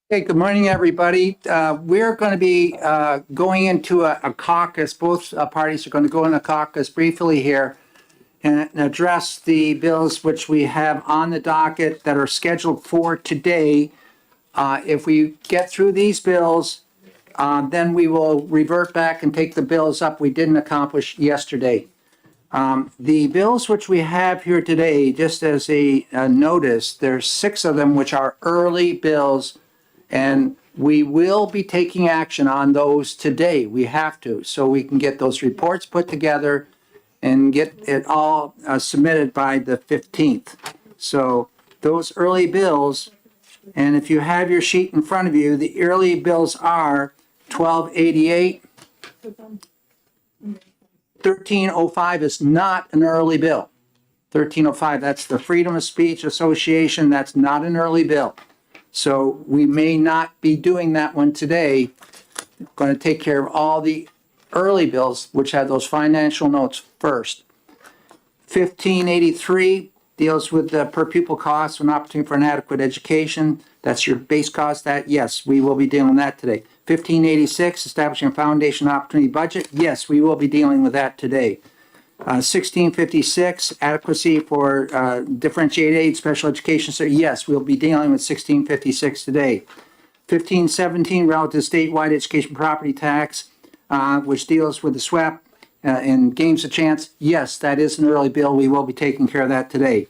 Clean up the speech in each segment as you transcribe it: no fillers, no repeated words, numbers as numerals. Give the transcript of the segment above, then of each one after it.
Hey, good morning, everybody. We're going to be going into a caucus. Both parties are going to go in a caucus briefly here and address the bills which we have on the docket that are scheduled for today. If we get through these bills, then we will revert back and take the bills up we didn't accomplish yesterday. The bills which we have here today, just as a notice, there's six of them which are early bills, and we will be taking action on those today. We have to, so we can get those reports put together and get it all submitted by the 15th. So those early bills, and if you have your sheet in front of you, the early bills are 1288. 1305 is not an early bill. 1305, that's the Freedom of Speech Association. That's not an early bill. So we may not be doing that one today. Going to take care of all the early bills, which have those financial notes first. 1583 deals with the per pupil costs and opportunity for an adequate education. That's your base cost. That, yes, we will be dealing with that today. 1586, establishing a foundation opportunity budget. Yes, we will be dealing with that today. 1656, adequacy for differentiated aid, special education. So yes, we'll be dealing with 1656 today. 1517, relative statewide education property tax, which deals with the SWAP and games of chance. Yes, that is an early bill. We will be taking care of that today.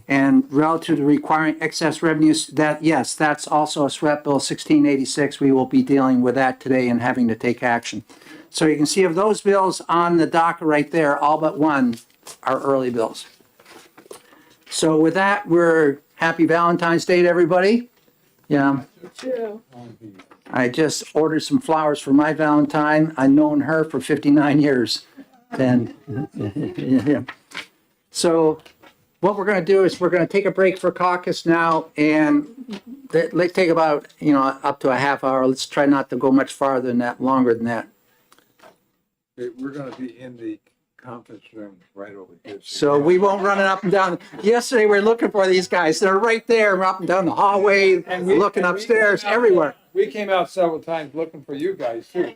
And relative to requiring excess revenues, that, yes, that's also a SWAP bill 1686. We will be dealing with that today and having to take action. So you can see of those bills on the docket right there, all but one are early bills. So with that, we're happy Valentine's Day to everybody. Yeah. I just ordered some flowers for my Valentine. I've known her for 59 years. And yeah. So what we're going to do is we're going to take a break for caucus now, and let's take about, up to a half hour. Let's try not to go much farther than that, longer than that. We're gonna be in the conference room right over here. So we won't run it up and down. Yesterday, we were looking for these guys. They're right there. We're up and down the hallway, looking upstairs, everywhere. We came out several times looking for you guys too.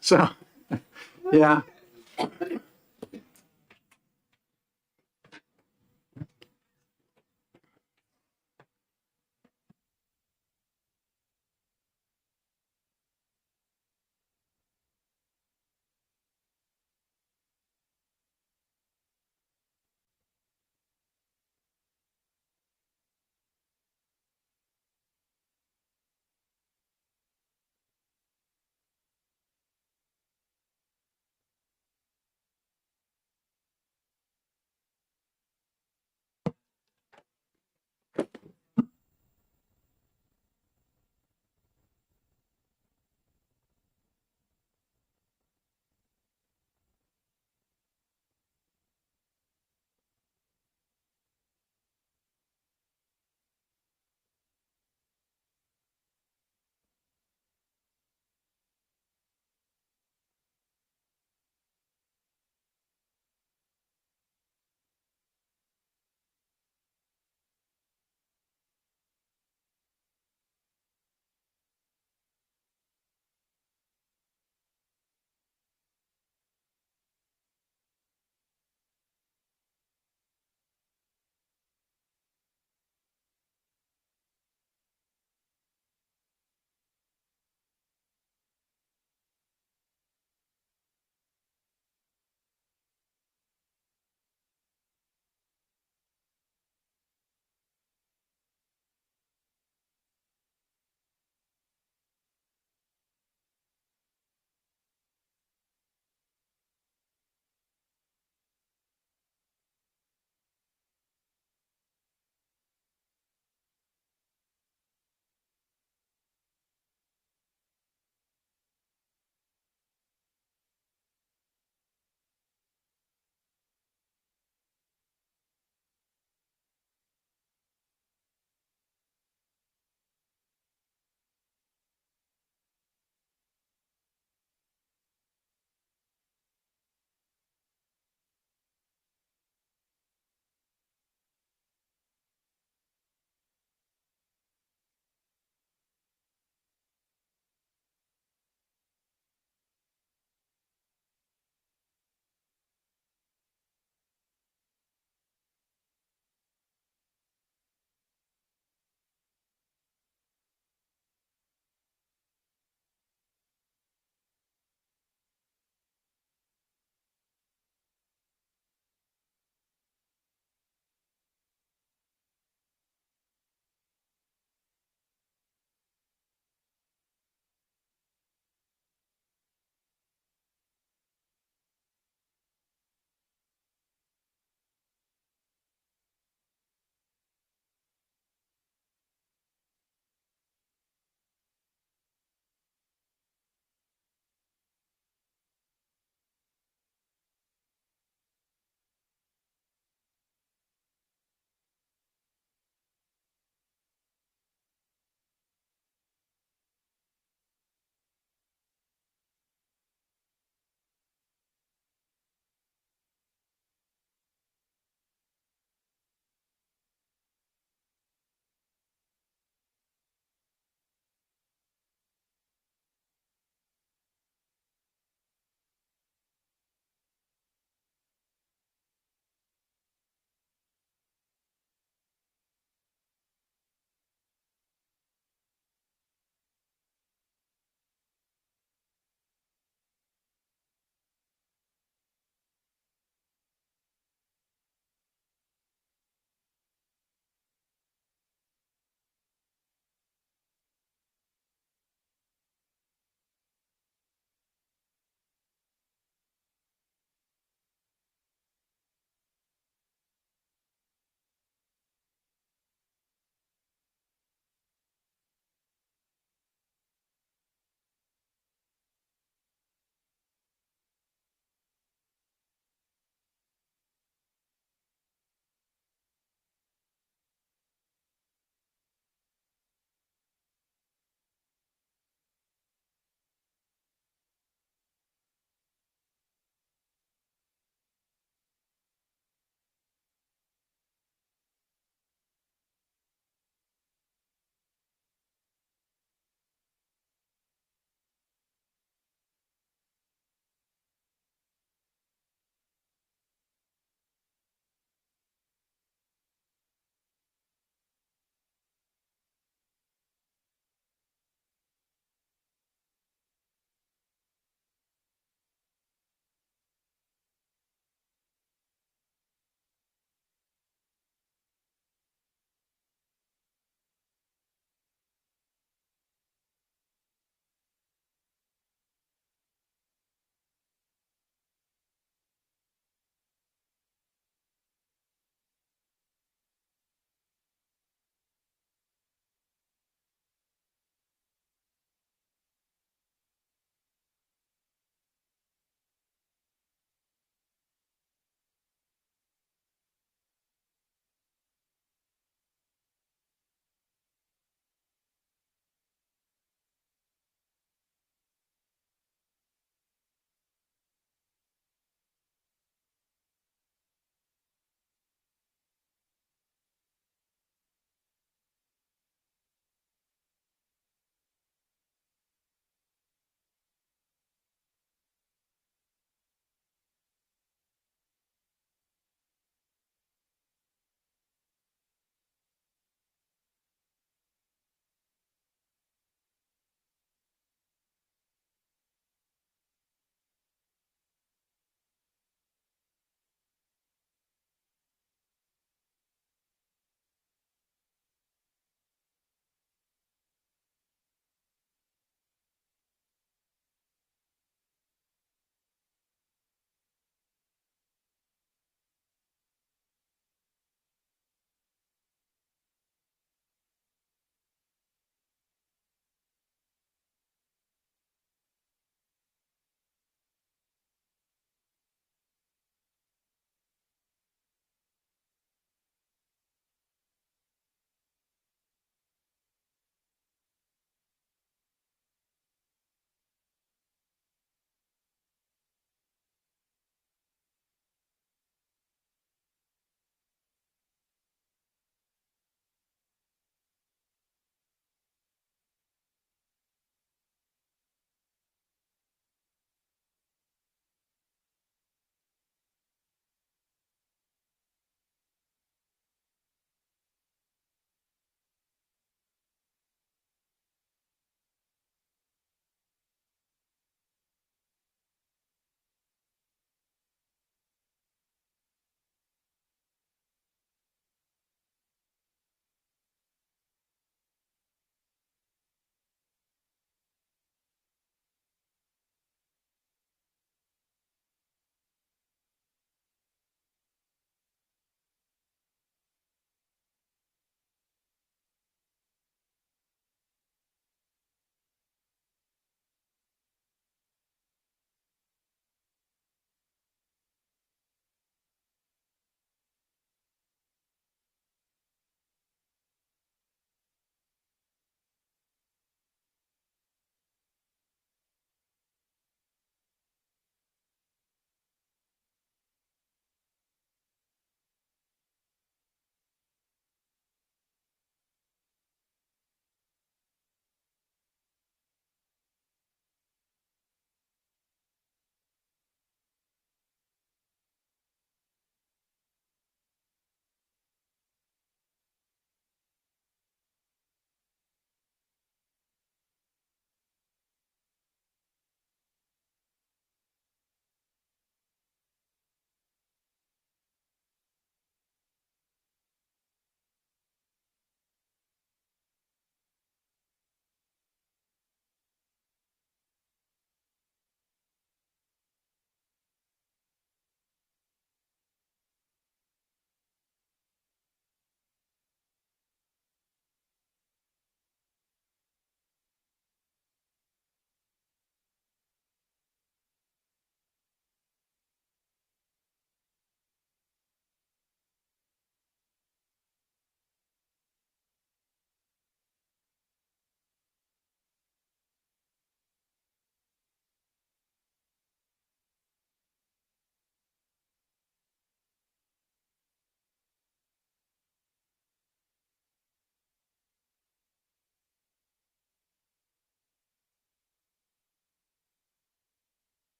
So, yeah.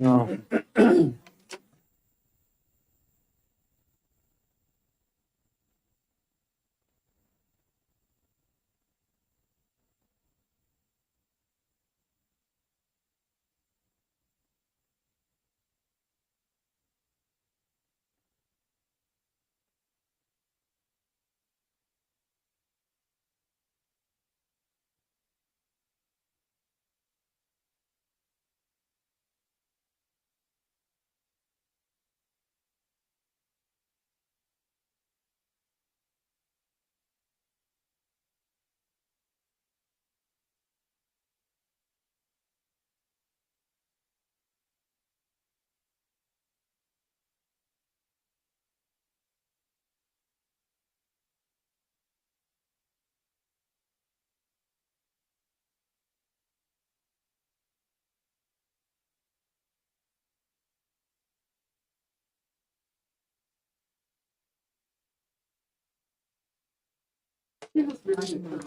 No.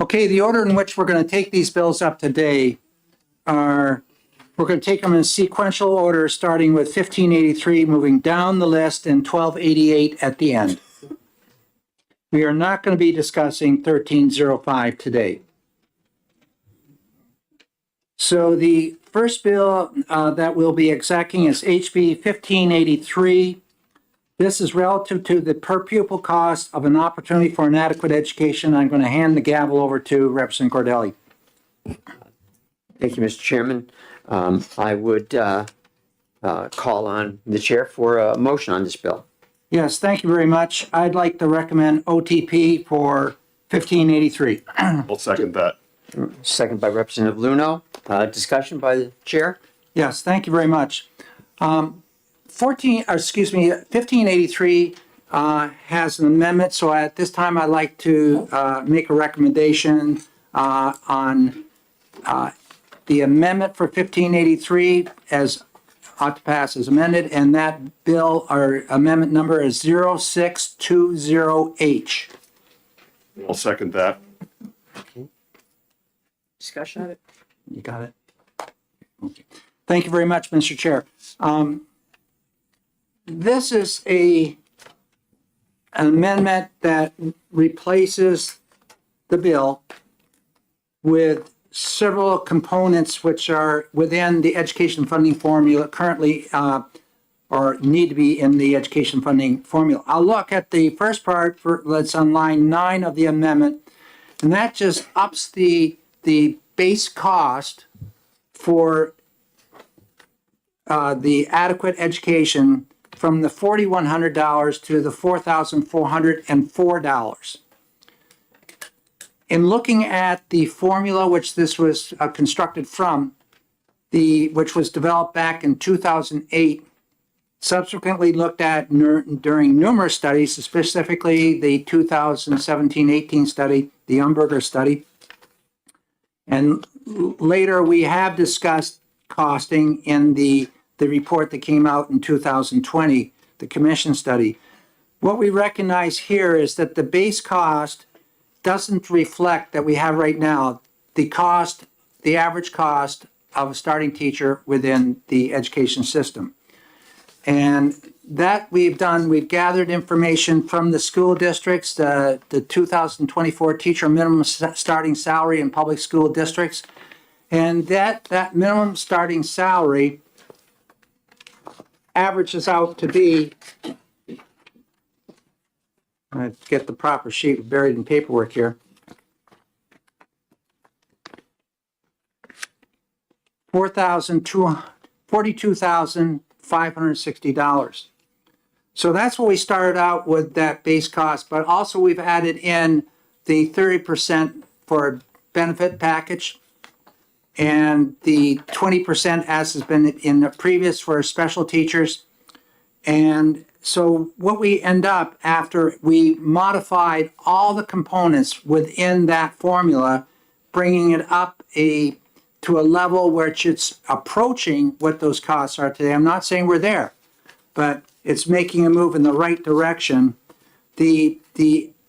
Okay, the order in which we're going to take these bills up today are, we're going to take them in sequential order, starting with 1583, moving down the list, and 1288 at the end. We are not going to be discussing 1305 today. So the first bill that we'll be executing is HB 1583. This is relative to the per pupil cost of an opportunity for an adequate education. I'm going to hand the gavel over to Representative Cordelli. Thank you, Mr. Chairman. I would call on the chair for a motion on this bill. Yes, thank you very much. I'd like to recommend OTP for 1583. I'll second that. Second by Representative Luno. Discussion by the chair. Yes, thank you very much. 1583 has an amendment, so at this time I'd like to make a recommendation on the amendment for 1583 as ought to pass as amended, and that bill or amendment number is 0620H. I'll second that. Discussion on it. You got it? Okay. Thank you very much, Mr. Chair. This is an amendment that replaces the bill with several components which are within the education funding formula currently or need to be in the education funding formula. I'll look at the first part that's on line 9 of the amendment, and that just ups the base cost for the adequate education from the $4,100 to the $4,404. In looking at the formula which this was constructed from, which was developed back in 2008, subsequently looked at during numerous studies, specifically the 2017-18 study, the Umberger study, and later we have discussed costing in the report that came out in 2020, the commission study. What we recognize here is that the base cost doesn't reflect that we have right now the average cost of a starting teacher within the education system. And that we've gathered information from the school districts, the 2024 teacher minimum starting salary in public school districts. And that minimum starting salary averages out to be, let's get the proper sheet buried in paperwork here, $42,560. So that's what we started out with, that base cost, but also we've added in the 30% for benefit package and the 20% as has been in the previous for special teachers. And so what we end up after we modified all the components within that formula, bringing it up to a level where it's approaching what those costs are today. I'm not saying we're there, but it's making a move in the right direction. The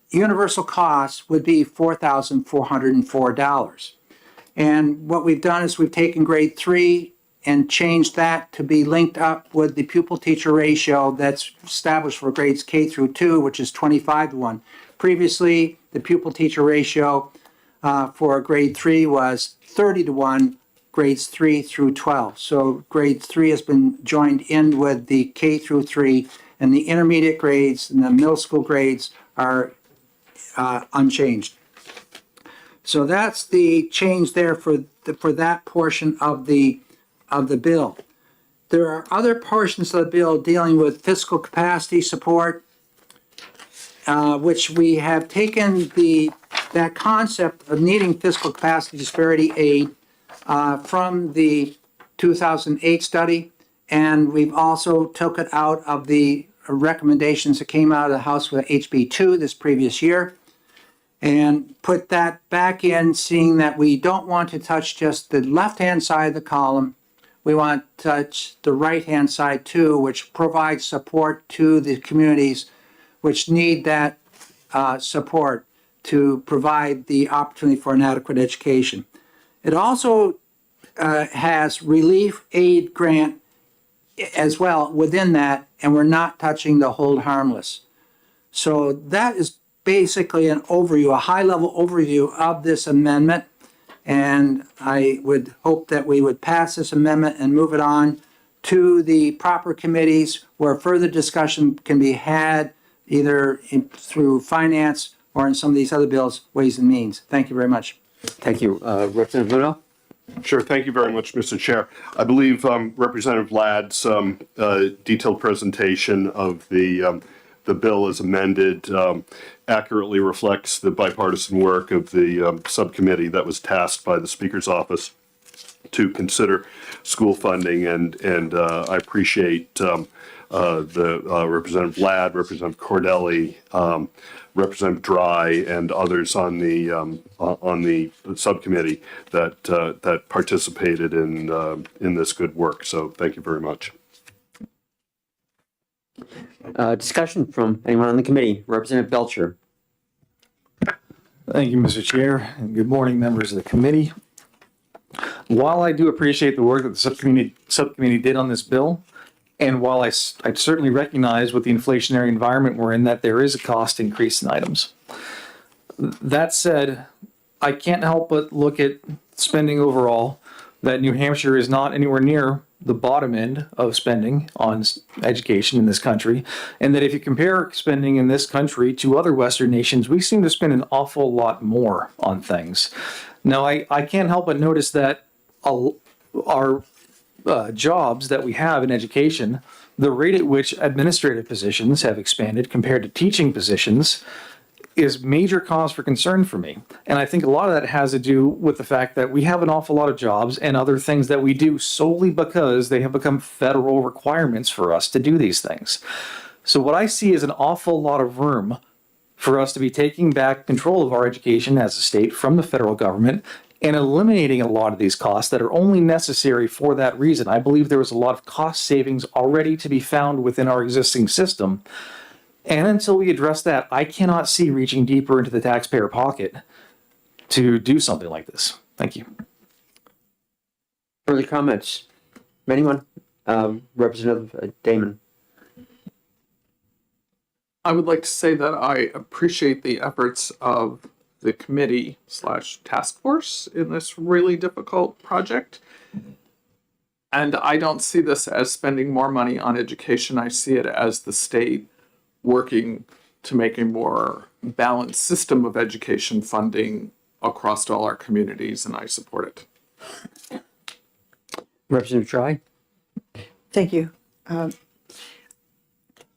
universal cost would be $4,404. And what we've done is we've taken grade 3 and changed that to be linked up with the pupil teacher ratio that's established for grades K through 2, which is 25-1. Previously, the pupil teacher ratio for grade 3 was 30-1, grades 3 through 12. So grade 3 has been joined in with the K through 3, and the intermediate grades and the middle school grades are unchanged. So that's the change there for that portion of the bill. There are other portions of the bill dealing with fiscal capacity support, which we have taken that concept of needing fiscal capacity disparity aid from the 2008 study, and we've also took it out of the recommendations that came out of the House with HB2 this previous year, and put that back in, seeing that we don't want to touch just the left-hand side of the column. We want to touch the right-hand side too, which provides support to the communities which need that support to provide the opportunity for an adequate education. It also has relief aid grant as well within that, and we're not touching the hold harmless. So that is basically an overview, a high-level overview of this amendment. And I would hope that we would pass this amendment and move it on to the proper committees where further discussion can be had either through finance or in some of these other bills, Ways and Means. Thank you very much. Thank you. Representative Ludo? Sure. Thank you very much, Mr. Chair. I believe Representative Ladd's detailed presentation of the bill as amended accurately reflects the bipartisan work of the subcommittee that was tasked by the Speaker's office to consider school funding, and I appreciate the Representative Ladd, Representative Cordelli, Representative Dry, and others on the subcommittee that participated in this good work. So thank you very much. Discussion from anyone on the committee. Representative Belcher. Thank you, Mr. Chair, and good morning, members of the committee. While I do appreciate the work that the subcommittee did on this bill, and while I certainly recognize with the inflationary environment we're in that there is a cost increase in items. That said, I can't help but look at spending overall, that New Hampshire is not anywhere near the bottom end of spending on education in this country, and that if you compare spending in this country to other Western nations, we seem to spend an awful lot more on things. Now, I can't help but notice that our jobs that we have in education, the rate at which administrative positions have expanded compared to teaching positions is major cause for concern for me. And I think a lot of that has to do with the fact that we have an awful lot of jobs and other things that we do solely because they have become federal requirements for us to do these things. So what I see is an awful lot of room for us to be taking back control of our education as a state from the federal government and eliminating a lot of these costs that are only necessary for that reason. I believe there was a lot of cost savings already to be found within our existing system. And until we address that, I cannot see reaching deeper into the taxpayer pocket to do something like this. Thank you. Further comments? Anyone? Representative Damon. I would like to say that I appreciate the efforts of the committee / task force in this really difficult project. And I don't see this as spending more money on education. I see it as the state working to make a more balanced system of education funding across all our communities, and I support it. Representative Dry. Thank you.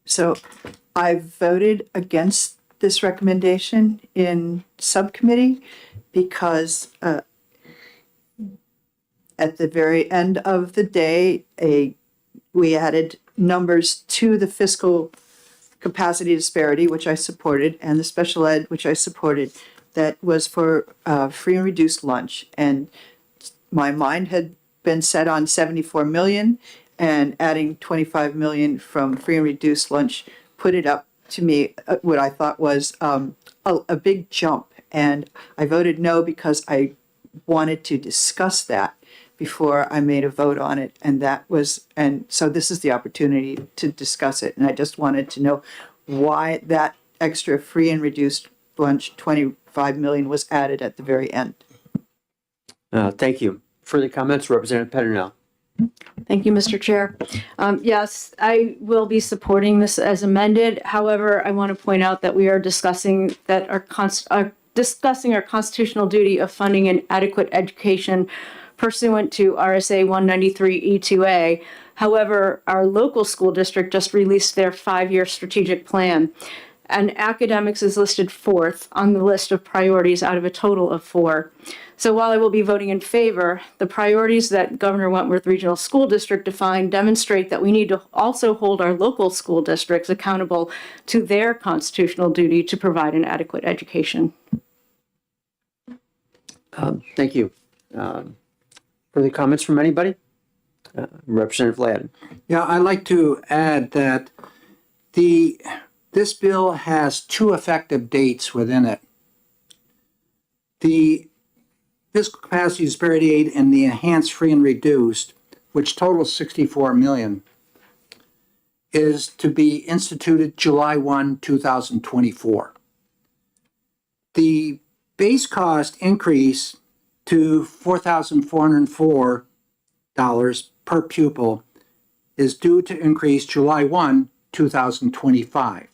So I voted against this recommendation in subcommittee because at the very end of the day, we added numbers to the fiscal capacity disparity, which I supported, and the special ed, which I supported, that was for free and reduced lunch. And my mind had been set on 74 million, and adding 25 million from free and reduced lunch put it up to me what I thought was a big jump. And I voted no because I wanted to discuss that. before I made a vote on it. And so this is the opportunity to discuss it. And I just wanted to know why that extra free and reduced lunch, 25 million, was added at the very end. Thank you. Further comments, Representative Petronell? Thank you, Mr. Chair. Yes, I will be supporting this as amended. However, I want to point out that we are discussing our constitutional duty of funding an adequate education pursuant to RSA 193E2A. However, our local school district just released their 5-year strategic plan, and academics is listed 4th on the list of priorities out of a total of 4. So while I will be voting in favor, the priorities that Governor Wentworth Regional School District defined demonstrate that we need to also hold our local school districts accountable to their constitutional duty to provide an adequate education. Thank you. Further comments from anybody? Representative Ladd? Yeah, I'd like to add that this bill has 2 effective dates within it. The fiscal capacity disparity aid and the enhanced free and reduced, which totals 64 million, is to be instituted July 1, 2024. The base cost increase to $4,404 per pupil is due to increase July 1, 2025.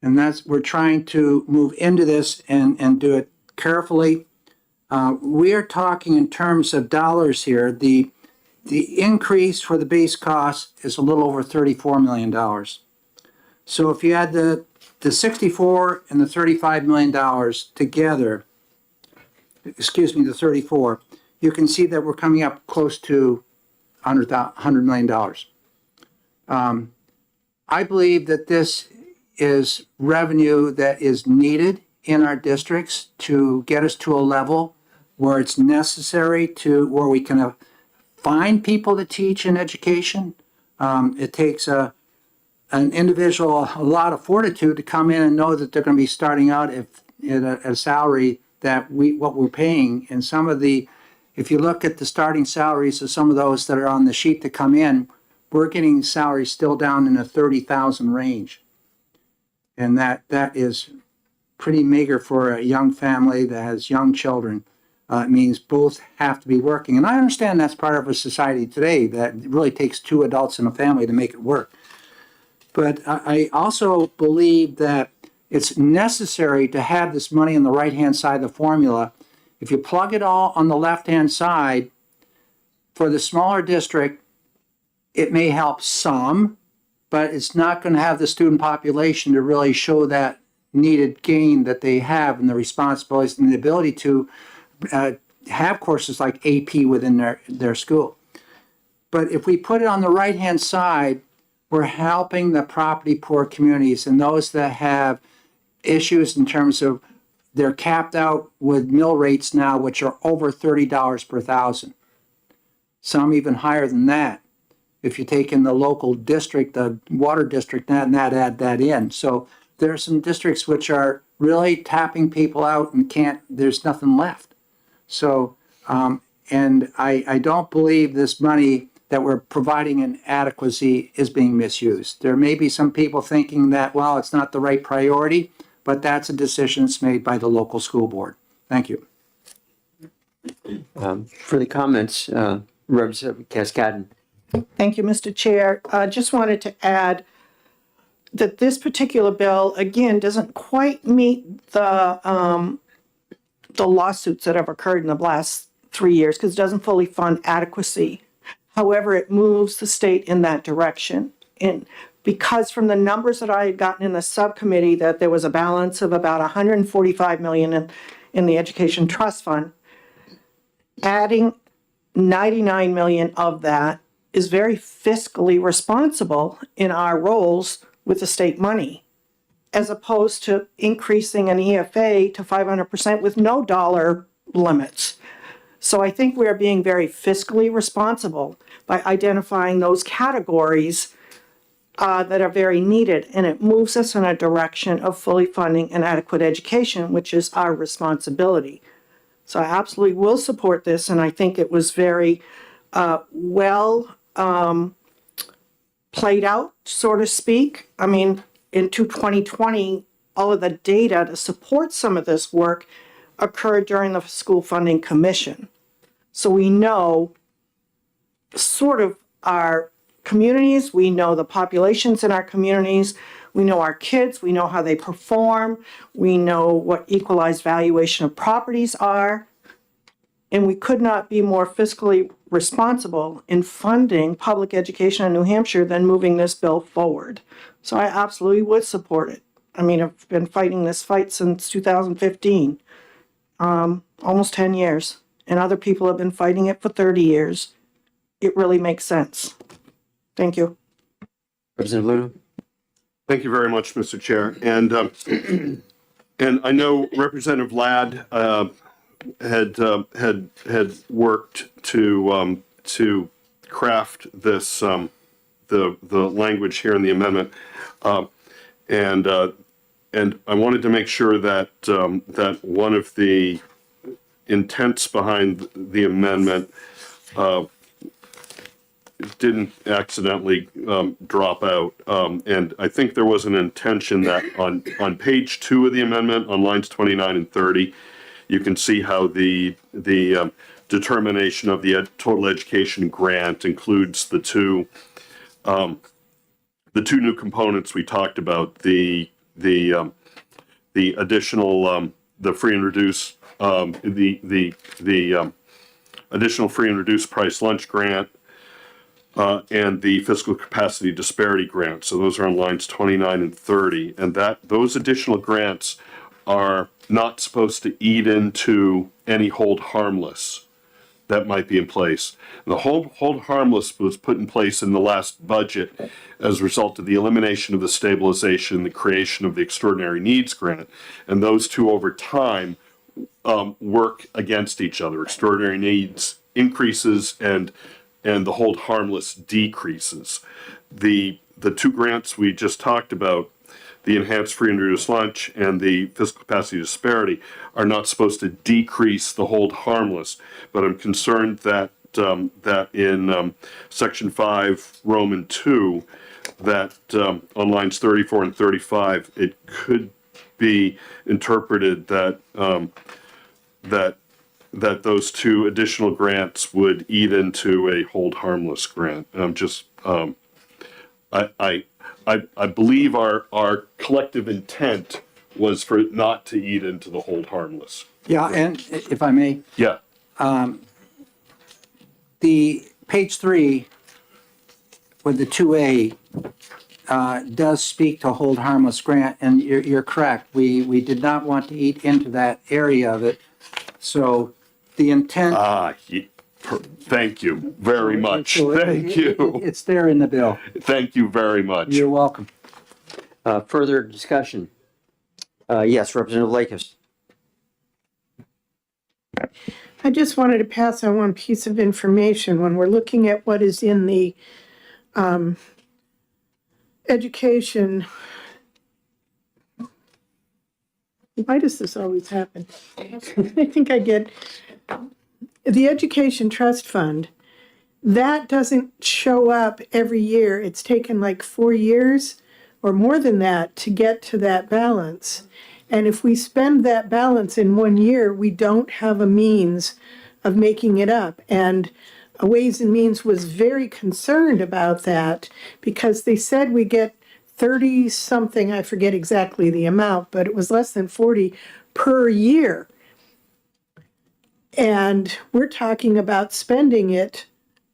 And we're trying to move into this and do it carefully. We are talking in terms of dollars here. The increase for the base cost is a little over $34 million. So if you add the 64 and the $35 million together, the 34, you can see that we're coming up close to $100 million. I believe that this is revenue that is needed in our districts to get us to a level where it's necessary where we can find people to teach in education. It takes an individual a lot of fortitude to come in and know that they're going to be starting out at a salary that what we're paying. And if you look at the starting salaries of some of those that are on the sheet that come in, we're getting salaries still down in the 30,000 range. And that is pretty meager for a young family that has young children. It means both have to be working. And I understand that's part of a society today that really takes 2 adults in a family to make it work. But I also believe that it's necessary to have this money on the right-hand side of the formula. If you plug it all on the left-hand side, for the smaller district, it may help some, but it's not going to have the student population to really show that needed gain that they have and the responsibilities and the ability to have courses like AP within their school. But if we put it on the right-hand side, we're helping the property poor communities and those that have issues in terms of they're capped out with mill rates now, which are over $30 per thousand. Some even higher than that. If you take in the local district, the water district, and add that in. So there are some districts which are really tapping people out and there's nothing left. So, and I don't believe this money that we're providing in adequacy is being misused. There may be some people thinking that, well, it's not the right priority, but that's a decision that's made by the local school board. Thank you. Further comments, Representative Cascadden? Thank you, Mr. Chair. Just wanted to add that this particular bill, again, doesn't quite meet the lawsuits that have occurred in the last 3 years because it doesn't fully fund adequacy. However, it moves the state in that direction. And because from the numbers that I had gotten in the subcommittee that there was a balance of about 145 million in the Education Trust Fund, adding 99 million of that is very fiscally responsible in our roles with the state money, as opposed to increasing an EFA to 500% with no dollar limits. So I think we're being very fiscally responsible by identifying those categories that are very needed, and it moves us in a direction of fully funding an adequate education, which is our responsibility. So I absolutely will support this, and I think it was very well played out, so to speak. I mean, into 2020, all of the data to support some of this work occurred during the School Funding Commission. So we know sort of our communities, we know the populations in our communities, we know our kids, we know how they perform, we know what equalized valuation of properties are. And we could not be more fiscally responsible in funding public education in New Hampshire than moving this bill forward. So I absolutely would support it. I mean, I've been fighting this fight since 2015, almost 10 years. And other people have been fighting it for 30 years. It really makes sense. Thank you. Representative Luna? Thank you very much, Mr. Chair. And I know Representative Ladd had worked to craft this the language here in the amendment, and I wanted to make sure that that one of the intents behind the amendment didn't accidentally drop out. And I think there was an intention that on page 2 of the amendment, on lines 29 and 30, you can see how the determination of the total education grant includes the two new components we talked about, the additional the free and reduced the additional free and reduced price lunch grant, and the fiscal capacity disparity grant. So those are on lines 29 and 30, and those additional grants are not supposed to eat into any hold harmless that might be in place. The hold harmless was put in place in the last budget as a result of the elimination of the stabilization, the creation of the extraordinary needs grant, and those two over time work against each other. Extraordinary needs increases and the hold harmless decreases. The two grants we just talked about, the enhanced free and reduced lunch and the fiscal capacity disparity, are not supposed to decrease the hold harmless. But I'm concerned that that in section 5, Roman 2, that on lines 34 and 35, it could be interpreted that that those two additional grants would eat into a hold harmless grant. I'm just I believe our collective intent was for it not to eat into the hold harmless. Yeah, and if I may, Yeah. the page 3 with the 2A does speak to hold harmless grant, and you're correct. We did not want to eat into that area of it. So the intent. Thank you very much. Thank you. It's there in the bill. Thank you very much. You're welcome. Further discussion? Yes, Representative Lakis. I just wanted to pass on one piece of information. When we're looking at what is in the education, why does this always happen? I think I get the Education Trust Fund. That doesn't show up every year. It's taken like 4 years or more than that to get to that balance. And if we spend that balance in 1 year, we don't have a means of making it up. And Ways and Means was very concerned about that because they said we get 30 something, I forget exactly the amount, but it was less than 40 per year. And we're talking about spending it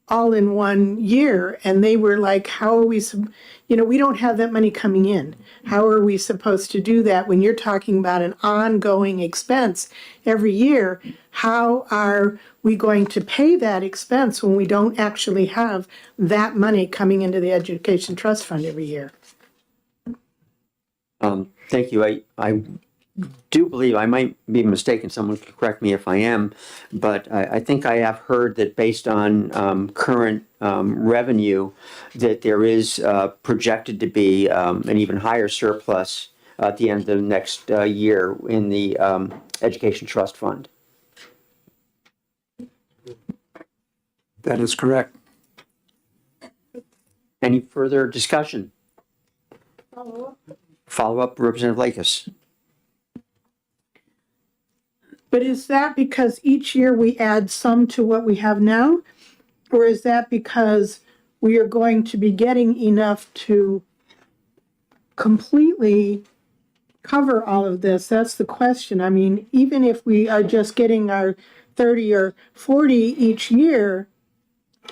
all in 1 year. And they were like, how are we, we don't have that money coming in. How are we supposed to do that when you're talking about an ongoing expense every year? How are we going to pay that expense when we don't actually have that money coming into the Education Trust Fund every year? Thank you. I do believe, I might be mistaken, someone can correct me if I am, but I think I have heard that based on current revenue, that there is projected to be an even higher surplus at the end of the next year in the Education Trust Fund. That is correct. Any further discussion? Follow up, Representative Lakis. But is that because each year we add some to what we have now? Or is that because we are going to be getting enough to completely cover all of this? That's the question. I mean, even if we are just getting our 30 or 40 each year,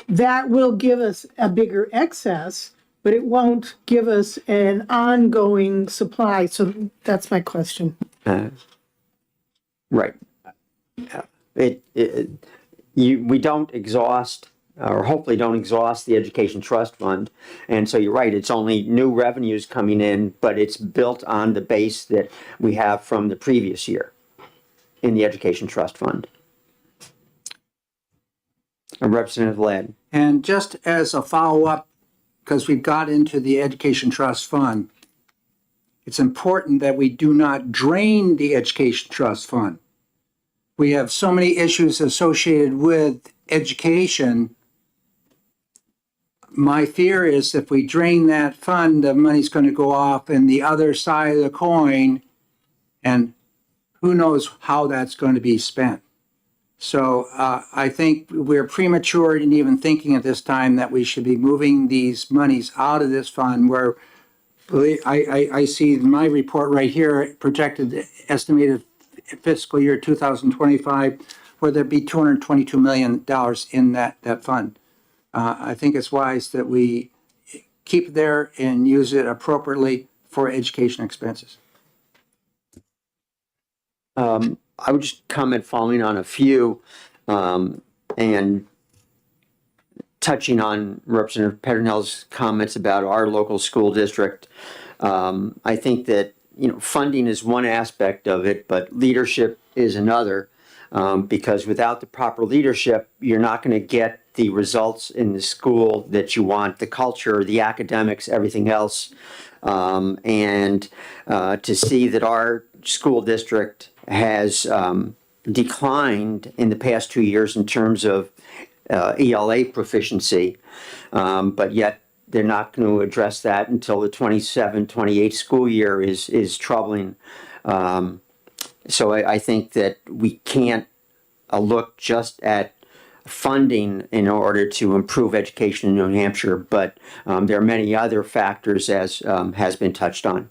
that will give us a bigger excess, but it won't give us an ongoing supply. So that's my question. Right. We don't exhaust, or hopefully don't exhaust the Education Trust Fund. And so you're right, it's only new revenues coming in, but it's built on the base that we have from the previous year in the Education Trust Fund. Representative Ladd. And just as a follow-up, because we've got into the Education Trust Fund, it's important that we do not drain the Education Trust Fund. We have so many issues associated with education. My fear is if we drain that fund, the money's going to go off in the other side of the coin, and who knows how that's going to be spent. So I think we're premature in even thinking at this time that we should be moving these monies out of this fund where I see in my report right here, projected estimated fiscal year 2025, where there'd be $222 million in that fund. I think it's wise that we keep it there and use it appropriately for education expenses. I would just comment following on a few and touching on Representative Petronell's comments about our local school district. I think that, funding is one aspect of it, but leadership is another, because without the proper leadership, you're not going to get the results in the school that you want, the culture, the academics, everything else. And to see that our school district has declined in the past 2 years in terms of ELA proficiency, but yet they're not going to address that until the 27-28 school year is troubling. So I think that we can't look just at funding in order to improve education in New Hampshire, but there are many other factors as has been touched on.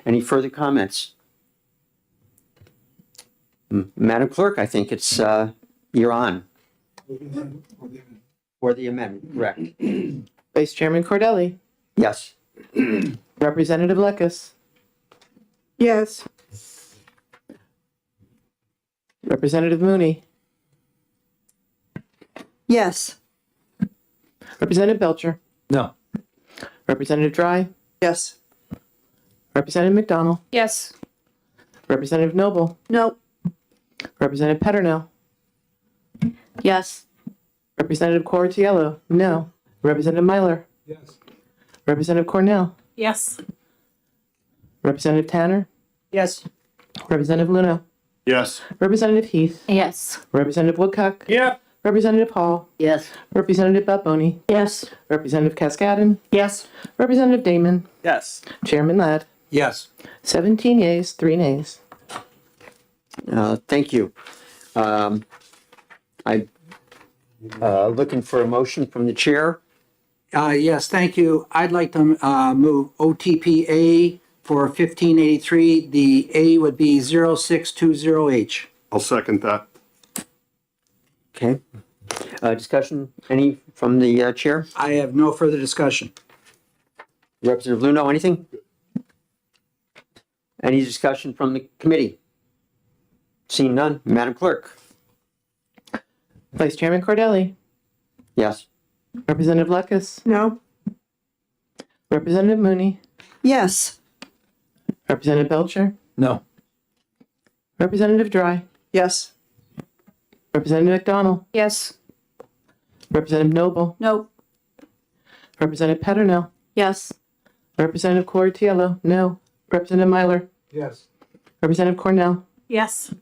Any further comments? Madam Clerk, I think it's, you're on. For the amendment, correct. Vice Chairman Cordelli, Yes. Representative Lekis, Yes. Representative Mooney, Yes. Representative Belcher, No. Representative Dry, Yes. Representative McDonald, Yes. Representative Noble, No. Representative Petronell, Yes. Representative Cortiello, no. Representative Myler, Yes. Representative Cornell, Yes. Representative Tanner, Yes. Representative Luno, Yes. Representative Heath, Yes. Representative Woodcock, Yep. Representative Hall, Yes. Representative Balboni, Yes. Representative Cascadin, Yes. Representative Damon, Yes. Chairman Ladd, Yes. 17 yeas, 3 nays. Thank you. I looking for a motion from the chair. Yes, thank you. I'd like to move OTPA for 1583. The A would be 0620H. I'll second that. Okay. Discussion, any from the chair? I have no further discussion. Representative Luno, anything? Any discussion from the committee? Seeing none, Madam Clerk? Vice Chairman Cordelli, Yes. Representative Lekis, No. Representative Mooney, Yes. Representative Belcher, No. Representative Dry, Yes. Representative McDonald, Yes. Representative Noble, No. Representative Petronell, Yes. Representative Cortiello, no. Representative Myler, Yes. Representative Cornell, Yes.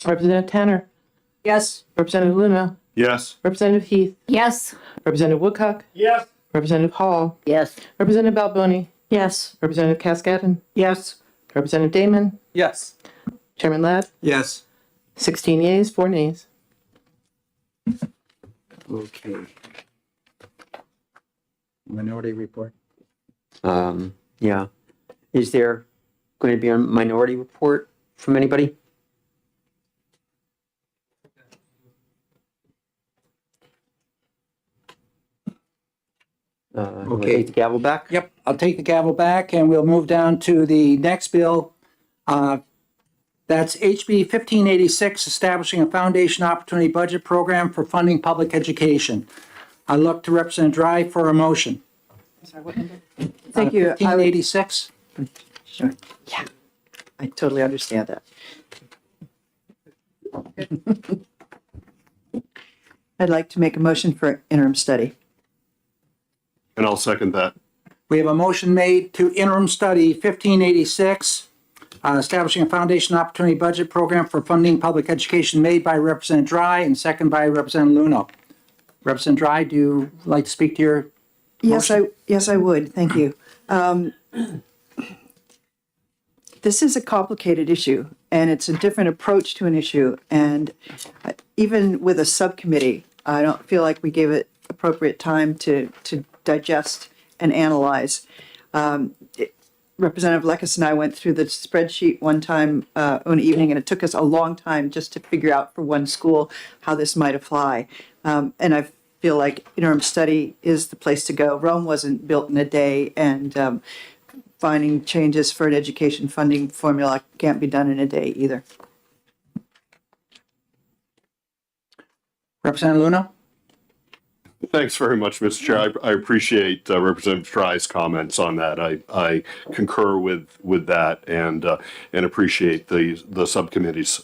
Representative Tanner, Yes. Representative Luno, Yes. Representative Heath, Yes. Representative Woodcock, Yes. Representative Hall, Yes. Representative Balboni, Yes. Representative Cascadden, Yes. Representative Damon, Yes. Chairman Ladd, Yes. 16 yeas, 4 nays. Okay. Minority report. Yeah. Is there going to be a minority report from anybody? You wanna Okay. Take the gavel back? Yep, I'll take the gavel back and we'll move down to the next bill. That's HB 1586, establishing a foundation opportunity budget program for funding public education. I look to Representative Dry for a motion. Thank you. I would- 1586? Sure. Yeah, I totally understand that. I'd like to make a motion for interim study. And I'll second that. We have a motion made to interim study 1586, establishing a foundation opportunity budget program for funding public education, made by Representative Dry and second by Representative Luno. Representative Dry, do you like to speak to your? Yes, I would. Thank you. This is a complicated issue, and it's a different approach to an issue. And even with a subcommittee, I don't feel like we gave it appropriate time to digest and analyze. Representative Lekes and I went through the spreadsheet one time, one evening, and it took us a long time just to figure out for one school how this might apply. And I feel like interim study is the place to go. Rome wasn't built in a day, and finding changes for an education funding formula can't be done in a day either. Representative Luno? Thanks very much, Mr. Chair. I appreciate Representative Dry's comments on that. I concur with that and appreciate the subcommittee's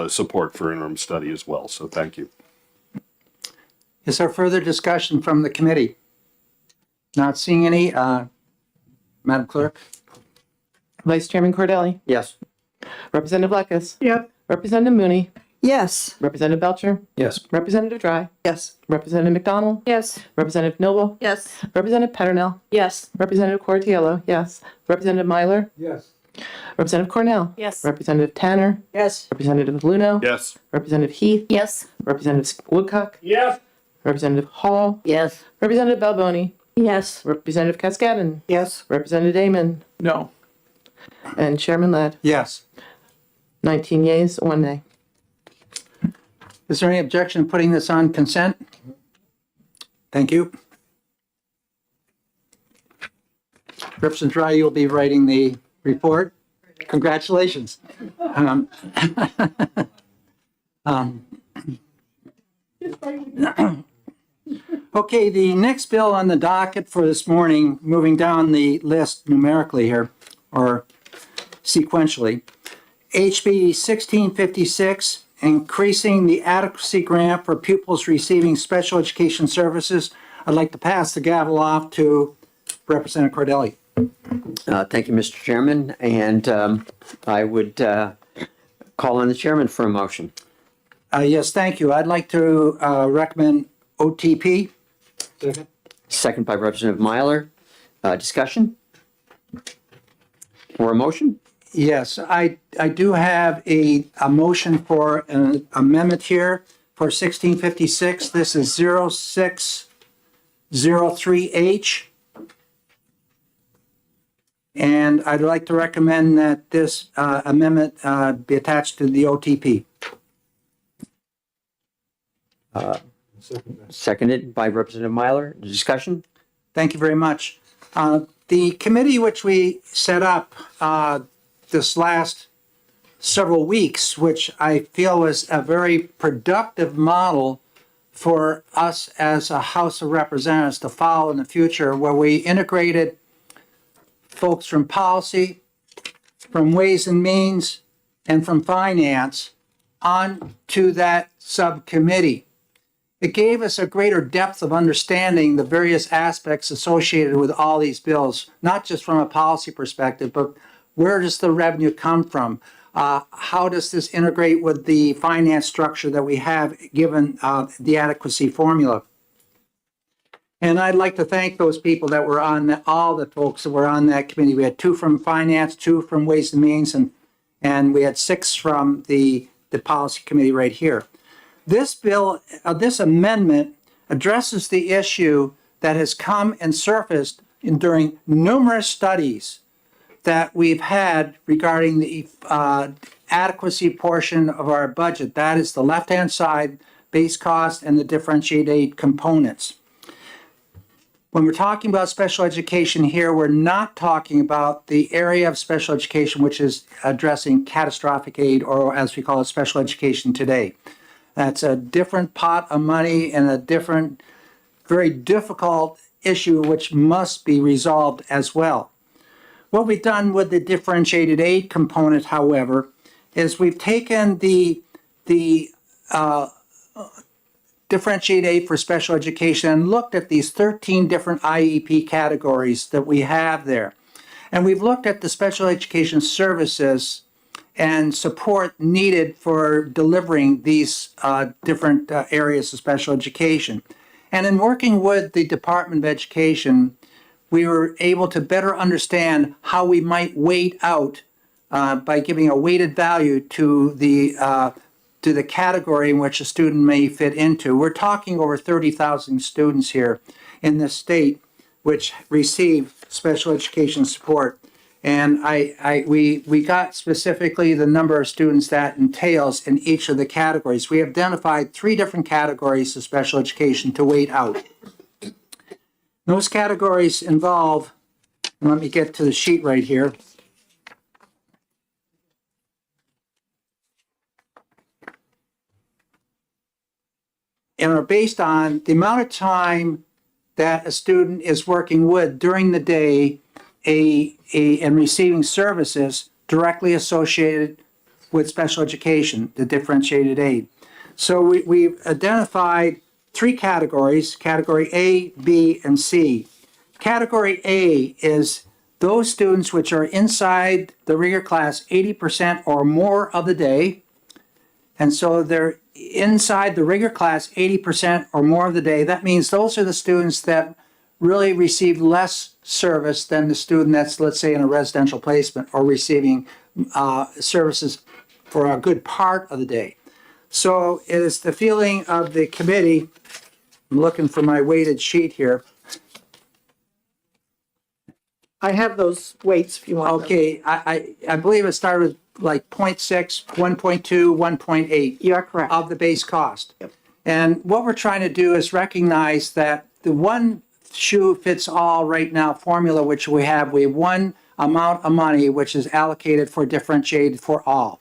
support for interim study as well. So thank you. Is there further discussion from the committee? Not seeing any. Madam Clerk? Vice Chairman Cordelli, Yes. Representative Lekes, Yep. Representative Mooney, Yes. Representative Belcher, Yes. Representative Dry, Yes. Representative McDonald, Yes. Representative Noble, Yes. Representative Peternell, Yes. Representative Cortiello, yes. Representative Myler, Yes. Representative Cornell, Yes. Representative Tanner, Yes. Representative Luno, Yes. Representative Heath, Yes. Representative Woodcock, Yes. Representative Hall, Yes. Representative Balboni, Yes. Representative Cascadden, Yes. Representative Damon, No. and Chairman Ladd, Yes. 19 yeas, 1 nay. Is there any objection to putting this on consent? Thank you. Representative Dry, you'll be writing the report. Congratulations. Okay, the next bill on the docket for this morning, moving down the list numerically here, or sequentially, HB 1656, increasing the adequacy grant for pupils receiving special education services. I'd like to pass the gavel off to Representative Cordelli. Thank you, Mr. Chairman, and I would call on the chairman for a motion. Yes, thank you. I'd like to recommend OTP. Second by Representative Myler. Discussion? Or a motion? Yes, I do have a motion for an amendment here for 1656. This is 0603H. And I'd like to recommend that this amendment be attached to the OTP. Seconded by Representative Myler. Discussion? Thank you very much. The committee which we set up this last several weeks, which I feel was a very productive model for us as a House of Representatives to follow in the future, where we integrated folks from policy, from Ways and Means, and from Finance onto that subcommittee. It gave us a greater depth of understanding the various aspects associated with all these bills, not just from a policy perspective, but where does the revenue come from? how does this integrate with the finance structure that we have given the adequacy formula? And I'd like to thank those people that were on all the folks that were on that committee. We had 2 from finance, 2 from Ways and Means, and we had 6 from the policy committee right here. This bill, this amendment addresses the issue that has come and surfaced during numerous studies that we've had regarding the adequacy portion of our budget. That is the left-hand side, base cost, and the differentiated aid components. When we're talking about special education here, we're not talking about the area of special education which is addressing catastrophic aid, or as we call it, special education today. That's a different pot of money and a different, very difficult issue which must be resolved as well. What we've done with the differentiated aid component, however, is we've taken the differentiated aid for special education and looked at these 13 different IEP categories that we have there. And we've looked at the special education services and support needed for delivering these different areas of special education. And in working with the Department of Education, we were able to better understand how we might weight out by giving a weighted value to the category in which a student may fit into. We're talking over 30,000 students here in this state which receive special education support. And we got specifically the number of students that entails in each of the categories. We identified 3 different categories of special education to weight out. Those categories involve, let me get to the sheet right here. And are based on the amount of time that a student is working with during the day and receiving services directly associated with special education, the differentiated aid. So we've identified 3 categories, category A, B, and C. Category A is those students which are inside the regular class 80% or more of the day. And so they're inside the regular class 80% or more of the day. That means those are the students that really receive less service than the student that's, let's say, in a residential placement or receiving services for a good part of the day. So it is the feeling of the committee, I'm looking for my weighted sheet here. I have those weights if you want them. Okay, I believe it started with like 0.6, 1.2, 1.8. You are correct. Of the base cost. Yep. And what we're trying to do is recognize that the one shoe fits all right now formula which we have one amount of money which is allocated for differentiated for all.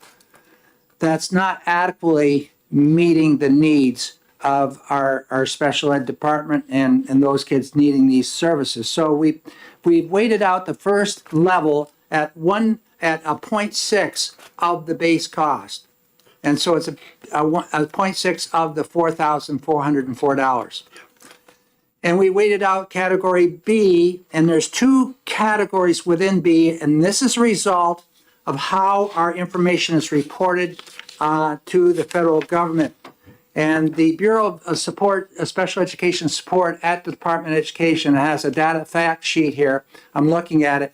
That's not adequately meeting the needs of our special ed department and those kids needing these services. So we've weighted out the first level at a 0.6 of the base cost. And so it's a 0.6 of the $4,404. And we weighted out category B, and there's 2 categories within B, and this is a result of how our information is reported to the federal government. And the Bureau of Special Education Support at the Department of Education has a data fact sheet here. I'm looking at it.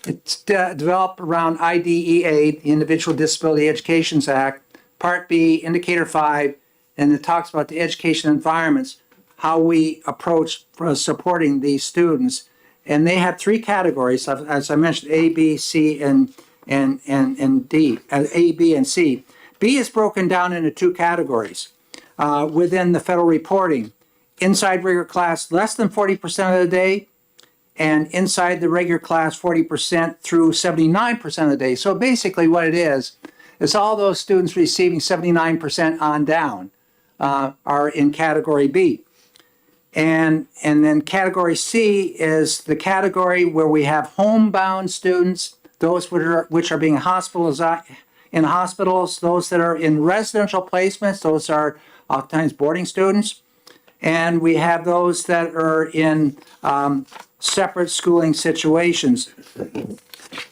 It's developed around IDEA, the Individual Disability Education Act, Part B, Indicator 5, and it talks about the education environments, how we approach supporting these students. And they have 3 categories, as I mentioned, A, B, C, and D, A, B, and C. B is broken down into 2 categories within the federal reporting. Inside regular class, less than 40% of the day, and inside the regular class, 40% through 79% of the day. So basically what it is all those students receiving 79% on down are in category B. And then category C is the category where we have homebound students, those which are being hospitalized in hospitals, those that are in residential placements, those are oftentimes boarding students. And we have those that are in separate schooling situations.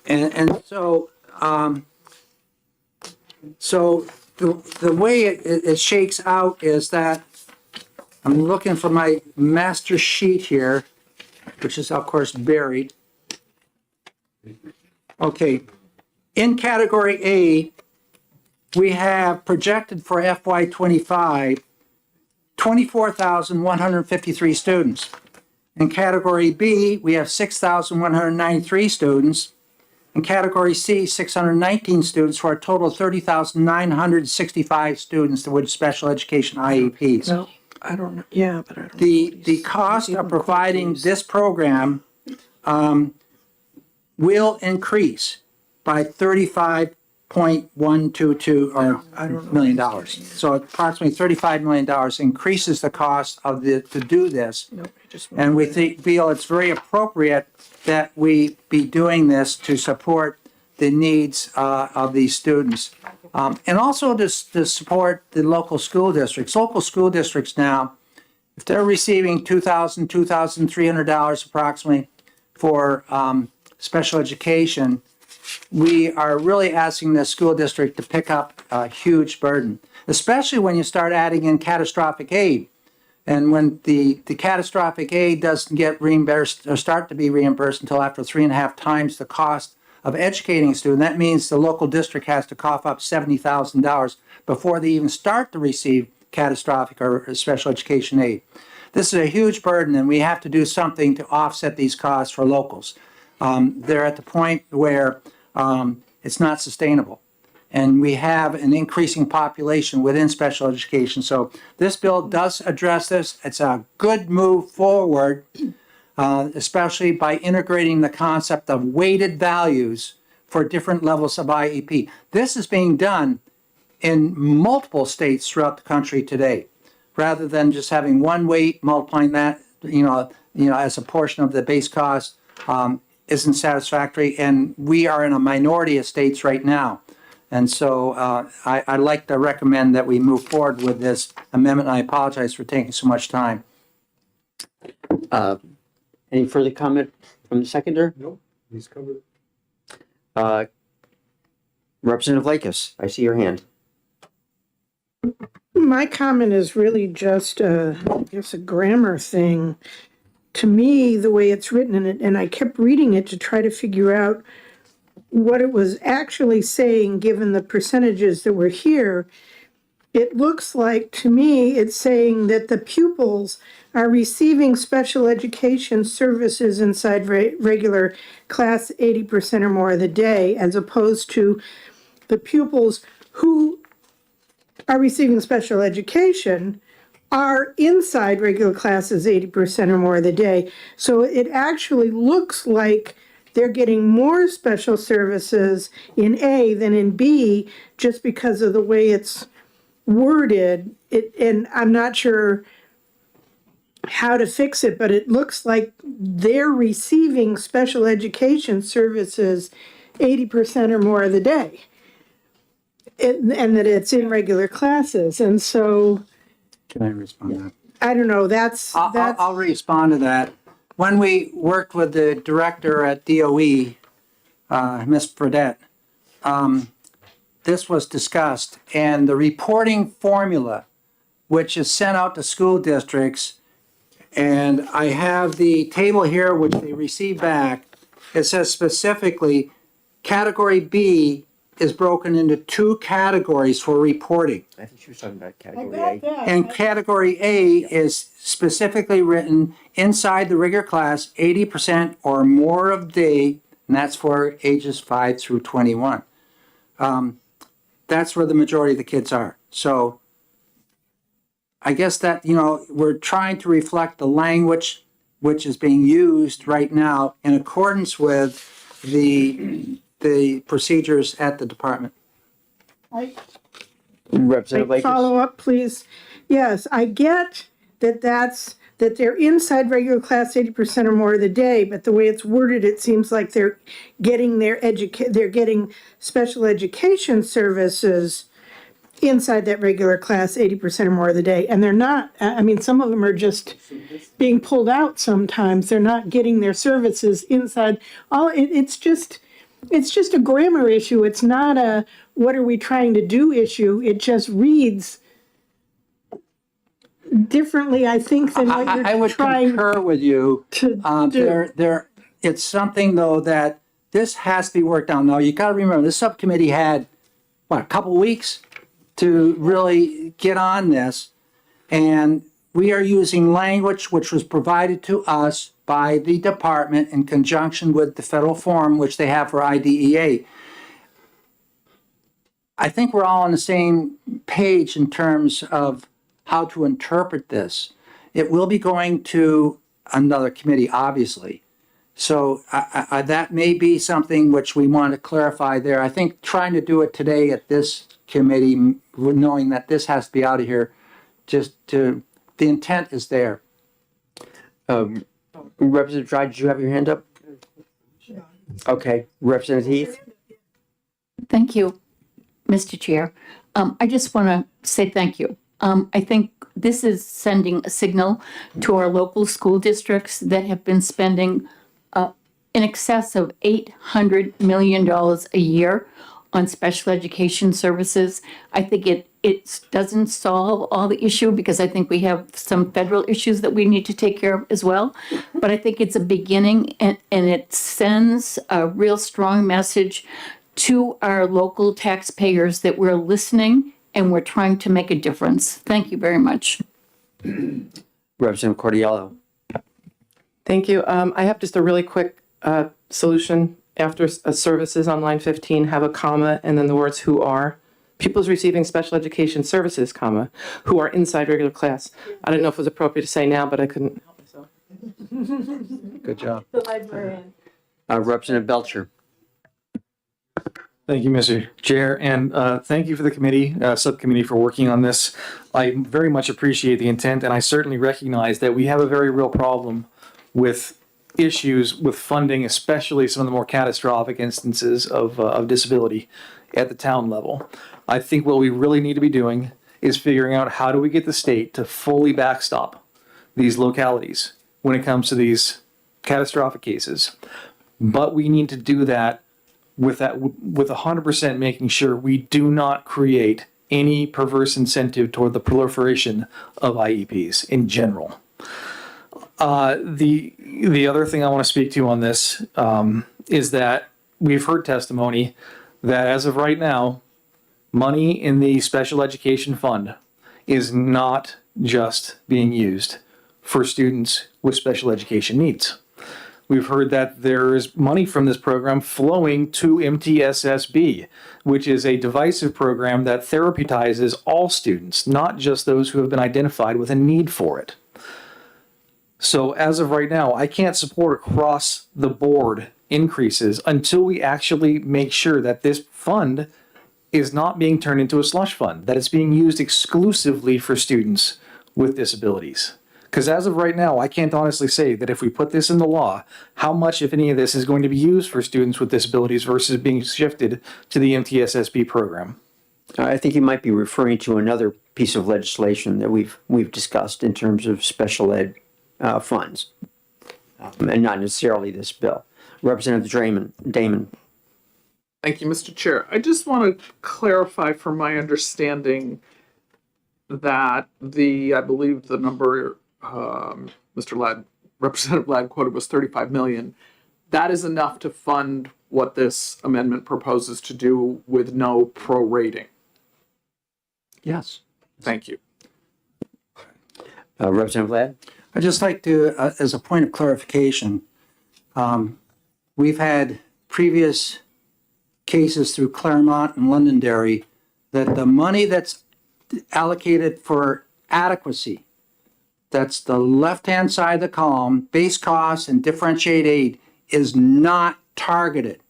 And so So the way it shakes out is that I'm looking for my master sheet here, which is of course buried. Okay, in category A, we have projected for FY '25, 24,153 students. In category B, we have 6,193 students. In category C, 619 students, for a total of 30,965 students with special education IEPs. No, I don't know, yeah, but I don't. The cost of providing this program will increase by $35.122 million. So approximately $35 million increases the cost of to do this. And we feel it's very appropriate that we be doing this to support the needs of these students. And also to support the local school districts. Local school districts now, if they're receiving $2,300 approximately for special education, we are really asking the school district to pick up a huge burden, especially when you start adding in catastrophic aid. And when the catastrophic aid doesn't get reimbursed or start to be reimbursed until after 3.5 times the cost of educating a student, that means the local district has to cough up $70,000 before they even start to receive catastrophic or special education aid. This is a huge burden, and we have to do something to offset these costs for locals. They're at the point where it's not sustainable. And we have an increasing population within special education. So this bill does address this. It's a good move forward, especially by integrating the concept of weighted values for different levels of IEP. This is being done in multiple states throughout the country today, rather than just having one weight, multiplying that, as a portion of the base cost, isn't satisfactory. And we are in a minority of states right now. And so I'd like to recommend that we move forward with this amendment. I apologize for taking so much time. Any further comment from the seconder? Nope, he's covered. Representative Lakis, I see your hand. My comment is really just, I guess, a grammar thing. To me, the way it's written in it, and I kept reading it to try to figure out what it was actually saying, given the percentages that were here, it looks like, to me, it's saying that the pupils are receiving special education services inside regular class 80% or more of the day, as opposed to the pupils who are receiving special education are inside regular classes 80% or more of the day. So it actually looks like they're getting more special services in A than in B, just because of the way it's worded. And I'm not sure how to fix it, but it looks like they're receiving special education services 80% or more of the day. And that it's in regular classes. And so, Can I respond to that? I don't know, that's. I'll respond to that. When we worked with the director at DOE, Ms. Fredette, this was discussed, and the reporting formula, which is sent out to school districts, and I have the table here which they received back. It says specifically, category B is broken into 2 categories for reporting. I think she was talking about category A. And category A is specifically written inside the regular class, 80% or more of day, and that's for ages 5 through 21. That's where the majority of the kids are. So I guess that, we're trying to reflect the language which is being used right now in accordance with the procedures at the department. Representative Lakis. Follow up, please. Yes, I get that they're inside regular class 80% or more of the day, but the way it's worded, it seems like they're getting they're getting special education services inside that regular class 80% or more of the day. And they're not, some of them are just being pulled out sometimes. They're not getting their services inside. It's just, it's just a grammar issue. It's not a what are we trying to do issue. It just reads differently, I think, than what I you're would trying concur with you. to do. It's something though that this has to be worked out. Now, you gotta remember, the subcommittee had, what, a couple weeks to really get on this. And we are using language which was provided to us by the department in conjunction with the federal form, which they have for IDEA. I think we're all on the same page in terms of how to interpret this. It will be going to another committee, obviously. So that may be something which we want to clarify there. I think trying to do it today at this committee, knowing that this has to be out of here, the intent is there. Representative Dry, did you have your hand up? Okay, Representative Heath? Thank you, Mr. Chair. I just want to say thank you. I think this is sending a signal to our local school districts that have been spending in excess of $800 million a year on special education services. I think it doesn't solve all the issue because I think we have some federal issues that we need to take care of as well. But I think it's a beginning and it sends a real strong message to our local taxpayers that we're listening and we're trying to make a difference. Thank you very much. Representative Cordiello? Thank you. I have just a really quick solution. After services on line 15, have a comma and then the words who are. Pupils receiving special education services, comma, who are inside regular class. I didn't know if it was appropriate to say now, but I couldn't help myself. Good job. Representative Belcher? Thank you, Mr. Chair, and thank you for the subcommittee for working on this. I very much appreciate the intent, and I certainly recognize that we have a very real problem with issues with funding, especially some of the more catastrophic instances of disability at the town level. I think what we really need to be doing is figuring out how do we get the state to fully backstop these localities when it comes to these catastrophic cases. But we need to do that with 100% making sure we do not create any perverse incentive toward the proliferation of IEPs in general. The other thing I want to speak to on this is that we've heard testimony that as of right now, money in the special education fund is not just being used for students with special education needs. We've heard that there is money from this program flowing to MTSSB, which is a divisive program that therapeuticizes all students, not just those who have been identified with a need for it. So as of right now, I can't support across the board increases until we actually make sure that this fund is not being turned into a slush fund, that it's being used exclusively for students with disabilities. Because as of right now, I can't honestly say that if we put this in the law, how much, if any of this, is going to be used for students with disabilities versus being shifted to the MTSSB program. I think you might be referring to another piece of legislation that we've discussed in terms of special ed funds, and not necessarily this bill. Representative Damon. Thank you, Mr. Chair. I just want to clarify from my understanding that I believe the number Representative Ladd quoted was 35 million. That is enough to fund what this amendment proposes to do with no prorating. Yes. Thank you. Representative Ladd? I'd just like to, as a point of clarification, we've had previous cases through Claremont and Londonderry that the money that's allocated for adequacy, that's the left-hand side of the column, base costs and differentiate aid, is not targeted.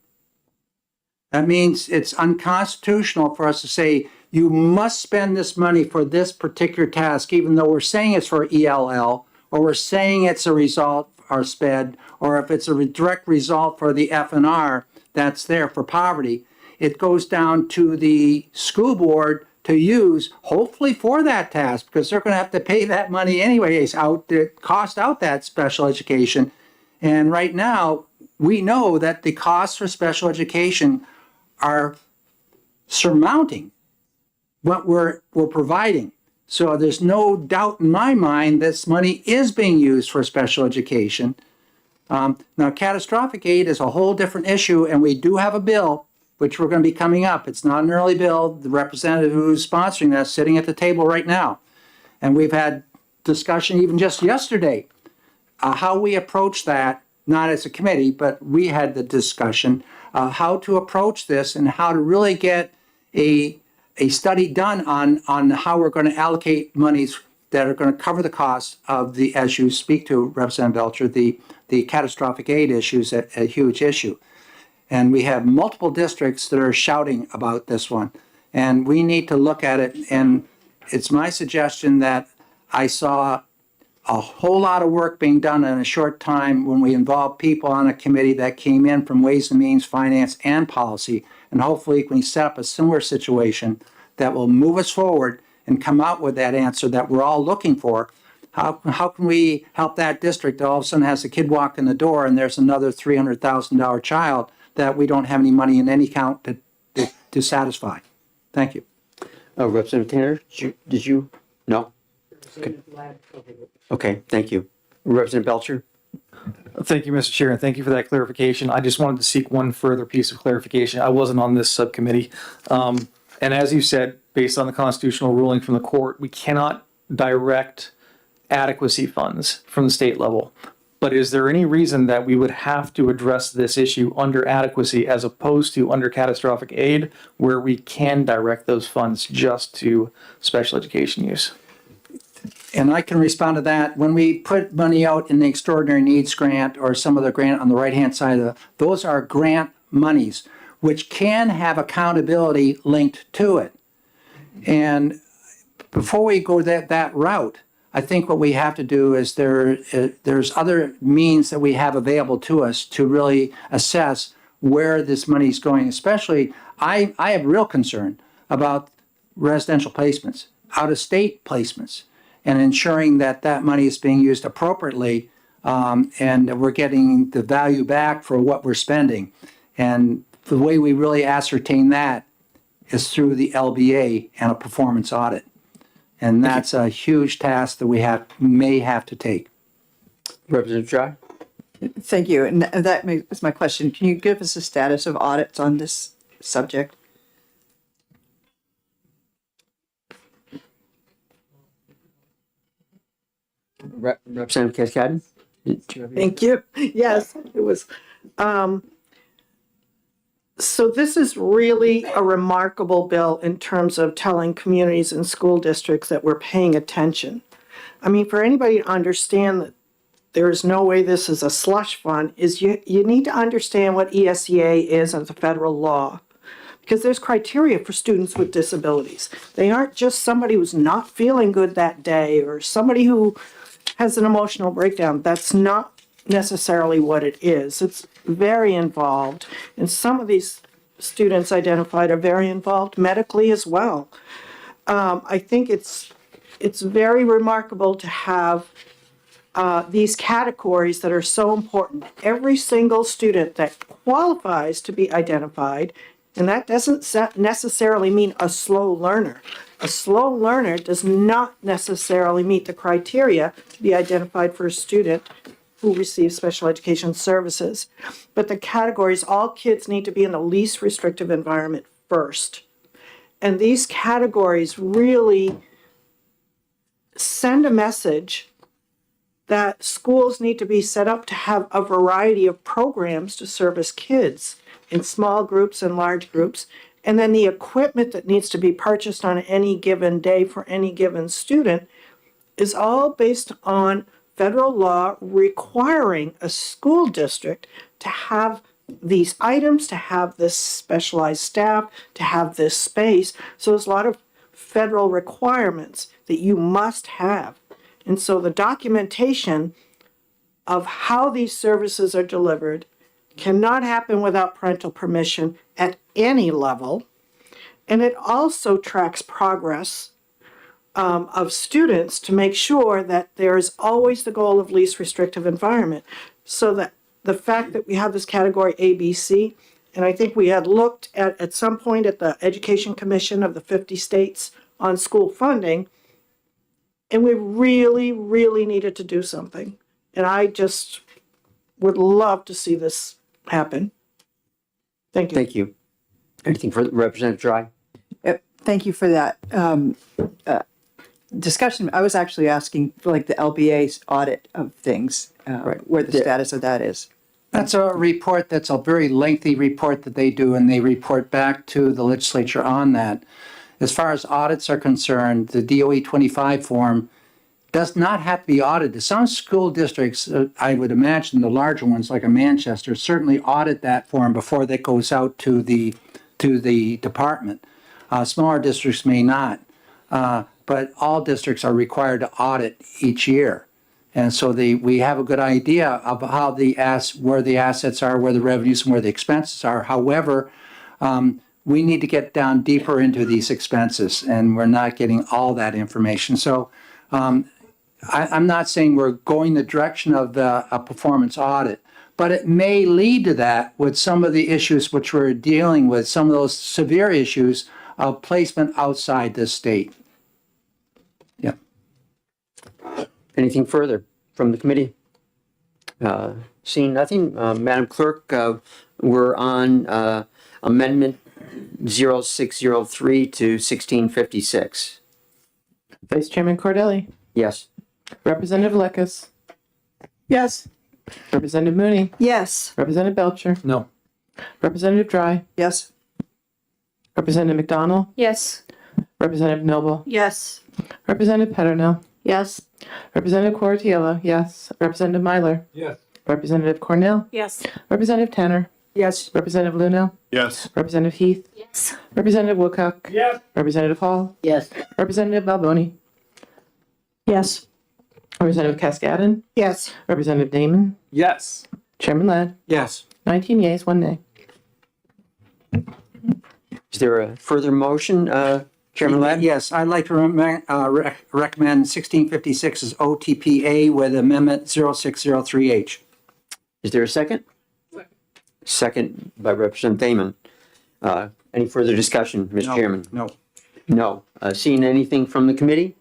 That means it's unconstitutional for us to say, you must spend this money for this particular task, even though we're saying it's for ELL, or we're saying it's a result, or SPED, or if it's a direct result for the FNR that's there for poverty, it goes down to the school board to use, hopefully for that task, because they're going to have to pay that money anyways out to cost out that special education. And right now, we know that the costs for special education are surmounting what we're providing. So there's no doubt in my mind this money is being used for special education. Now, catastrophic aid is a whole different issue, and we do have a bill, which we're going to be coming up. It's not an early bill. The representative who's sponsoring that is sitting at the table right now. And we've had discussion even just yesterday, how we approach that, not as a committee, but we had the discussion, how to approach this and how to really get a study done on how we're going to allocate monies that are going to cover the cost of the, as you speak to, Representative Belcher, the catastrophic aid issue is a huge issue. And we have multiple districts that are shouting about this one. And we need to look at it. And it's my suggestion that I saw a whole lot of work being done in a short time when we involved people on a committee that came in from Ways and Means, Finance, and Policy. And hopefully we can set up a similar situation that will move us forward and come out with that answer that we're all looking for. How can we help that district that all of a sudden has a kid walk in the door and there's another $300,000 child that we don't have any money in any account to satisfy? Thank you. Representative Tanner, did you? No? Okay, thank you. Representative Belcher? Thank you, Mr. Chair, and thank you for that clarification. I just wanted to seek one further piece of clarification. I wasn't on this subcommittee. And as you said, based on the constitutional ruling from the court, we cannot direct adequacy funds from the state level. But is there any reason that we would have to address this issue under adequacy as opposed to under catastrophic aid, where we can direct those funds just to special education use? And I can respond to that. When we put money out in the extraordinary needs grant or some other grant on the right-hand side, those are grant monies, which can have accountability linked to it. And before we go that route, I think what we have to do is there's other means that we have available to us to really assess where this money is going. Especially, I have real concern about residential placements, out-of-state placements, and ensuring that that money is being used appropriately and we're getting the value back for what we're spending. And the way we really ascertain that is through the LBA and a performance audit. And that's a huge task that we may have to take. Representative Dry? Thank you. And that is my question. Can you give us a status of audits on this subject? Representative Cascadden? Thank you. Yes, it was. So this is really a remarkable bill in terms of telling communities and school districts that we're paying attention. I mean, for anybody to understand that there is no way this is a slush fund, is you need to understand what ESEA is as a federal law. Because there's criteria for students with disabilities. They aren't just somebody who's not feeling good that day or somebody who has an emotional breakdown. That's not necessarily what it is. It's very involved. And some of these students identified are very involved medically as well. I think it's very remarkable to have these categories that are so important. Every single student that qualifies to be identified, and that doesn't necessarily mean a slow learner. A slow learner does not necessarily meet the criteria to be identified for a student who receives special education services. But the categories, all kids need to be in the least restrictive environment first. And these categories really send a message that schools need to be set up to have a variety of programs to service kids in small groups and large groups. And then the equipment that needs to be purchased on any given day for any given student is all based on federal law requiring a school district to have these items, to have this specialized staff, to have this space. So there's a lot of federal requirements that you must have. And so the documentation of how these services are delivered cannot happen without parental permission at any level. And it also tracks progress of students to make sure that there is always the goal of least restrictive environment, so that the fact that we have this category A, B, C, and I think we had looked at some point at the Education Commission of the 50 states on school funding, and we really, really needed to do something. And I just would love to see this happen. Thank you. Thank you. Anything for Representative Dry? Thank you for that discussion. I was actually asking for like the LBA's audit of things, where the Yeah. status of that is. That's a report, that's a very lengthy report that they do, and they report back to the legislature on that. As far as audits are concerned, the DOE 25 form does not have to be audited. Some school districts, I would imagine the larger ones like a Manchester, certainly audit that form before that goes out to the department. Smaller districts may not, but all districts are required to audit each year. And so we have a good idea of how where the assets are, where the revenues and where the expenses are. However, we need to get down deeper into these expenses, and we're not getting all that information. So I'm not saying we're going the direction of a performance audit, but it may lead to that with some of the issues which we're dealing with, some of those severe issues of placement outside this state. Yeah. Anything further from the committee? Seeing nothing, Madam Clerk, we're on Amendment 0603 to 1656. Vice Chairman Cordelli, Yes. Representative Lekis, Yes. Representative Mooney, Yes. Representative Belcher, No. Representative Dry, Yes. Representative McDonald, Yes. Representative Noble, Yes. Representative Petterno, Yes. Representative Cortiello, yes. Representative Myler, Yes. Representative Cornell, Yes. Representative Tanner, Yes. Representative Luno, Yes. Representative Heath, Yes. Representative Woodcock, Yes. Representative Hall, Yes. Representative Balboni, Yes. Representative Cascadden, Yes. Representative Damon, Yes. Chairman Ladd, Yes. 19 yeas, 1 nay. Is there a further motion, Chairman Ladd? Yes, I'd like to recommend 1656 as OTPA with Amendment 0603H. Is there a second? Second by Representative Damon. Any further discussion, Mr. Chairman? No. No. Seeing anything from the committee?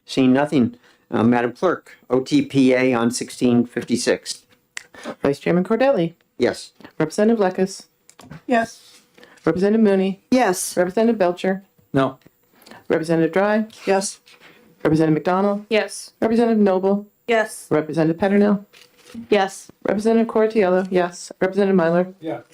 Seeing nothing. Madam Clerk, OTPA on 1656. Vice Chairman Cordelli, Yes. Representative Lekis, Yes. Representative Mooney, Yes. Representative Belcher, No. Representative Dry, Yes. Representative McDonald, Yes. Representative Noble, Yes. Representative Petterno, Yes. Representative Cortiello, yes. Representative Myler, Yes.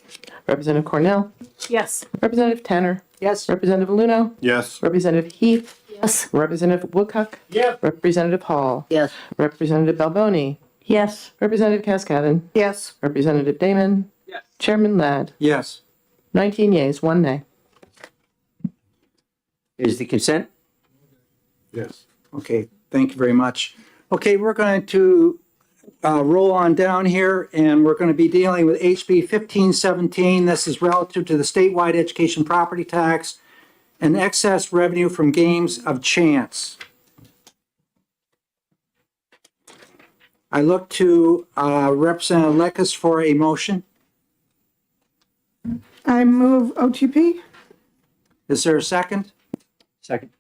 Representative Cornell, Yes. Representative Tanner, Yes. Representative Luno, Yes. Representative Heath, Yes. Representative Woodcock, Yes. Representative Hall, Yes. Representative Balboni, Yes. Representative Cascadden, Yes. Representative Damon, Yes. Chairman Ladd, Yes. 19 yeas, 1 nay. Is the consent? Yes. Okay, thank you very much. Okay, we're going to roll on down here, and we're going to be dealing with HB 1517. This is relative to the statewide education property tax and excess revenue from games of chance. I look to Representative Lekis for a motion. I move OTP. Is there a second? Second.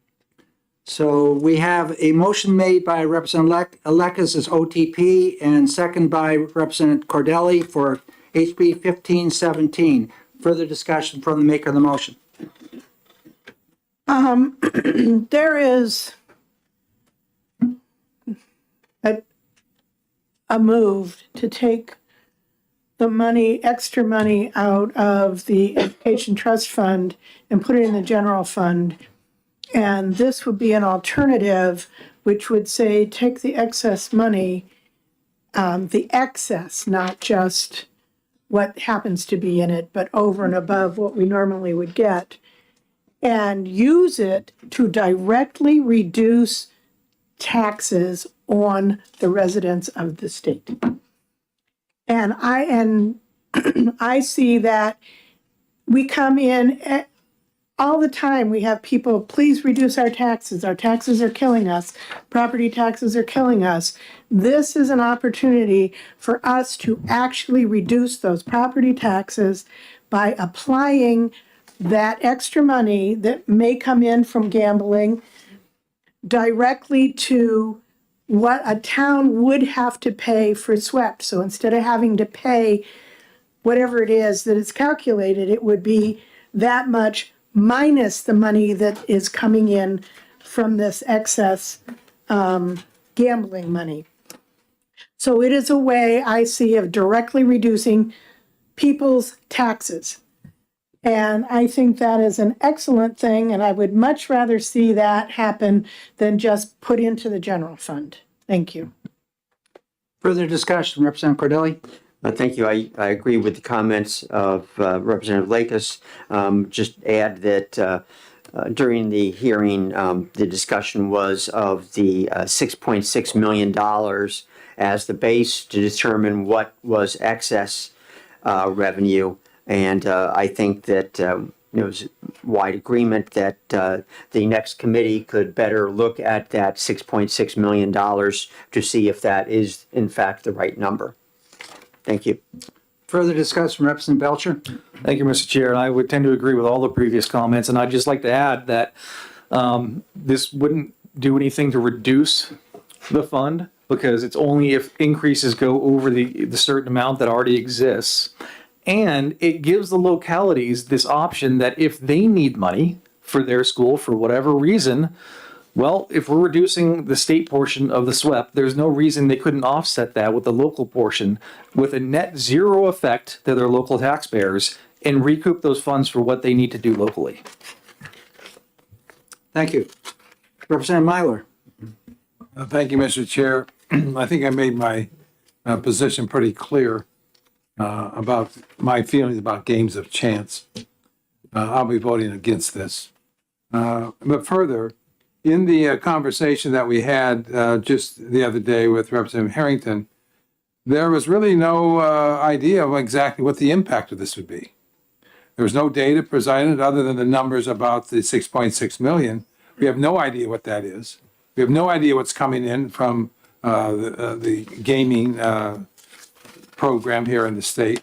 So we have a motion made by Representative Lekis as OTP and second by Representative Cordelli for HB 1517. Further discussion from the maker of the motion. There is a move to take the money, extra money out of the Education Trust Fund and put it in the general fund. And this would be an alternative, which would say, take the excess money, the excess, not just what happens to be in it, but over and above what we normally would get, and use it to directly reduce taxes on the residents of the state. And I see that we come in all the time we have people, please reduce our taxes are killing us, property taxes are killing us. This is an opportunity for us to actually reduce those property taxes by applying that extra money that may come in from gambling directly to what a town would have to pay for SWEP. So instead of having to pay whatever it is that is calculated, it would be that much minus the money that is coming in from this excess gambling money. So it is a way I see of directly reducing people's taxes. And I think that is an excellent thing, and I would much rather see that happen than just put into the general fund. Thank you. Further discussion, Representative Cordelli? Thank you. I agree with the comments of Representative Lakis. Just add that during the hearing, the discussion was of the $6.6 million as the base to determine what was excess revenue. And I think that there was wide agreement that the next committee could better look at that $6.6 million to see if that is in fact the right number. Thank you. Further discussion, Representative Belcher? Thank you, Mr. Chair. And I would tend to agree with all the previous comments. And I'd just like to add that this wouldn't do anything to reduce the fund, because it's only if increases go over the certain amount that already exists. And it gives the localities this option that if they need money for their school for whatever reason, well, if we're reducing the state portion of the SWEP, there's no reason they couldn't offset that with the local portion with a net zero effect to their local taxpayers and recoup those funds for what they need to do locally. Thank you. Representative Myler? Thank you, Mr. Chair. I think I made my position pretty clear about my feelings about games of chance. I'll be voting against this. But further, in the conversation that we had just the other day with Representative Harrington, there was really no idea of exactly what the impact of this would be. There was no data presented other than the numbers about the 6.6 million. We have no idea what that is. We have no idea what's coming in from the gaming program here in the state.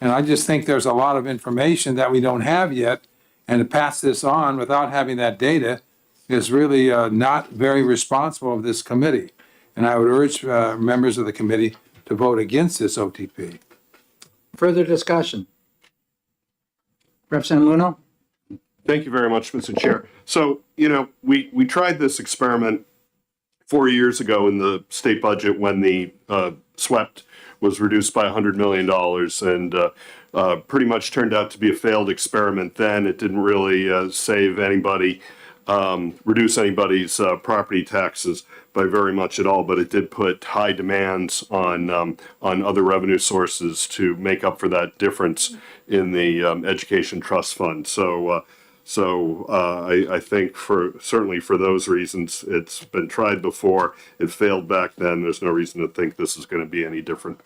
And I just think there's a lot of information that we don't have yet, and to pass this on without having that data is really not very responsible of this committee. And I would urge members of the committee to vote against this OTP. Further discussion? Representative Luno? Thank you very much, Mr. Chair. So, we tried this experiment 4 years ago in the state budget when the SWEPT was reduced by $100 million and pretty much turned out to be a failed experiment then. It didn't really save anybody, reduce anybody's property taxes by very much at all, but it did put high demands on other revenue sources to make up for that difference in the education trust fund. So I think certainly for those reasons, it's been tried before. It failed back then. There's no reason to think this is going to be any different.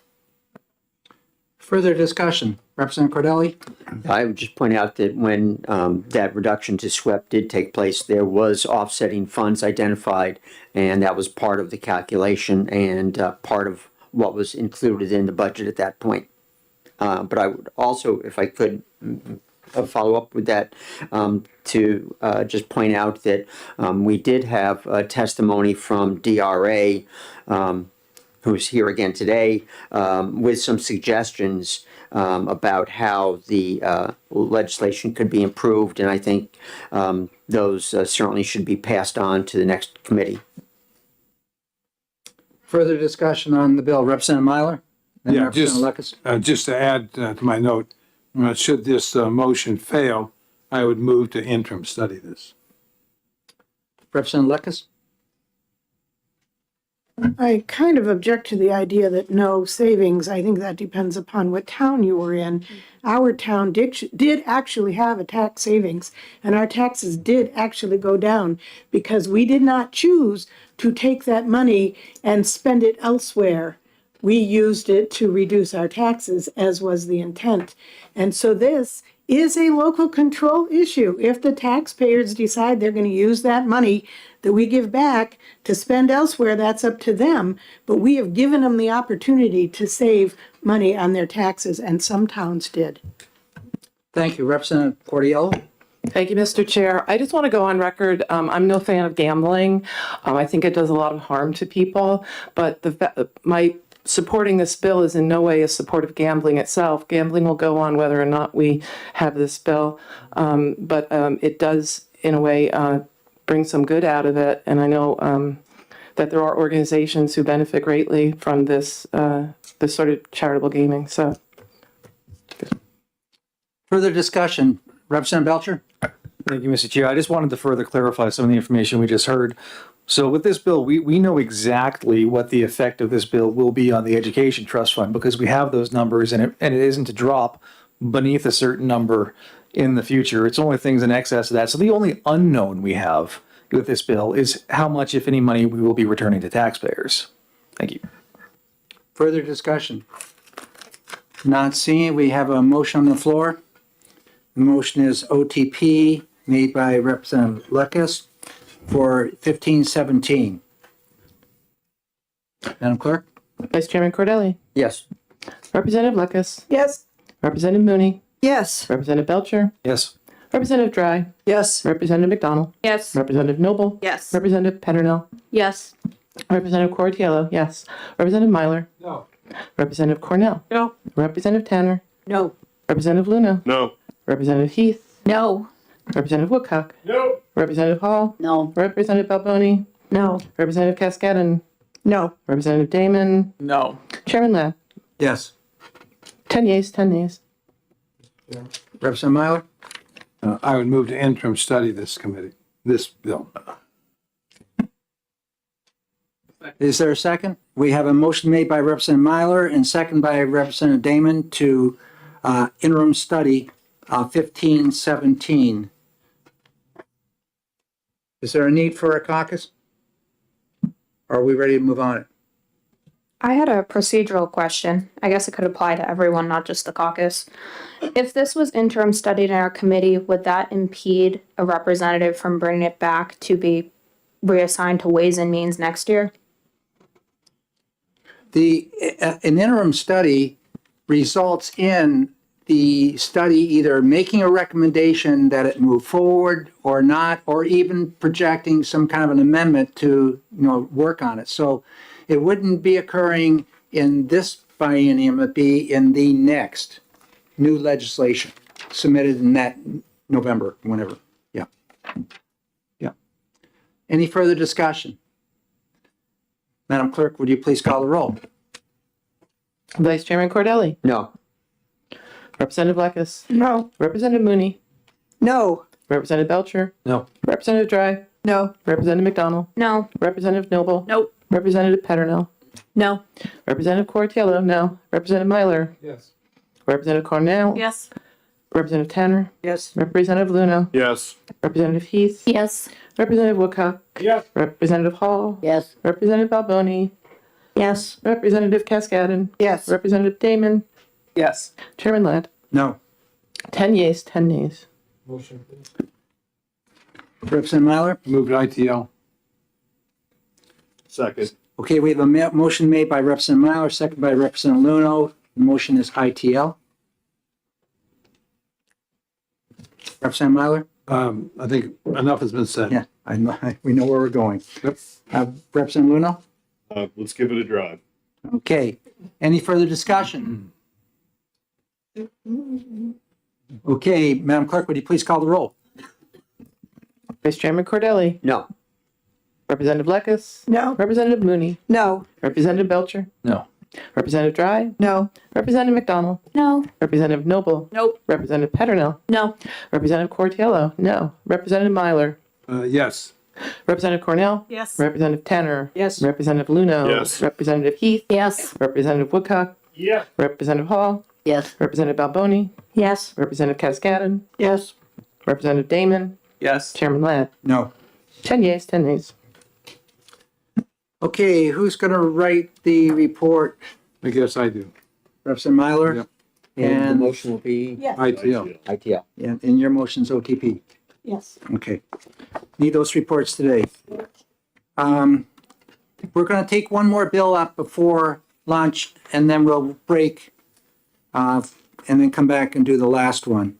Further discussion? Representative Cordelli? I would just point out that when that reduction to SWEP did take place, there was offsetting funds identified, and that was part of the calculation and part of what was included in the budget at that point. But I would also, if I could, follow up with that to just point out that we did have a testimony from DRA, who's here again today, with some suggestions about how the legislation could be improved, and I think those certainly should be passed on to the next committee. Further discussion on the bill? Representative Myler? Then Yeah, Representative Lucas? just to add to my note, should this motion fail, I would move to interim study this. Representative Lucas? I kind of object to the idea that no savings. I think that depends upon what town you were in. Our town did actually have a tax savings, and our taxes did actually go down because we did not choose to take that money and spend it elsewhere. We used it to reduce our taxes, as was the intent. And so this is a local control issue. If the taxpayers decide they're going to use that money that we give back to spend elsewhere, that's up to them. But we have given them the opportunity to save money on their taxes, and some towns did. Thank you. Representative Cordiello? Thank you, Mr. Chair. I just want to go on record. I'm no fan of gambling. I think it does a lot of harm to people, but my supporting this bill is in no way a support of gambling itself. Gambling will go on whether or not we have this bill, but it does, in a way, bring some good out of it. And I know that there are organizations who benefit greatly from this sort of charitable gaming. So, Further discussion. Representative Belcher? Thank you, Mr. Chair. I just wanted to further clarify some of the information we just heard. So with this bill, we know exactly what the effect of this bill will be on the education trust fund because we have those numbers and it isn't to drop beneath a certain number in the future. It's only things in excess of that. So the only unknown we have with this bill is how much, if any, money we will be returning to taxpayers. Thank you. Further discussion? Not seeing, we have a motion on the floor. The motion is OTP made by Representative Lucas for 1517. Madam Clerk? Vice Chairman Cordelli, Yes. Representative Lucas, Yes. Representative Mooney, Yes. Representative Belcher, Yes. Representative Dry, Yes. Representative McDonald, Yes. Representative Noble, Yes. Representative Peternell, Yes. Representative Cortiello, yes. Representative Myler, No. Representative Cornell, No. Representative Tanner, No. Representative Luna, No. Representative Heath, No. Representative Woodcock, No. Representative Hall, No. Representative Balboni, No. Representative Cascadden, No. Representative Damon, No. Chairman Ladd. Yes. 10 yeas, 10 nays. Representative Myler? I would move to interim study this bill. Is there a second? We have a motion made by Representative Myler and second by Representative Damon to interim study 1517. Is there a need for a caucus? Or are we ready to move on? I had a procedural question. I guess it could apply to everyone, not just the caucus. If this was interim studied in our committee, would that impede a representative from bringing it back to be reassigned to Ways and Means next year? An interim study results in the study either making a recommendation that it move forward or not, or even projecting some kind of an amendment to, work on it. So it wouldn't be occurring in this biennium, it'd be in the next new legislation submitted in that November, whenever. Yeah. Yeah. Any further discussion? Madam Clerk, would you please call the roll? Vice Chairman Cordelli, No. Representative Lucas, No. Representative Mooney, No. Representative Belcher, No. Representative Dry, No. Representative McDonald, No. Representative Noble, Nope. Representative Peternell, No. Representative Cortiello, no. Representative Myler, Yes. Representative Cornell, Yes. Representative Tanner, Yes. Representative Luna, Yes. Representative Heath, Yes. Representative Woodcock, Yes. Representative Hall, Yes. Representative Balboni, Yes. Representative Cascadden, Yes. Representative Damon, Yes. Chairman Ladd. No. 10 yeas, 10 nays. Representative Myler? Move to ITL. Second. Okay, we have a motion made by Representative Myler, second by Representative Luno. The motion is ITL. Representative Myler? I think enough has been said. Yeah, I know, we know where we're going. Yep. Representative Luno? Let's give it a drive. Okay, any further discussion? Okay, Madam Clerk, would you please call the roll? Vice Chairman Cordelli, No. Representative Lucas, No. Representative Mooney, No. Representative Belcher, No. Representative Dry, No. Representative McDonald, No. Representative Noble, Nope. Representative Peternell, No. Representative Cortiello, no. Representative Myler, Yes. Representative Cornell, Yes. Representative Tanner, Yes. Representative Luno, Yes. Representative Heath, Yes. Representative Woodcock, Yeah. Representative Hall, Yes. Representative Balboni, Yes. Representative Cascadden, Yes. Representative Damon, Yes. Chairman Ladd. No. 10 yeas, 10 nays. Okay, who's going to write the report? I guess I do. Representative Myler? Yep. And the And- motion will be ITL. ITL. And your motion's OTP. Yes. Okay. Need those reports today. We're gonna take one more bill up before lunch and then we'll break, and then come back and do the last one.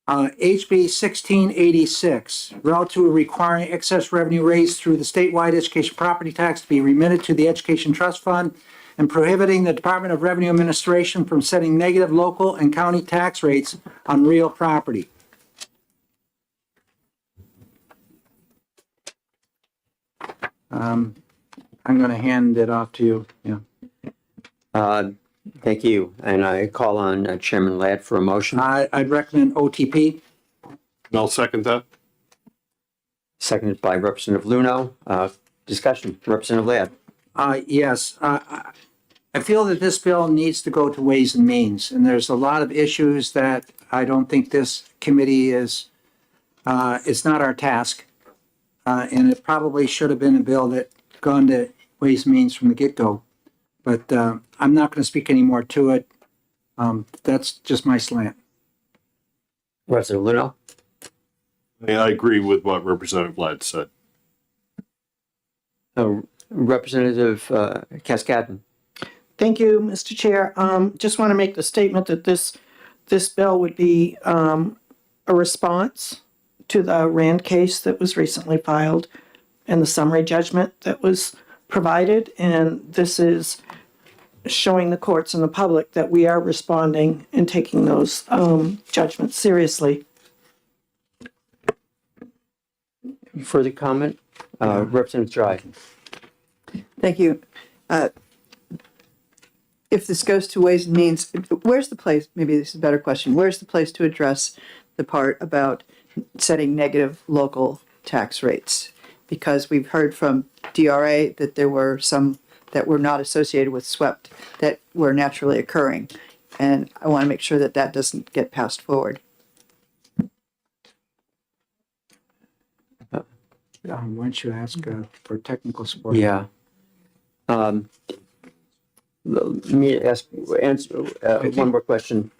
HB 1686, relative to requiring excess revenue raised through the statewide education property tax to be remitted to the Education Trust Fund and prohibiting the Department of Revenue Administration from setting negative local and county tax rates on real property. I'm gonna hand it off to you, yeah. Thank you. And I call on Chairman Ladd for a motion. I'd recommend OTP. And I'll second that. Seconded by Representative Luno. Discussion, Representative Ladd. Yes, I feel that this bill needs to go to Ways and Means, and there's a lot of issues that I don't think this committee is, it's not our task. And it probably should have been a bill that gone to Ways and Means from the get-go. But I'm not going to speak any more to it. That's just my slant. Representative Luno. I agree with what Representative Ladd said. Representative Cascadden. Thank you, Mr. Chair. Just want to make the statement that this bill would be a response to the Rand case that was recently filed and the summary judgment that was provided. And this is showing the courts and the public that we are responding and taking those judgments seriously. Further comment? Representative Dry. Thank you. If this goes to Ways and Means, where's the place, maybe this is a better question, where's the place to address the part about setting negative local tax rates? Because we've heard from DRA that there were some that were not associated with SWEPT that were naturally occurring. And I want to make sure that that doesn't get passed forward. Why don't you ask for technical support? Yeah. Let me answer one more question.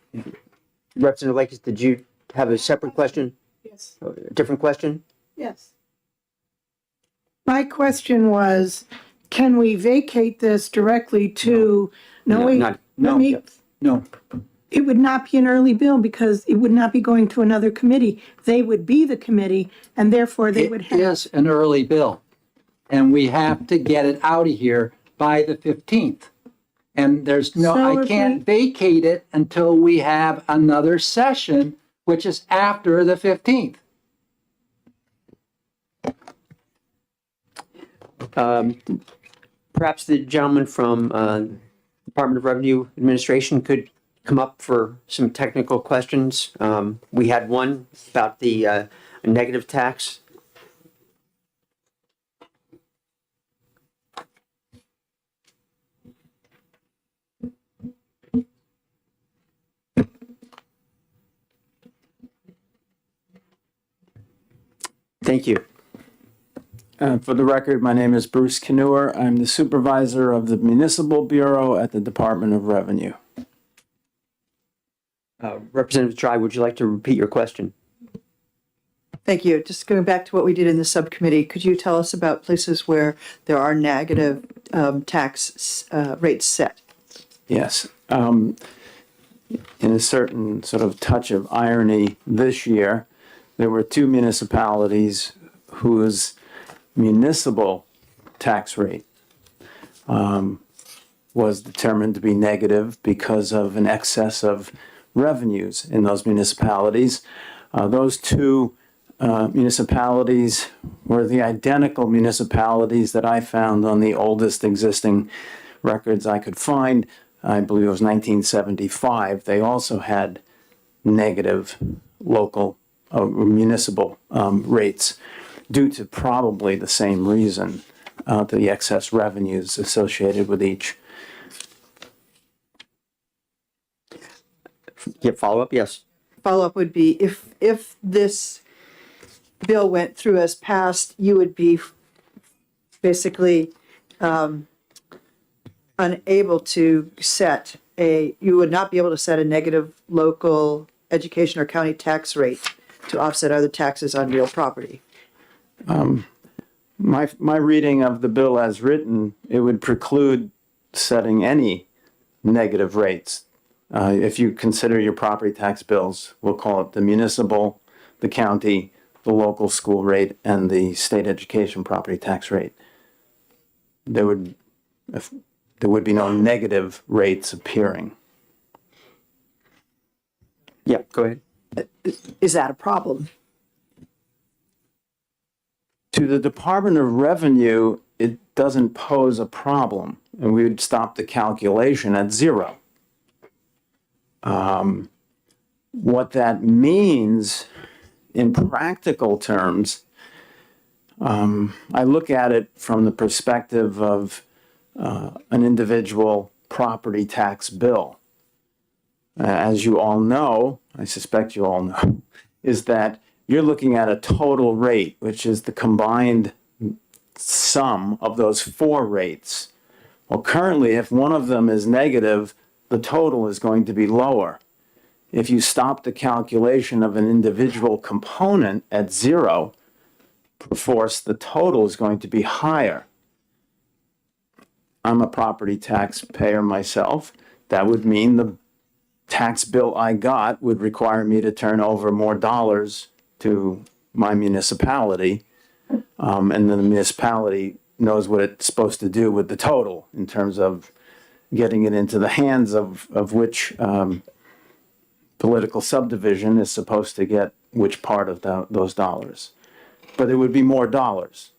Representative Lakes, did you have a separate question? Yes. A different question? Yes. My question was, can we vacate this directly to, no, wait, Not- let me, No, it would not be an early bill because it would not be going to another committee. They would be the committee and therefore they would it have. is an early bill. And we have to get it out of here by the 15th. And there's no, So I if can't vacate it until we have another session, which is after the 15th. Perhaps the gentleman from Department of Revenue Administration could come up for some technical questions. We had one about the negative tax. Thank you. For the record, my name is Bruce Kenur. I'm the supervisor of the Municipal Bureau at the Department of Revenue. Representative Dry, would you like to repeat your question? Thank you. Just going back to what we did in the subcommittee, could you tell us about places where there are negative tax rates set? Yes. In a certain sort of touch of irony this year, there were two municipalities whose municipal tax rate was determined to be negative because of an excess of revenues in those municipalities. Those two municipalities were the identical municipalities that I found on the oldest existing records I could find. I believe it was 1975. They also had negative local municipal rates due to probably the same reason, the excess revenues associated with each. Yeah, follow-up? Yes. Follow-up would be if this bill went through as passed, you would be basically unable to set you would not be able to set a negative local education or county tax rate to offset other taxes on real property. My reading of the bill as written, it would preclude setting any negative rates. If you consider your property tax bills, we'll call it the municipal, the county, the local school rate, and the state education property tax rate. There would be no negative rates appearing. Yeah, go ahead. Is that a problem? To the Department of Revenue, it doesn't pose a problem, and we would stop the calculation at zero. What that means in practical terms, I look at it from the perspective of an individual property tax bill. As you all know, I suspect you all know, is that you're looking at a total rate, which is the combined sum of those four rates. Well, currently, if one of them is negative, the total is going to be lower. If you stop the calculation of an individual component at zero, perforce the total is going to be higher. I'm a property tax payer myself. That would mean the tax bill I got would require me to turn over more dollars to my municipality. And then the municipality knows what it's supposed to do with the total in terms of getting it into the hands of which political subdivision is supposed to get which part of those dollars. But it would be more dollars.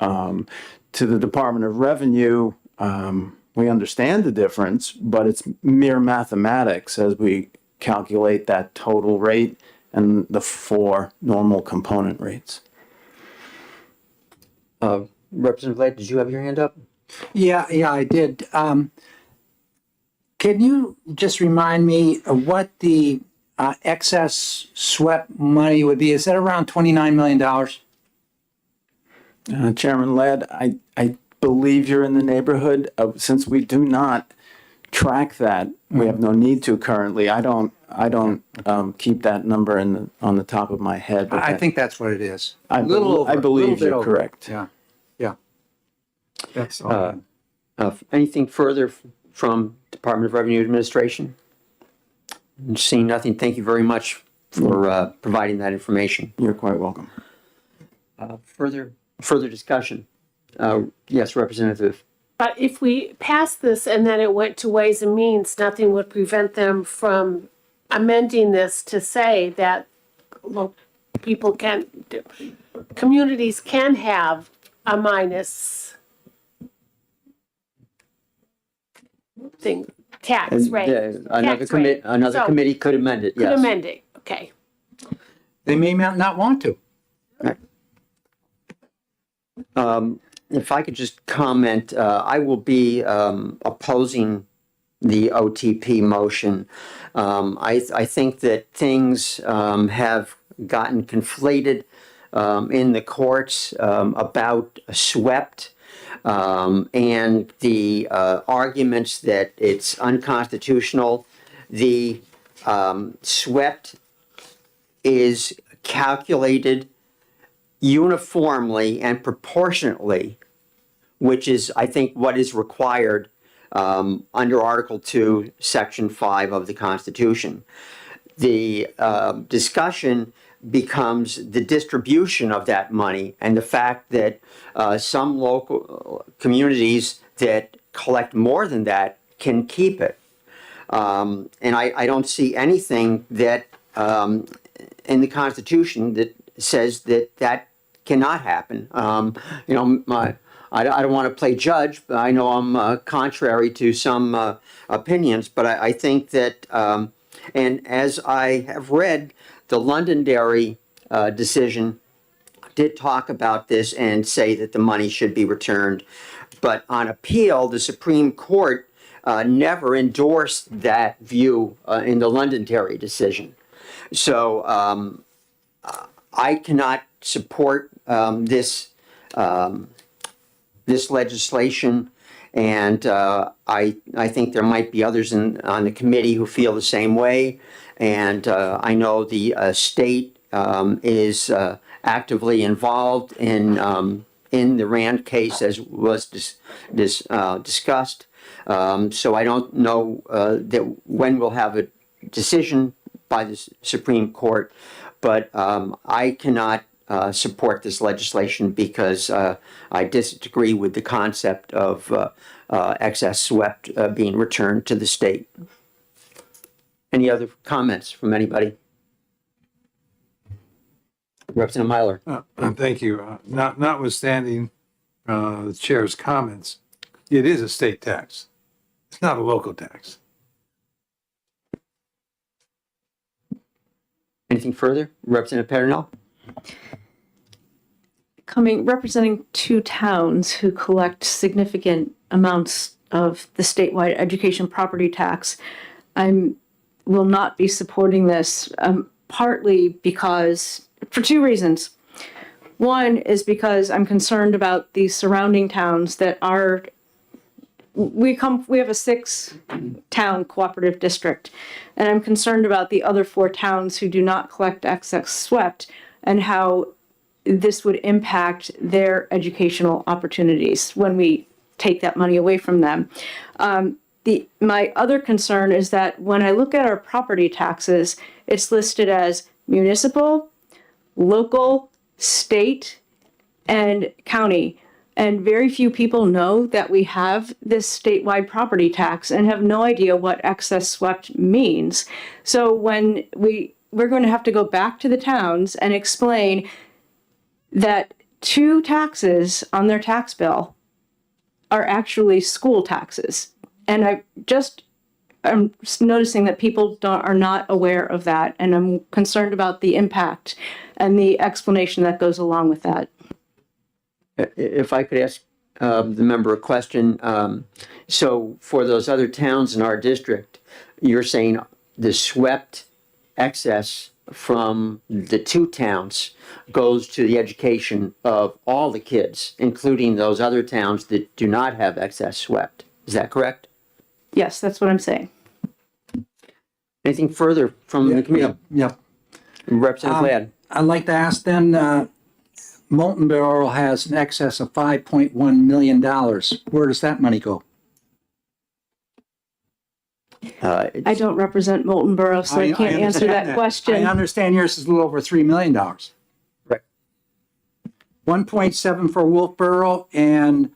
To the Department of Revenue, we understand the difference, but it's mere mathematics as we calculate that total rate and the four normal component rates. Representative Ladd, did you have your hand up? Yeah, I did. Can you just remind me of what the excess SWEP money would be? Is that around $29 million? Chairman Ladd, I believe you're in the neighborhood of, since we do not track that, we have no need to currently. I don't keep that number on the top of my head. But I think that's what it is. I believe you're correct. Yeah. That's Anything further from Department of Revenue Administration? Seeing nothing, thank you very much for providing that information. You're quite welcome. Further discussion? Yes, Representative. But if we pass this and then it went to Ways and Means, nothing would prevent them from amending this to say that communities can have a minus tax rate. Another committee could amend it, yes. Could amend it, okay. They may not want to. If I could just comment, I will be opposing the OTP motion. I think that things have gotten conflated in the courts about SWEPT and the arguments that it's unconstitutional. The SWEPT is calculated uniformly and proportionately, which is, I think, what is required under Article 2, Section 5 of the Constitution. The discussion becomes the distribution of that money and the fact that some local communities that collect more than that can keep it. And I don't see anything that in the Constitution that says that cannot happen. I don't want to play judge, but I know I'm contrary to some opinions, but I think that, and as I have read, the Londonderry decision did talk about this and say that the money should be returned. But on appeal, the Supreme Court never endorsed that view in the Londonderry decision. So I cannot support this legislation, And I think there might be others on the committee who feel the same way. And I know the state is actively involved in the Rand case, as was discussed. So I don't know that when we'll have a decision by the Supreme Court, but I cannot support this legislation because I disagree with the concept of excess swept being returned to the state. Any other comments from anybody? Representative Myler. Thank you. Notwithstanding the chair's comments, it is a state tax. It's not a local tax. Anything further? Representative Petronel? Representing two towns who collect significant amounts of the statewide education property tax, I will not be supporting this, partly because, for two reasons. One is because I'm concerned about the surrounding towns that are, we have a 6-town cooperative district, and I'm concerned about the other 4 towns who do not collect excess swept and how this would impact their educational opportunities when we take that money away from them. My other concern is that when I look at our property taxes, it's listed as municipal, local, state, and county. And very few people know that we have this statewide property tax and have no idea what excess swept means. So when we're going to have to go back to the towns and explain that 2 taxes on their tax bill are actually school taxes. And I'm noticing that people are not aware of that, and I'm concerned about the impact and the explanation that goes along with that. If I could ask the member a question. So for those other towns in our district, you're saying the swept excess from the 2 towns goes to the education of all the kids, including those other towns that do not have excess swept. Is that correct? Yes, that's what I'm saying. Anything further from the committee? Yep. Representative Ladd. I'd like to ask then, Molten Borough has an excess of $5.1 million. Where does that money go? I don't represent Molten Borough, so I can't answer that question. I understand yours is a little over $3 million. Right. 1.7 for Wolfboro, and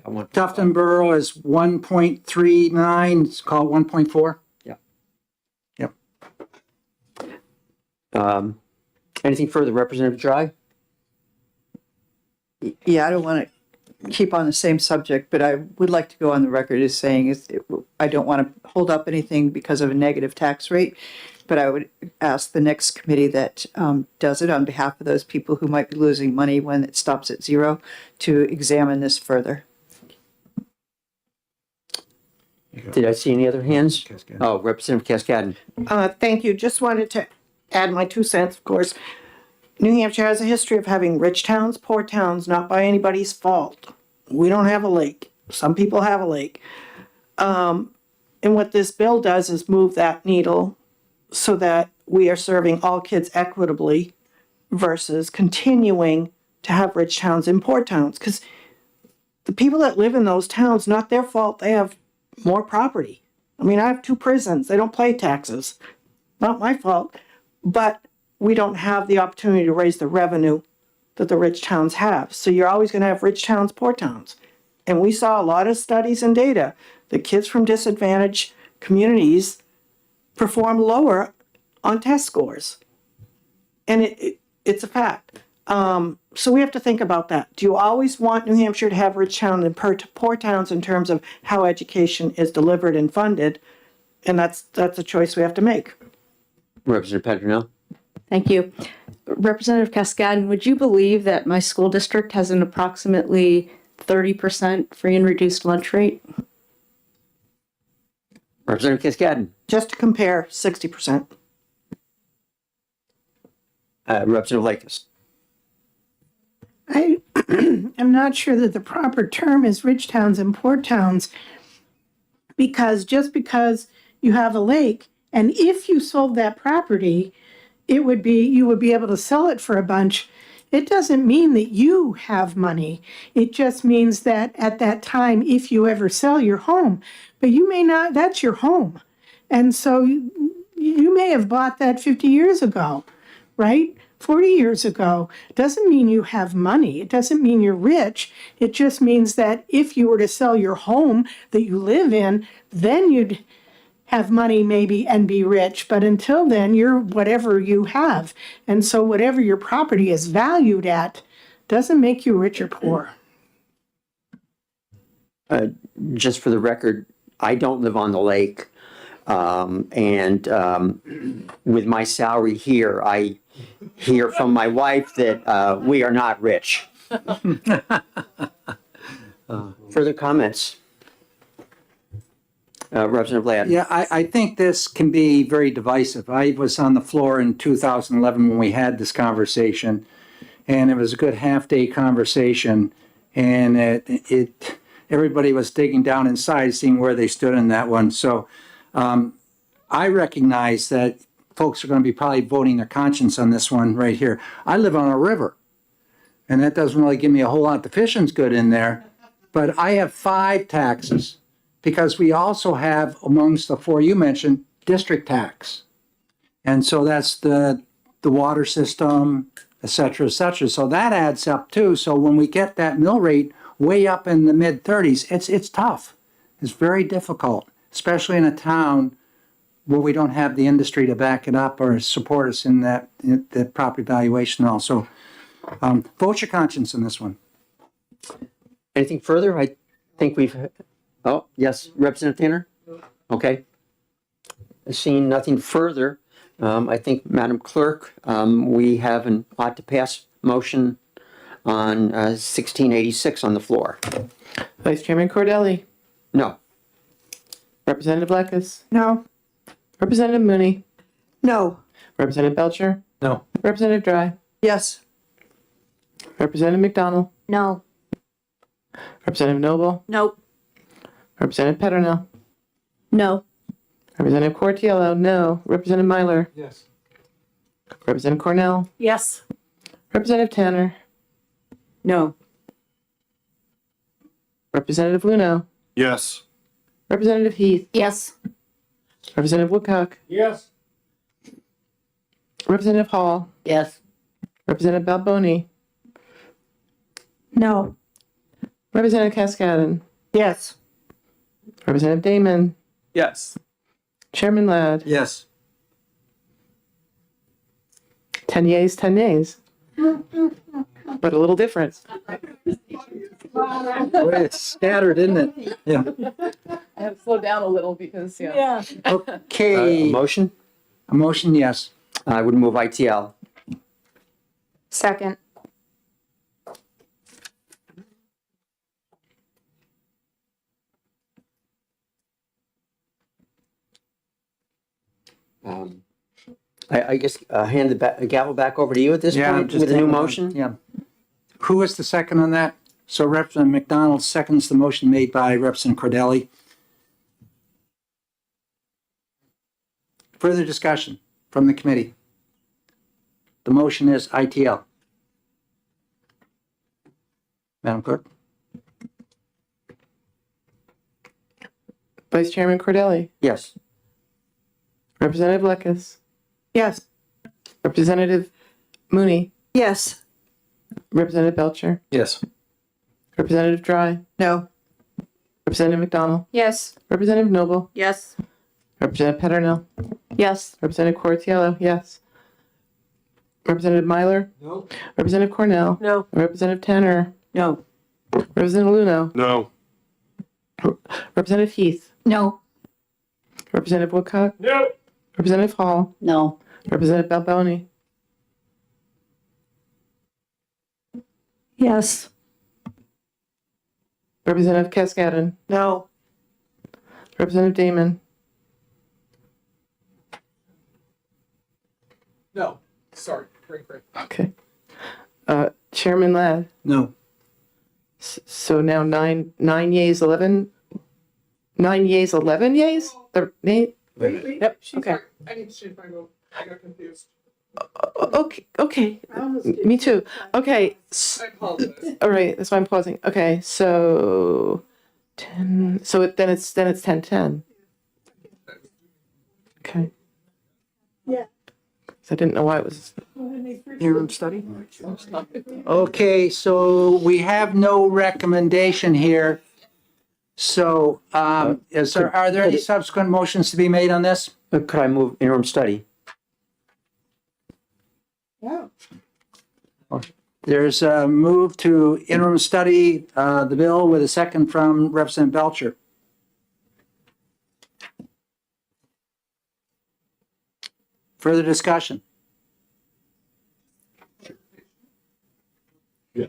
Tufton Borough is 1.39, it's called 1.4? Yeah. Yep. Anything further, Representative Dry? Yeah, I don't want to keep on the same subject, but I would like to go on the record as saying I don't want to hold up anything because of a negative tax rate, but I would ask the next committee that does it on behalf of those people who might be losing money when it stops at 0 to examine this further. Did I see any other hands? Oh, Representative Cascadden. Thank you. Just wanted to add my 2 cents, of course. New Hampshire has a history of having rich towns, poor towns, not by anybody's fault. We don't have a lake. Some people have a lake. And what this bill does is move that needle so that we are serving all kids equitably versus continuing to have rich towns and poor towns. Because the people that live in those towns, not their fault, they have more property. I mean, I have 2 prisons. They don't pay taxes. Not my fault. But we don't have the opportunity to raise the revenue that the rich towns have. So you're always going to have rich towns, poor towns. And we saw a lot of studies and data that kids from disadvantaged communities perform lower on test scores. And it's a fact. So we have to think about that. Do you always want New Hampshire to have rich towns and poor towns in terms of how education is delivered and funded? And that's a choice we have to make. Representative Petronel. Thank you. Representative Cascadden, would you believe that my school district has an approximately 30% free and reduced lunch rate? Representative Cascadden. Just to compare, 60%. Representative Lakis. I am not sure that the proper term is rich towns and poor towns. Because just because you have a lake, and if you sold that property, you would be able to sell it for a bunch. It doesn't mean that you have money. It just means that at that time, if you ever sell your home, but you may not, that's your home. And so you may have bought that 50 years ago, right? 40 years ago. Doesn't mean you have money. It doesn't mean you're rich. It just means that if you were to sell your home that you live in, then you'd have money maybe and be rich. But until then, you're whatever you have. And so whatever your property is valued at doesn't make you rich or poor. Just for the record, I don't live on the lake. With my salary here, I hear from my wife that we are not rich. Further comments? Representative Ladd? Yeah, I think this can be very divisive. I was on the floor in 2011 when we had this conversation, and it was a good half-day conversation, and everybody was digging down inside, seeing where they stood in that one. So I recognize that folks are going to be probably voting their conscience on this one right here. I live on a river, and that doesn't really give me a whole lot. The fishing's good in there, but I have 5 taxes because we also have, amongst the 4 you mentioned, district tax. And so that's the water system, et cetera, et cetera. So that adds up too. So when we get that mill rate way up in the mid-30s, it's tough. It's very difficult, especially in a town where we don't have the industry to back it up or support us in that the property valuation also. Vote your conscience in this one. Anything further? I think we've, oh, yes, Representative Tanner? Okay. Seeing nothing further, I think, Madam Clerk, we have an ought to pass motion on 1686 on the floor. Vice Chairman Cordelli, No. Representative Blackus, No. Representative Mooney, No. Representative Belcher, No. Representative Dry, Yes. Representative McDonald, No. Representative Noble, Nope. Representative Petronell, No. Representative Cortiello, no. Representative Myler, Yes. Representative Cornell, Yes. Representative Tanner, No. Representative Luno, Yes. Representative Heath, Yes. Representative Woodcock, Yes. Representative Hall, Yes. Representative Balboni, No. Representative Cascadden, Yes. Representative Damon, Yes. Chairman Ladd, Yes. 10 yeas, 10 nays. But a little different. It's scattered, isn't it? Yeah. I have to slow down a little because, yeah. Okay. Motion? A motion, yes. I would move ITL. Second. I guess hand the gavel back over to you at this point with a new motion? Yeah. Who was the second on that? So Representative McDonald seconds the motion made by Representative Cordelli. Further discussion from the committee. The motion is ITL. Madam Clerk? Vice Chairman Cordelli, Yes. Representative Blackus, Yes. Representative Mooney, Yes. Representative Belcher, Yes. Representative Dry, No. Representative McDonald, Yes. Representative Noble, Yes. Representative Petronell, Yes. Representative Cortiello, yes. Representative Myler, No. Representative Cornell, No. Representative Tanner, No. Representative Luno, No. Representative Heath, No. Representative Woodcock, No. Representative Hall, No. Representative Balboni, Yes. Representative Cascadden, No. Representative Damon, No. Sorry. Break. okay. Chairman Ladd, No. So now nine yeas, 11, 9 yeas, 11 yeas? Or nay? Yep, okay. I need to change my vote. I got confused. Okay, me too. Okay, I apologize. all right, that's why I'm pausing. Okay, so 10, so then it's 10-10. Okay. Yeah. So I didn't know why it was. Interim study? Okay, so we have no recommendation here. So, are there any subsequent motions to be made on this? Could I move interim study? Yeah. There's a move to interim study the bill with a second from Representative Belcher. Further discussion?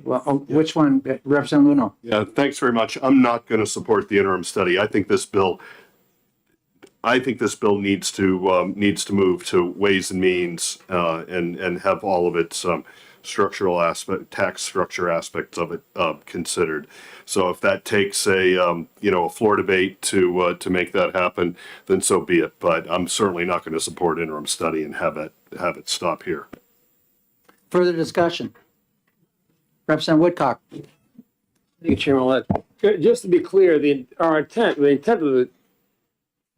Well, which one, Representative Luno? Yeah, thanks very much. I'm not going to support the interim study. I think this bill needs to move to Ways and Means and have all of its structural aspect, tax structure aspects of it considered. So if that takes a floor debate to make that happen, then so be it. But I'm certainly not going to support interim study and have it stop here. Further discussion? Representative Woodcock? Thank you, Chairman Lett. Just to be clear, the intent of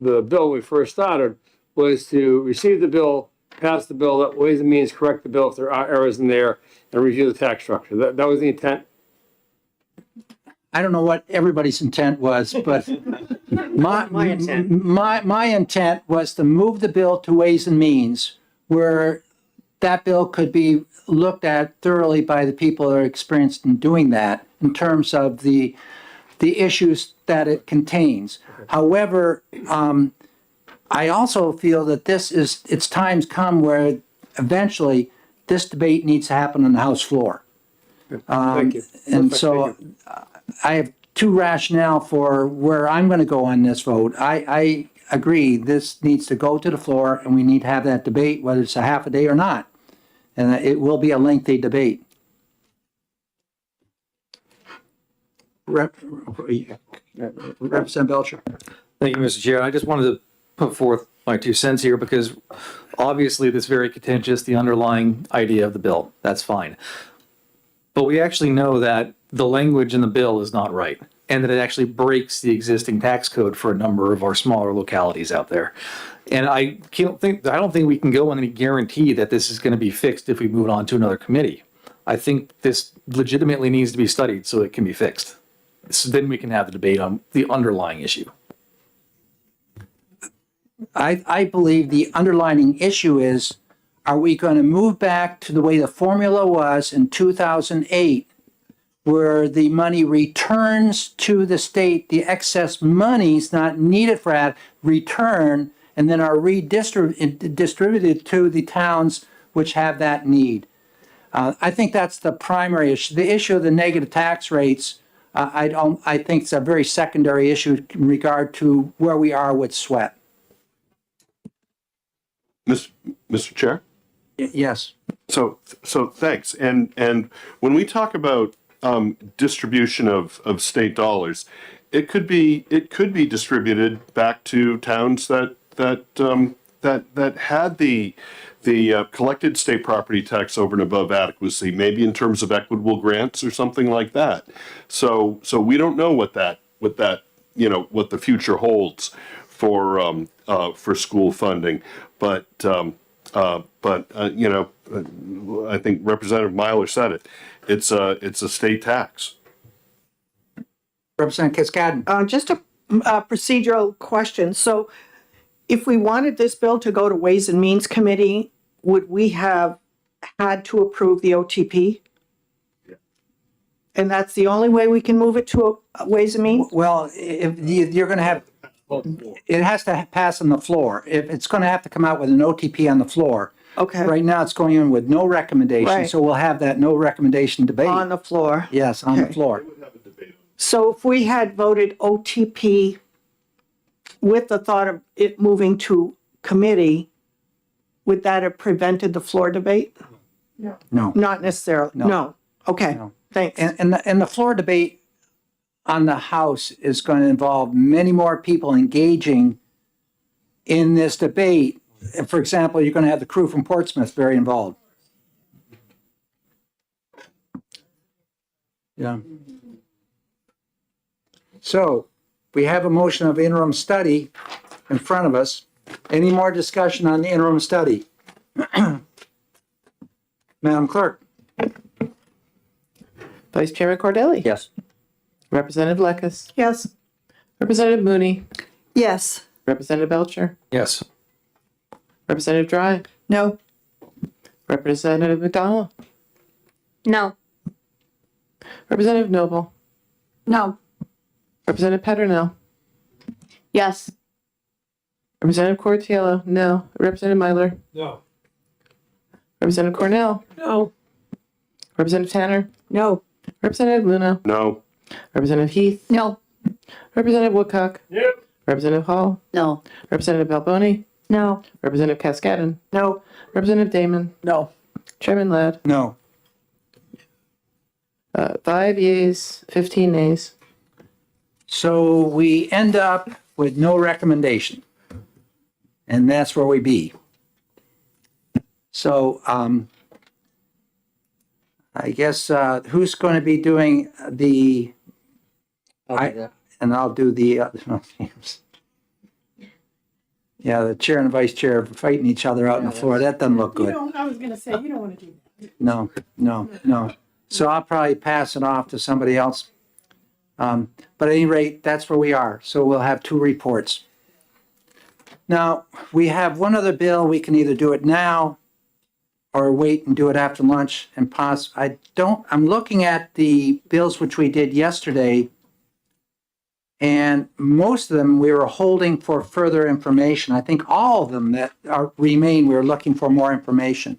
the bill we first started was to receive the bill, pass the bill, let Ways and Means correct the bill if there are errors in there, and review the tax structure. That was the intent. I don't know what everybody's intent was, but my intent was to move the bill to Ways and Means, where that bill could be looked at thoroughly by the people that are experienced in doing that in terms of the issues that it contains. However, I also feel that it's time's come where eventually this debate needs to happen on the House floor. Thank you. And so I have two rationale for where I'm going to go on this vote. I agree, this needs to go to the floor and we need to have that debate, whether it's a half a day or not. And it will be a lengthy debate. Representative Belcher. Thank you, Mr. Chair. I just wanted to put forth my 2 cents here because obviously this is very contentious, the underlying idea of the bill. That's fine. But we actually know that the language in the bill is not right and that it actually breaks the existing tax code for a number of our smaller localities out there. And I don't think we can go on any guarantee that this is going to be fixed if we move it on to another committee. I think this legitimately needs to be studied so it can be fixed. So then we can have the debate on the underlying issue. I believe the underlying issue is, are we going to move back to the way the formula was in 2008, where the money returns to the state, the excess monies not needed for that return, and then are distributed to the towns which have that need. I think that's the primary issue. The issue of the negative tax rates, I think it's a very secondary issue in regard to where we are with SWET. Mr. Chair? Yes. So thanks. And when we talk about distribution of state dollars, it could be distributed back to towns that had the collected state property tax over and above adequacy, maybe in terms of equitable grants or something like that. So we don't know what the future holds for school funding, but I think Representative Myler said it. It's a state tax. Representative Cascadden. Just a procedural question. So if we wanted this bill to go to Ways and Means Committee, would we have had to approve the OTP? Yeah. And that's the only way we can move it to Ways and Means? Well, if you're going to have, it has to pass on the floor. If it's going to have to come out with an OTP on the floor. Okay. Right now, it's going in with no recommendation, Right. so we'll have that no recommendation debate. On the floor. Yes, on the Okay. floor. So if we had voted OTP with the thought of it moving to committee, would that have prevented the floor debate? No. Not necessarily. No. Okay. No. Thanks. And the floor debate on the House is going to involve many more people engaging in this debate. And for example, you're going to have the crew from Portsmouth very involved. Yeah. So we have a motion of interim study in front of us. Any more discussion on the interim study? Madam Clerk? Vice Chairman Cordelli. Yes. Representative Lekis. Yes. Representative Mooney. Yes. Representative Belcher. Yes. Representative Dry. No. Representative McDonald. No. Representative Noble. No. Representative Petronell. Yes. Representative Cortiello. No. Representative Myler. No. Representative Cornell. No. Representative Tanner. No. Representative Luna. No. Representative Heath. No. Representative Woodcock. Yep. Representative Hall. No. Representative Balboni. No. Representative Cascadden. No. Representative Damon. No. Chairman Ladd. No. 5 yeas, 15 nays. So we end up with no recommendation. And that's where we be. So I guess who's going to be doing the, and I'll do the, yeah, the chair and the vice chair fighting each other out on the floor. That doesn't look good. I was gonna say, you don't want to do that. No, no, no. So I'll probably pass it off to somebody else. But at any rate, that's where we are. So we'll have two reports. Now, we have one other bill. We can either do it now or wait and do it after lunch and I'm looking at the bills which we did yesterday. And most of them we were holding for further information. I think all of them that remain, we're looking for more information.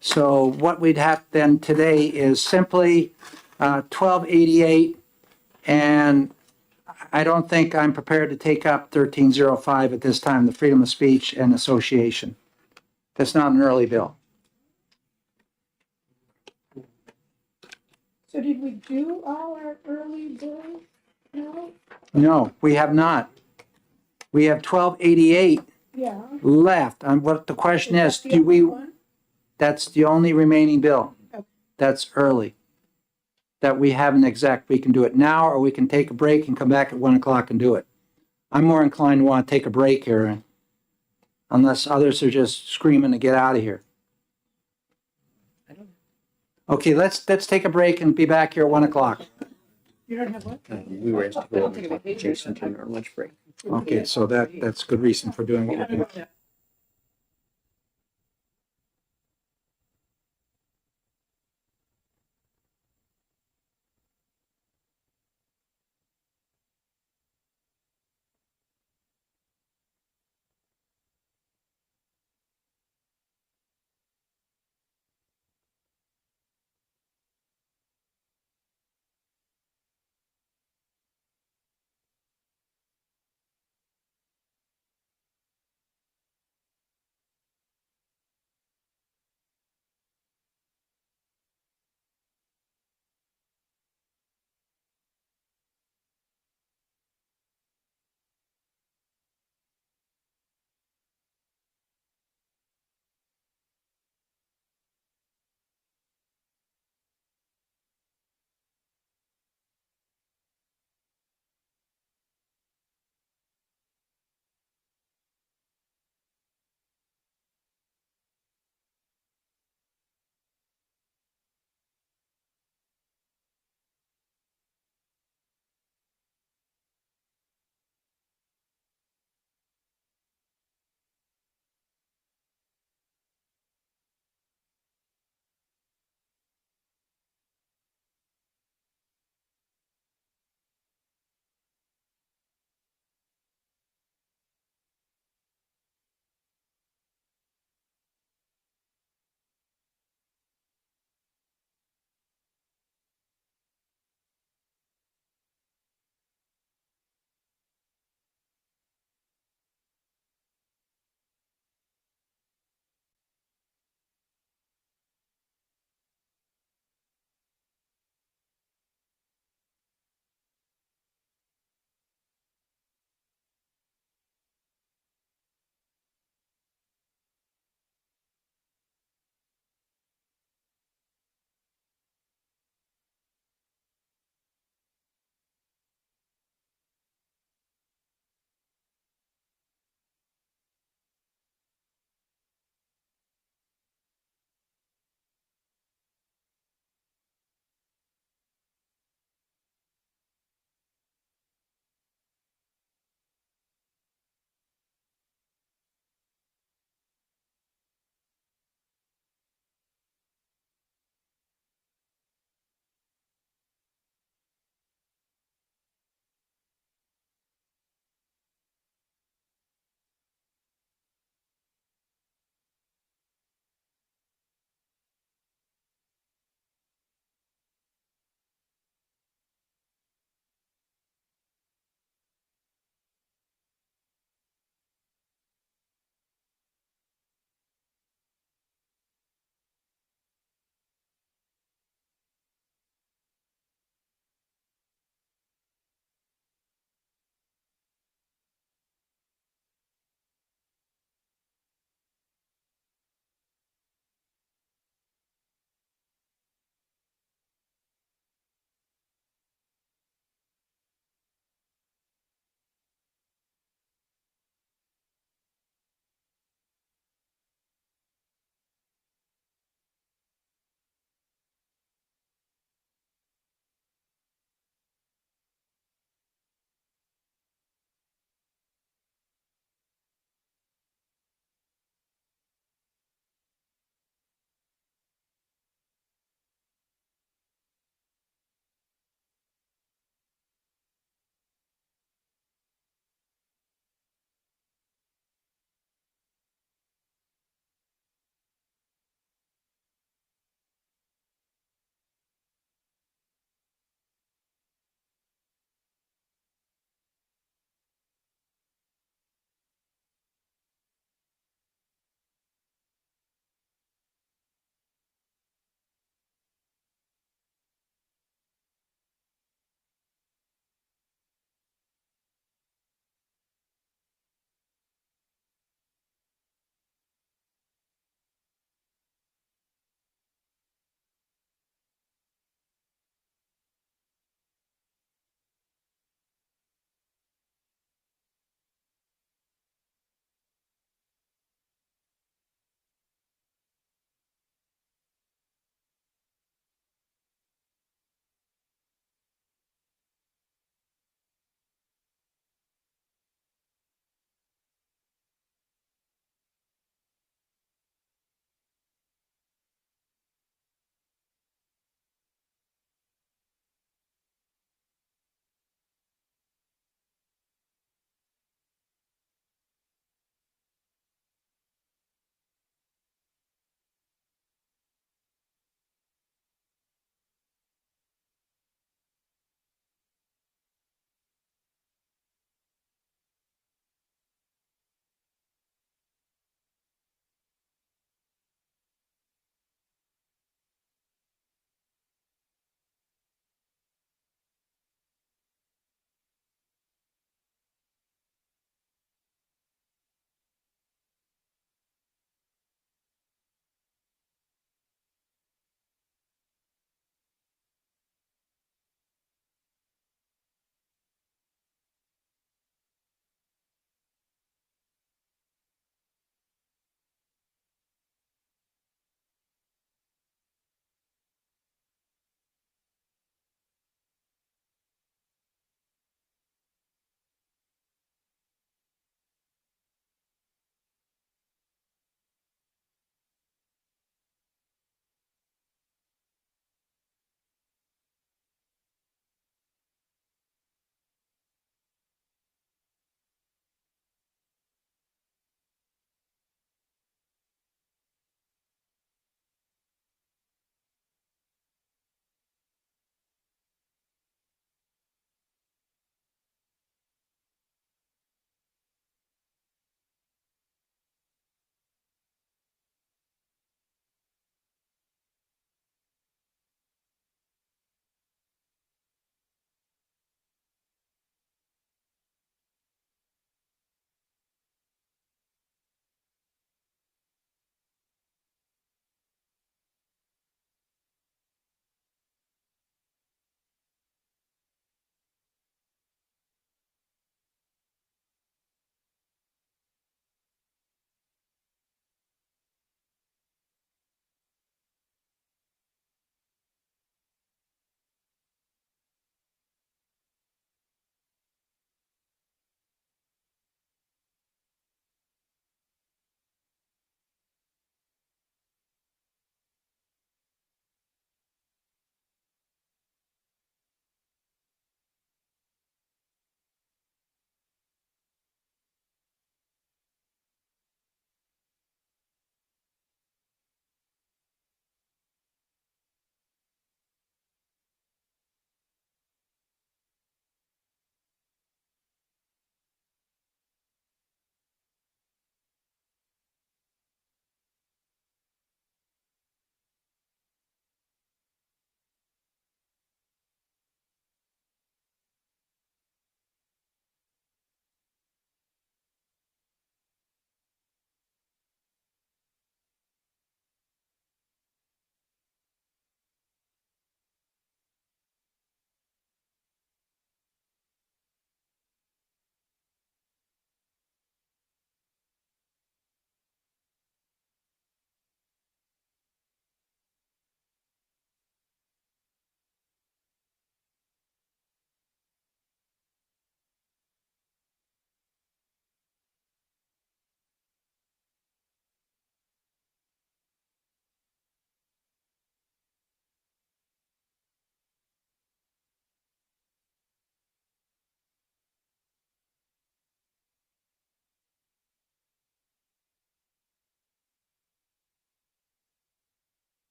So what we'd have then today is simply 1288, and I don't think I'm prepared to take up 1305 at this time, the freedom of speech and association. That's not an early bill. So did we do all our early bills? No? No, we have not. We have 1288 Yeah. left. And what the question is, the only one? that's the only remaining bill. Okay. That's early. That we haven't we can do it now, or we can take a break and come back at 1 o'clock and do it. I'm more inclined to want to take a break here, unless others are just screaming to get out of here. Okay, let's take a break and be back here at 1 o'clock. You don't have what? We were asked to go Jason during our lunch break. Okay, so that's good reason for doing what we're doing.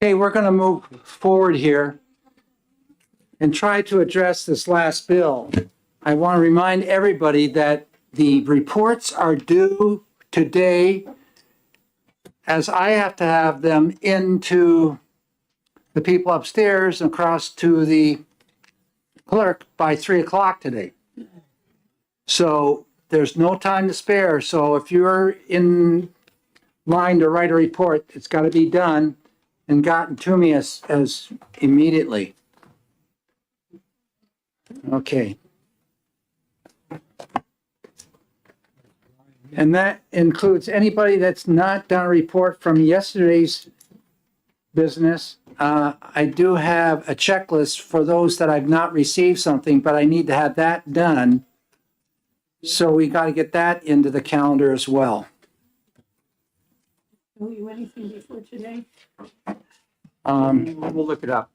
Okay, we're going to move forward here and try to address this last bill. I want to remind everybody that the reports are due today, as I have to have them into the people upstairs and across to the clerk by 3 o'clock today. So there's no time to spare. So if you're in line to write a report, it's got to be done and gotten to me as immediately. Okay. And that includes anybody that's not done a report from yesterday's business. I do have a checklist for those that I've not received something, but I need to have that done. So we got to get that into the calendar as well. Owe you anything before today? We'll look it up.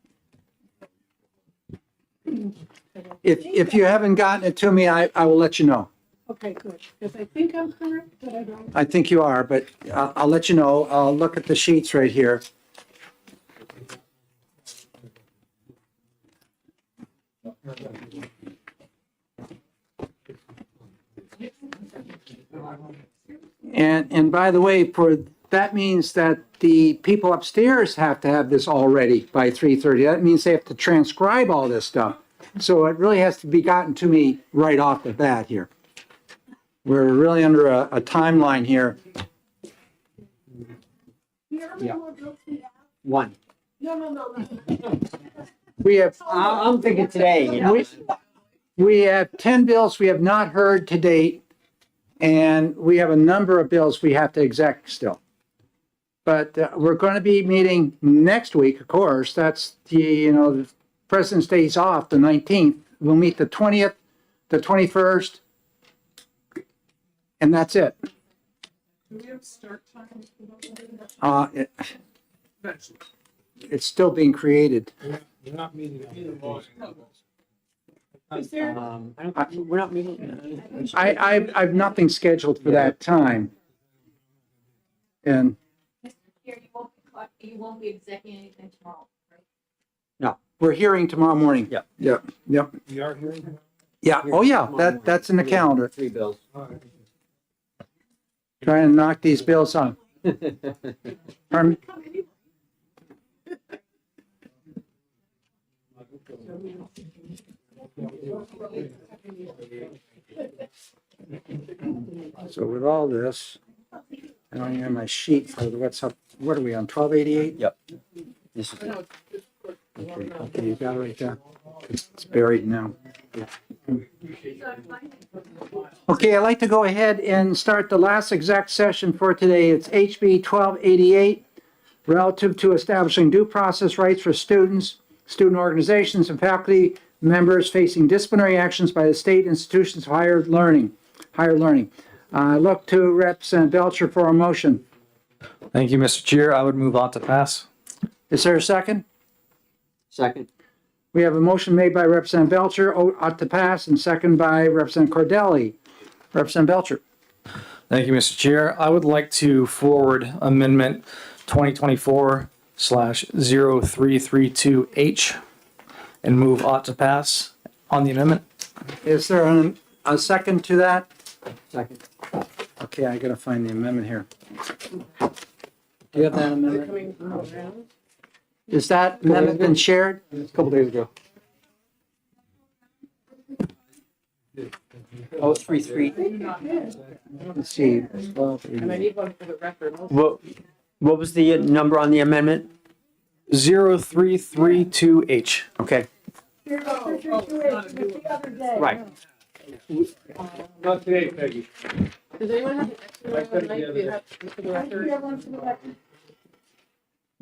If you haven't gotten it to me, I will let you know. Okay, good, because I think I'm correct, but I don't. I think you are, but I'll let you know. I'll look at the sheets right here. And by the way, that means that the people upstairs have to have this all ready by 3:30. That means they have to transcribe all this stuff. So it really has to be gotten to me right off the bat here. We're really under a timeline here. Yeah. One. No. We have, I'm thinking today, you know. we have 10 bills we have not heard to date, and we have a number of bills we have to exec still. But we're going to be meeting next week, of course. That's the President's Day's off, the 19th. We'll meet the 20th, the 21st, and that's it. Do we have start time? It's still being created. We're not meeting. Is there, We're not meeting. I've nothing scheduled for that time. And You won't be executing anything tomorrow, right? No. we're hearing tomorrow morning. Yep. Yep. We are hearing. Yeah, oh yeah, that's in the calendar. 3 bills. Trying to knock these bills on. Pardon? So with all this, I don't even have my sheet for what's up. What are we on, 1288? Yep. This is Okay, you got it right there. It's buried now. Okay, I'd like to go ahead and start the last exec session for today. It's HB 1288, relative to establishing due process rights for students, student organizations, and faculty members facing disciplinary actions by the state institutions of higher learning. Look to Representative Belcher for a motion. Thank you, Mr. Chair. I would move on to pass. Is there a second? second. We have a motion made by Representative Belcher, ought to pass, and second by Representative Cordelli. Representative Belcher. Thank you, Mr. Chair. I would like to forward Amendment 2024/0332H and move ought to pass on the amendment. Is there a second to that? Second. Okay, I gotta find the amendment here. Do you have that amendment? Coming around. Is that amendment been shared? A couple days ago. 033. Let's see. And I need one for the record. What was the number on the amendment? 0332H. Okay. Right. Not today, Peggy. Does anyone have an extra one? Mike, do you have for the record?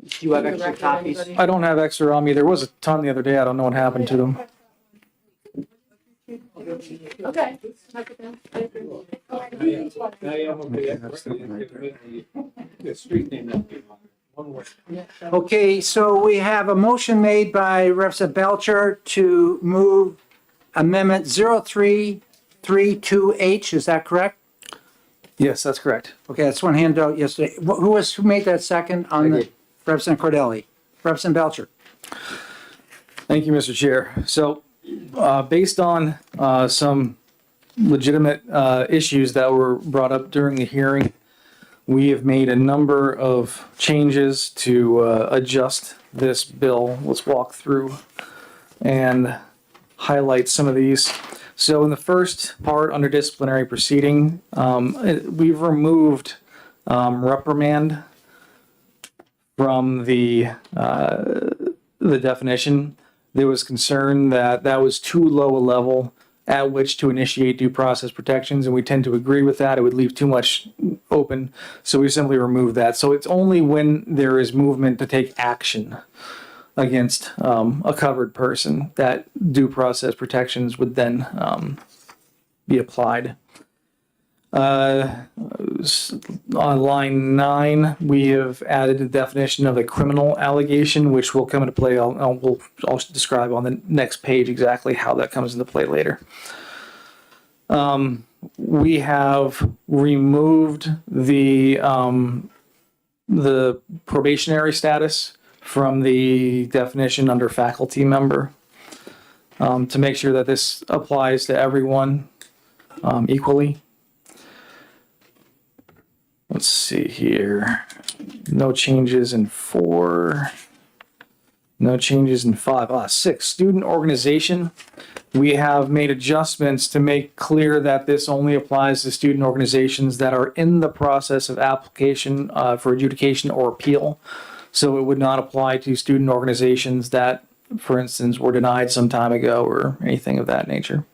Do you have extra copies? I don't have extra on me. There was a ton the other day. I don't know what happened to them. Okay. Mark it down. Thank you. Now you have the street name. One word. Okay, so we have a motion made by Representative Belcher to move Amendment 0332H, is that correct? Yes, that's correct. Okay, that's one handed out yesterday. Who made that second on I the, did. Representative Cordelli? Representative Belcher. Thank you, Mr. Chair. So, based on some legitimate issues that were brought up during the hearing, we have made a number of changes to adjust this bill. Let's walk through and highlight some of these. So in the first part under disciplinary proceeding, we've removed reprimand from the definition. There was concern that that was too low a level at which to initiate due process protections, and we tend to agree with that. It would leave too much open, so we simply removed that. So it's only when there is movement to take action against a covered person that due process protections would then be applied. On line 9, we have added the definition of a criminal allegation, which will come into play. I'll describe on the next page exactly how that comes into play later. We have removed the probationary status from the definition under faculty member to make sure that this applies to everyone equally. Let's see here. No changes in 4. No changes in 5. 6, student organization. We have made adjustments to make clear that this only applies to student organizations that are in the process of application for adjudication or appeal. So it would not apply to student organizations that, for instance, were denied some time ago or anything of that nature.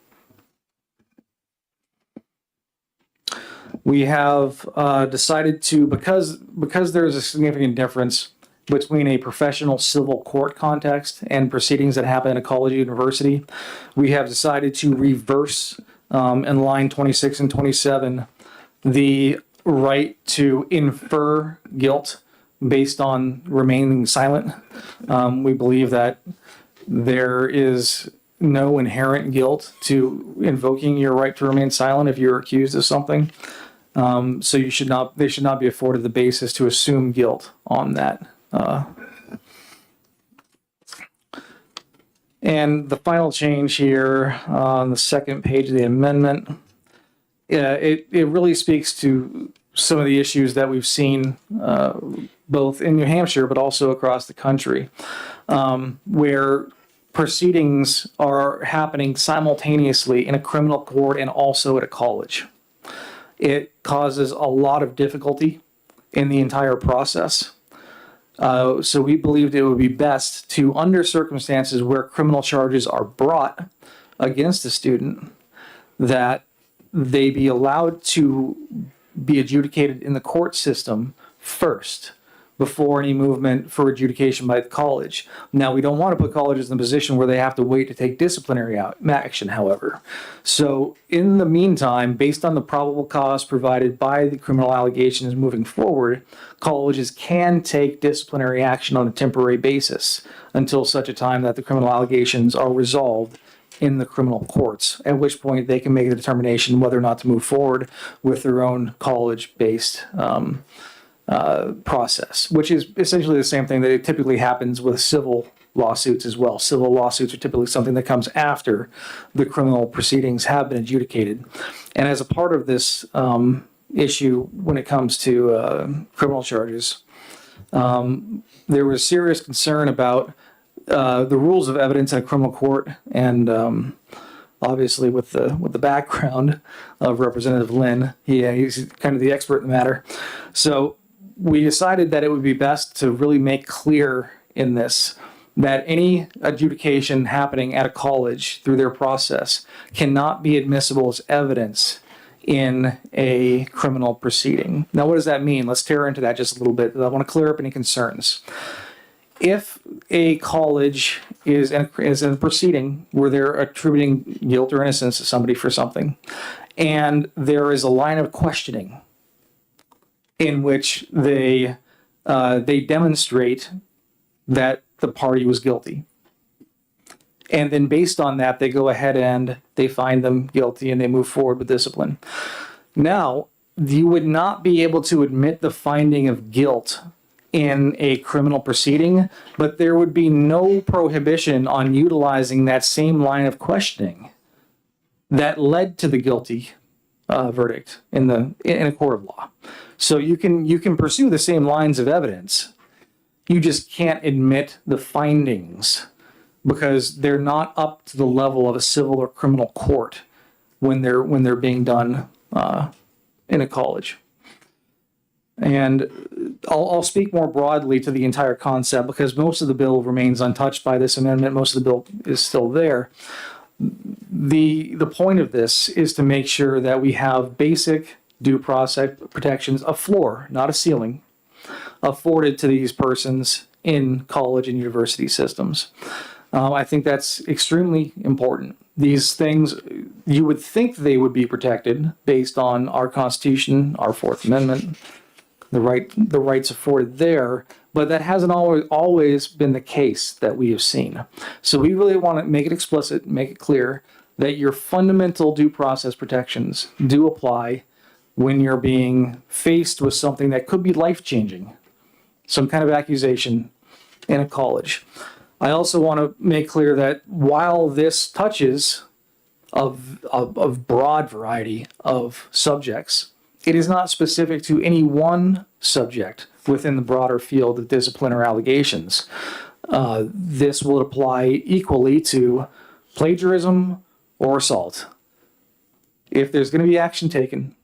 We have decided to, because there is a significant difference between a professional civil court context and proceedings that happen at a college or university, we have decided to reverse in line 26 and 27 the right to infer guilt based on remaining silent. We believe that there is no inherent guilt to invoking your right to remain silent if you're accused of something. So they should not be afforded the basis to assume guilt on that. And the final change here on the second page of the amendment, it really speaks to some of the issues that we've seen both in New Hampshire but also across the country, where proceedings are happening simultaneously in a criminal court and also at a college. It causes a lot of difficulty in the entire process. So we believed it would be best to, under circumstances where criminal charges are brought against a student, that they be allowed to be adjudicated in the court system first before any movement for adjudication by the college. Now, we don't want to put colleges in a position where they have to wait to take disciplinary action, however. So in the meantime, based on the probable cause provided by the criminal allegations moving forward, colleges can take disciplinary action on a temporary basis until such a time that the criminal allegations are resolved in the criminal courts, at which point they can make a determination whether or not to move forward with their own college-based process, which is essentially the same thing that typically happens with civil lawsuits as well. Civil lawsuits are typically something that comes after the criminal proceedings have been adjudicated. And as a part of this issue, when it comes to criminal charges, there was serious concern about the rules of evidence in a criminal court, and obviously with the background of Representative Lynn, he's kind of the expert in the matter. So we decided that it would be best to really make clear in this that any adjudication happening at a college through their process cannot be admissible as evidence in a criminal proceeding. Now, what does that mean? Let's tear into that just a little bit. I want to clear up any concerns. If a college is in a proceeding where they're attributing guilt or innocence to somebody for something, and there is a line of questioning in which they demonstrate that the party was guilty, and then based on that, they go ahead and they find them guilty and they move forward with discipline. Now, you would not be able to admit the finding of guilt in a criminal proceeding, but there would be no prohibition on utilizing that same line of questioning that led to the guilty verdict in a court of law. So you can pursue the same lines of evidence. You just can't admit the findings because they're not up to the level of a civil or criminal court when they're being done in a college. And I'll speak more broadly to the entire concept because most of the bill remains untouched by this amendment. Most of the bill is still there. The point of this is to make sure that we have basic due process protections, a floor, not a ceiling, afforded to these persons in college and university systems. I think that's extremely important. These things, you would think they would be protected based on our Constitution, our Fourth Amendment, the rights afforded there, but that hasn't always been the case that we have seen. So we really want to make it explicit, make it clear that your fundamental due process protections do apply when you're being faced with something that could be life-changing, some kind of accusation in a college. I also want to make clear that while this touches of broad variety of subjects, it is not specific to any one subject within the broader field of discipline or allegations. This will apply equally to plagiarism or assault. If there's going to be action taken,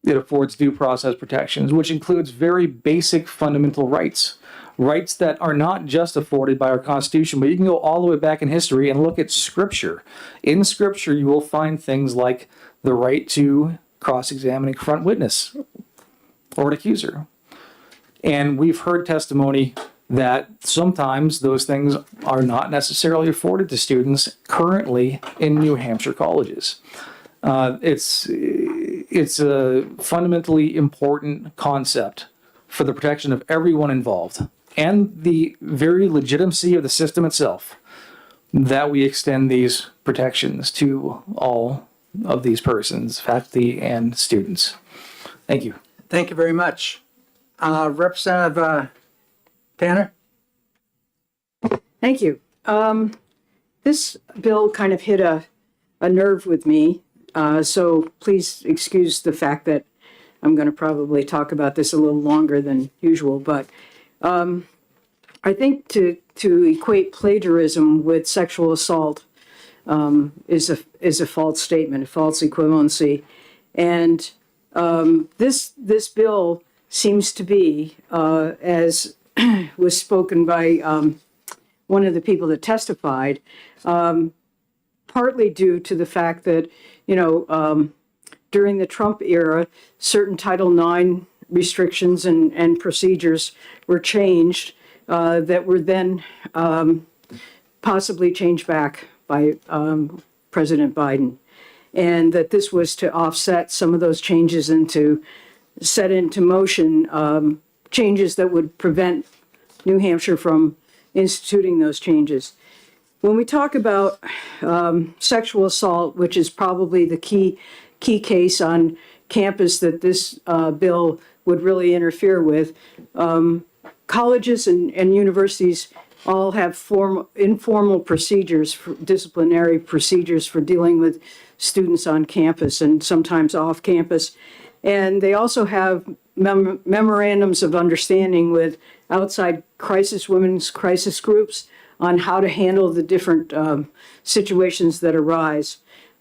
it affords due process protections, which includes very basic fundamental rights that are not just afforded by our Constitution, but you can go all the way back in history and look at Scripture. In Scripture, you will find things like the right to cross-examine and confront witness or an accuser. And we've heard testimony that sometimes those things are not necessarily afforded to students currently in New Hampshire colleges. It's a fundamentally important concept for the protection of everyone involved and the very legitimacy of the system itself that we extend these protections to all of these persons, faculty and students. Thank you. Thank you very much. Representative Tanner? Thank you. This bill kind of hit a nerve with me, so please excuse the fact that I'm going to probably talk about this a little longer than usual, but I think to equate plagiarism with sexual assault is a false statement, a false equivalency, and this bill seems to be, as was spoken by one of the people that testified, partly due to the fact that, during the Trump era, certain Title IX restrictions and procedures were changed that were then possibly changed back by President Biden. And that this was to offset some of those changes and to set into motion changes that would prevent New Hampshire from instituting those changes. When we talk about sexual assault, which is probably the key case on campus that this bill would really interfere with, colleges and universities all have informal procedures, disciplinary procedures for dealing with students on campus and sometimes off campus. And they also have memorandums of understanding with outside women's crisis groups on how to handle the different situations that arise.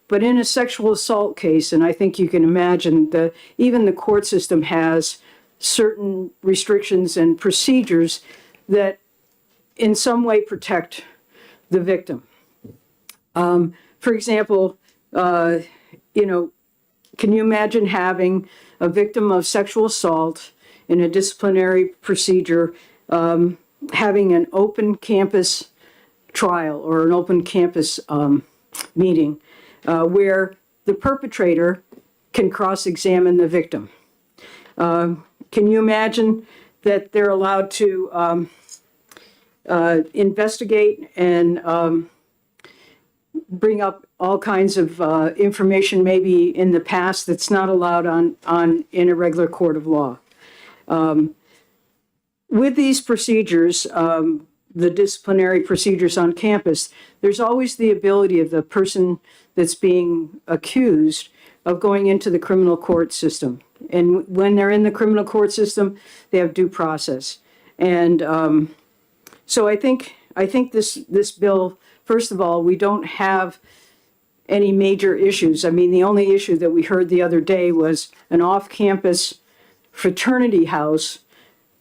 But in a sexual assault case, and I think you can imagine that even the court system has certain restrictions and procedures that in some way protect the victim. For example, can you imagine having a victim of sexual assault in a disciplinary procedure having an open campus trial or an open campus meeting where the perpetrator can cross-examine the victim? Can you imagine that they're allowed to investigate and bring up all kinds of information maybe in the past that's not allowed in a regular court of law? with these procedures, the disciplinary procedures on campus, there's always the ability of the person that's being accused of going into the criminal court system. And when they're in the criminal court system, they have due process. And so I think this bill, first of all, we don't have any major issues. I mean, the only issue that we heard the other day was an off-campus fraternity house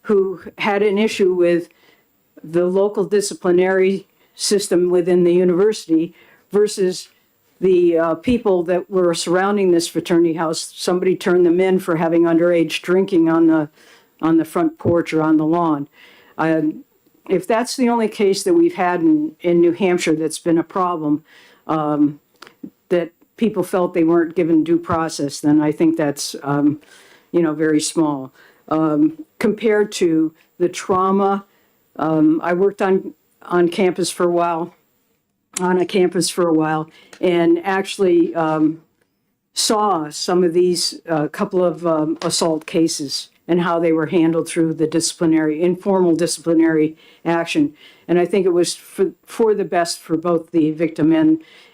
who had an issue with the local disciplinary system within the university versus the people that were surrounding this fraternity house. Somebody turned them in for having underage drinking on the front porch or on the lawn. If that's the only case that we've had in New Hampshire that's been a problem, that people felt they weren't given due process, then I think that's, very small. Compared to the trauma, I worked on campus for a while, and actually saw some of these, couple of assault cases and how they were handled through the informal disciplinary action. And I think it was for the best for both the victim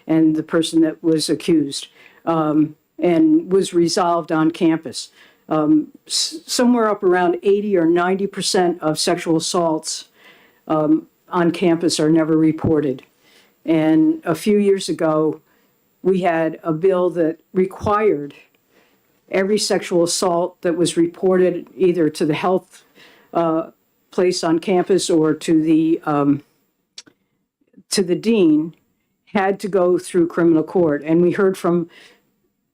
and the person that was accused, and was resolved on campus. Somewhere up around 80 or 90% of sexual assaults on campus are never reported. And a few years ago, we had a bill that required every sexual assault that was reported either to the health place on campus or to the dean had to go through criminal court. And we heard from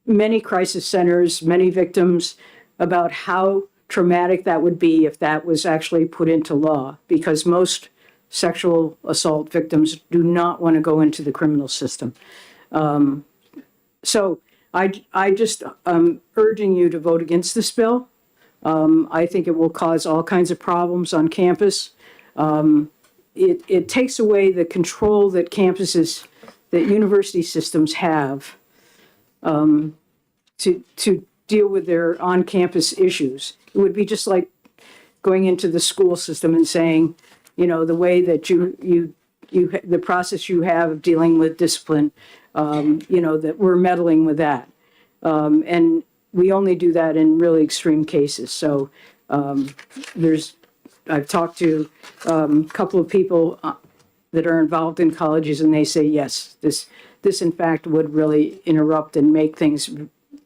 many crisis centers, many victims, about how traumatic that would be if that was actually put into law, because most sexual assault victims do not want to go into the criminal system. So I just urging you to vote against this bill. I think it will cause all kinds of problems on campus. It takes away the control that that university systems have to deal with their on-campus issues. It would be just like going into the school system and saying, the way that the process you have of dealing with discipline, that we're meddling with that. And we only do that in really extreme cases. So I've talked to a couple of people that are involved in colleges, and they say, yes, this in fact would really interrupt and make things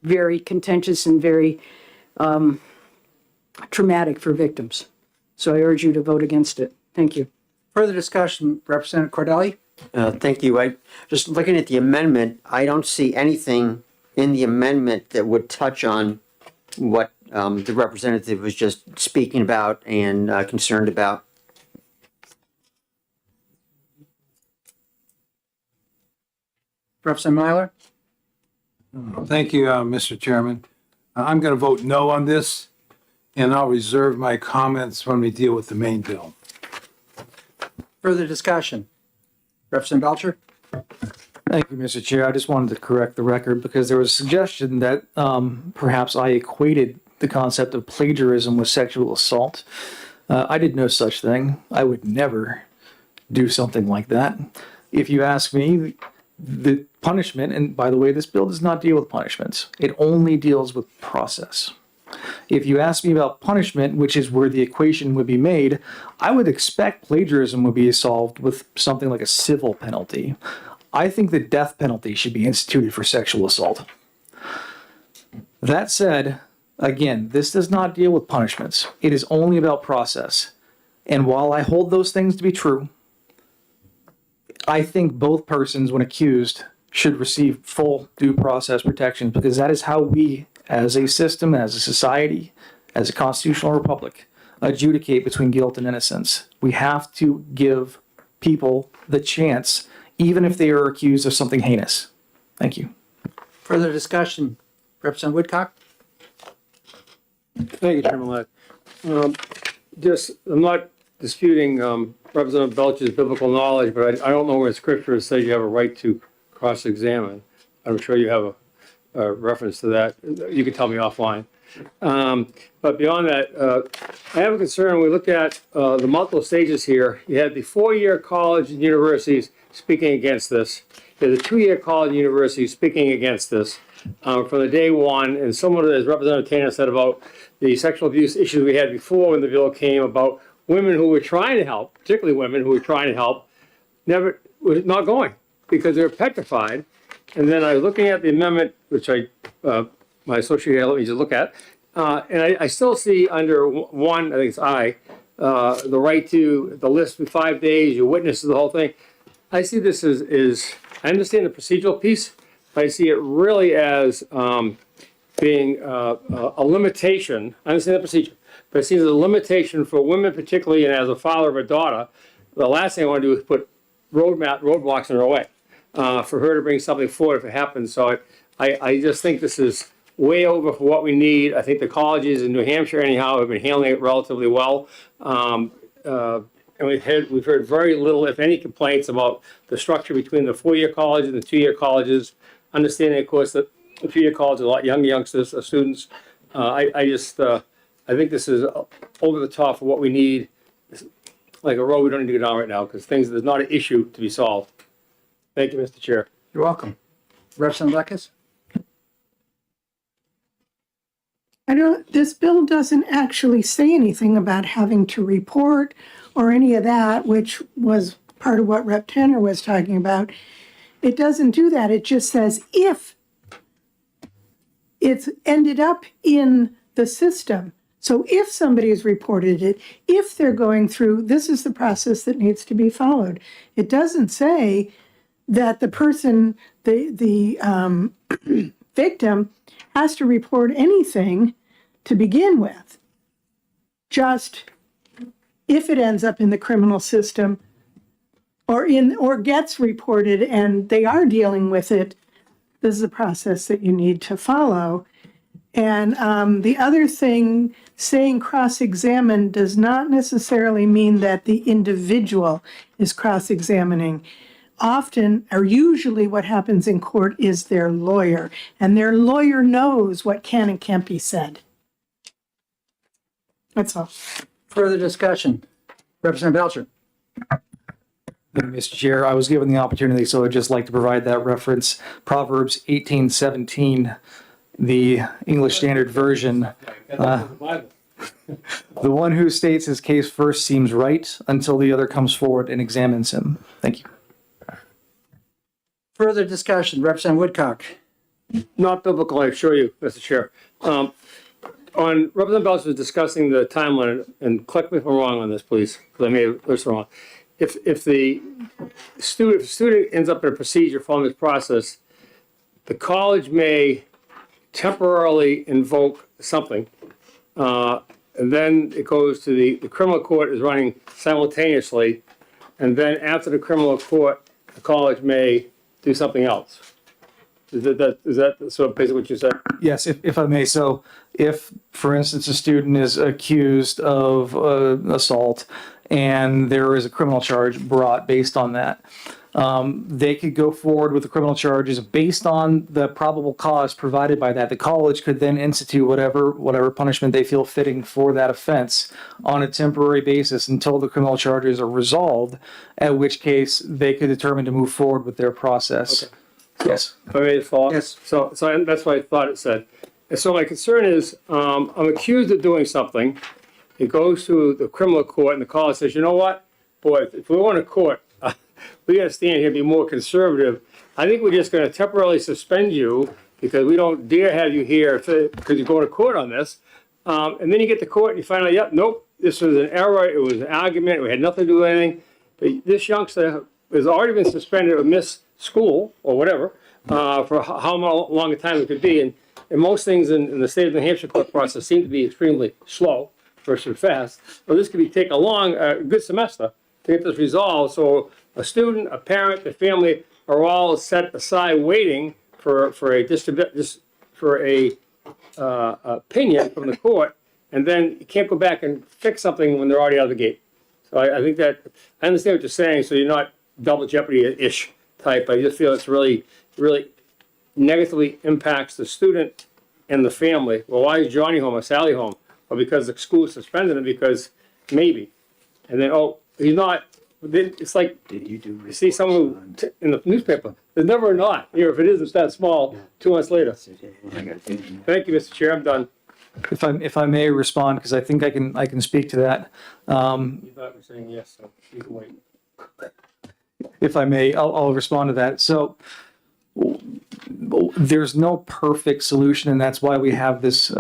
very contentious and very traumatic for victims. So I urge you to vote against it. Thank you. Further discussion, Representative Cordelli? Thank you. Just looking at the amendment, I don't see anything in the amendment that would touch on what the representative was just speaking about and concerned about. Representative Myler? Thank you, Mr. Chairman. I'm going to vote no on this, and I'll reserve my comments when we deal with the main bill. Further discussion? Representative Belcher? Thank you, Mr. Chair. I just wanted to correct the record because there was a suggestion that perhaps I equated the concept of plagiarism with sexual assault. I did no such thing. I would never do something like that. If you ask me, the punishment, and by the way, this bill does not deal with punishments. It only deals with process. If you ask me about punishment, which is where the equation would be made, I would expect plagiarism would be solved with something like a civil penalty. I think the death penalty should be instituted for sexual assault. That said, again, this does not deal with punishments. It is only about process. And while I hold those things to be true, I think both persons, when accused, should receive full due process protection, because that is how we, as a system, as a society, as a constitutional republic, adjudicate between guilt and innocence. We have to give people the chance, even if they are accused of something heinous. Thank you. Further discussion? Representative Woodcock? Thank you, Chairman Ladd. I'm not disputing Representative Belcher's biblical knowledge, but I don't know where Scripture says you have a right to cross-examine. I'm sure you have a reference to that. You can tell me offline. But beyond that, I have a concern. When we look at the multiple stages here, you had the four-year college and universities speaking against this. You had the two-year college and universities speaking against this from the day one. And someone, as Representative Tanner said about the sexual abuse issues we had before when the bill came, about women who were trying to help, particularly women who were trying to help, never was not going because they were petrified. And then I was looking at the amendment, which my associate here let me just look at, and I still see under one, I think it's I, the right to the list for 5 days, your witnesses, the whole thing. I see this as I understand the procedural piece, but I see it really as being a limitation. I understand the procedure, but I see it as a limitation for women particularly, and as a father of a daughter, the last thing I want to do is put roadblocks in her way for her to bring something forward if it happens. So I just think this is way over for what we need. I think the colleges in New Hampshire anyhow have been handling it relatively well. And we've heard very little, if any, complaints about the structure between the four-year college and the two-year colleges. Understanding, of course, that the two-year college is a lot younger youngsters, students. I think this is over the top for what we need. It's like a road we don't need to go down right now because there's not an issue to be solved. Thank you, Mr. Chair. You're welcome. Representative Lekis? This bill doesn't actually say anything about having to report or any of that, which was part of what Rep. Tanner was talking about. It doesn't do that. It just says if it's ended up in the system. So if somebody has reported it, if they're going through, this is the process that needs to be followed. It doesn't say that the person, the victim, has to report anything to begin with. Just if it ends up in the criminal system or gets reported and they are dealing with it, this is a process that you need to follow. And the other thing, saying cross-examine does not necessarily mean that the individual is cross-examining. Often, or usually what happens in court is their lawyer, and their lawyer knows what can and can't be said. That's all. Further discussion? Representative Belcher? Thank you, Mr. Chair, I was given the opportunity, so I'd just like to provide that reference. Proverbs 18:17, the English Standard Version. The one who states his case first seems right until the other comes forward and examines him. Thank you. Further discussion? Representative Woodcock? Not biblical, I assure you, Mr. Chair. On Representative Belcher was discussing the timeline, and correct me if I'm wrong on this, please, because I may have this wrong. If the student ends up in a procedure following this process, the college may temporarily invoke something, and then it goes to the criminal court is running simultaneously, and then after the criminal court, the college may do something else. Is that so basically what you said? Yes, if I may. So if, for instance, a student is accused of assault and there is a criminal charge brought based on that, they could go forward with the criminal charges based on the probable cause provided by that. The college could then institute whatever punishment they feel fitting for that offense on a temporary basis until the criminal charges are resolved, at which case they could determine to move forward with their process. Okay. Yes. If I may follow up? Yes. So that's what I thought it said. And so my concern is, I'm accused of doing something. It goes to the criminal court and the college says, you know what? Boy, if we go to court, we gotta stand here and be more conservative. I think we're just gonna temporarily suspend you because we don't dare have you here because you're going to court on this. And then you get to court and you find out, yep, nope, this was an error. It was an argument. We had nothing to do with anything. But this youngster has already been suspended or missed school or whatever for how long a time it could be. And most things in the state of New Hampshire court process seem to be extremely slow versus fast. So this could take a good semester to get this resolved. So a student, a parent, the family are all set aside waiting for a opinion from the court, and then you can't go back and fix something when they're already out of the gate. So I think that I understand what you're saying. So you're not double jeopardy-ish type. I just feel it's really, really negatively impacts the student and the family, well, why is Johnny home or Sally home? Well, because the school suspended him because maybe. And then, oh, he's not. Then it's like, you see someone in the newspaper, there's never a not. Here, if it is, it's that small, 2 months later. Thank you, Mr. Chair, I'm done. If I may respond, because I think I can speak to that. You thought we were saying yes, so you can wait. If I may, I'll respond to that. So there's no perfect solution, and that's why we have this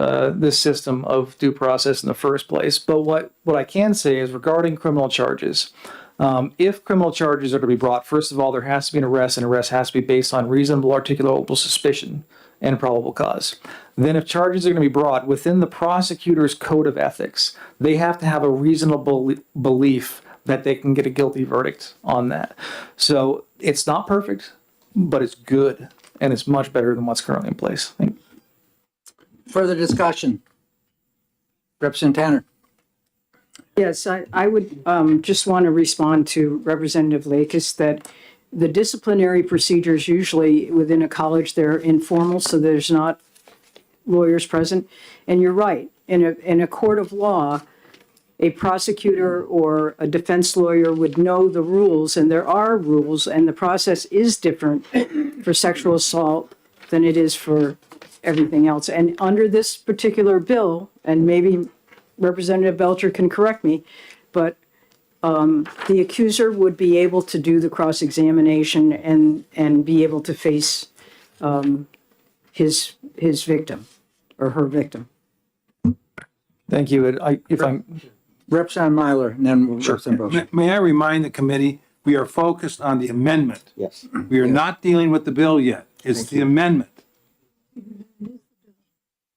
system of due process in the first place. But what I can say is regarding criminal charges, if criminal charges are to be brought, first of all, there has to be an arrest, and arrest has to be based on reasonable articulable suspicion and probable cause. Then if charges are going to be brought within the prosecutor's code of ethics, they have to have a reasonable belief that they can get a guilty verdict on that. So it's not perfect, but it's good, and it's much better than what's currently in place. Further discussion? Representative Tanner. Yes, I would just want to respond to Representative Lakis that the disciplinary procedures usually within a college, they're informal, so there's not lawyers present. And you're right, in a court of law, a prosecutor or a defense lawyer would know the rules, and there are rules, and the process is different for sexual assault than it is for everything else. And under this particular bill, and maybe Representative Belcher can correct me, but the accuser would be able to do the cross-examination and be able to face his victim or her victim. Thank you. If I'm Representative Myler, and then Representative Brochus. May I remind the committee, we are focused on the amendment. Yes. We are not dealing with the bill yet. It's the amendment.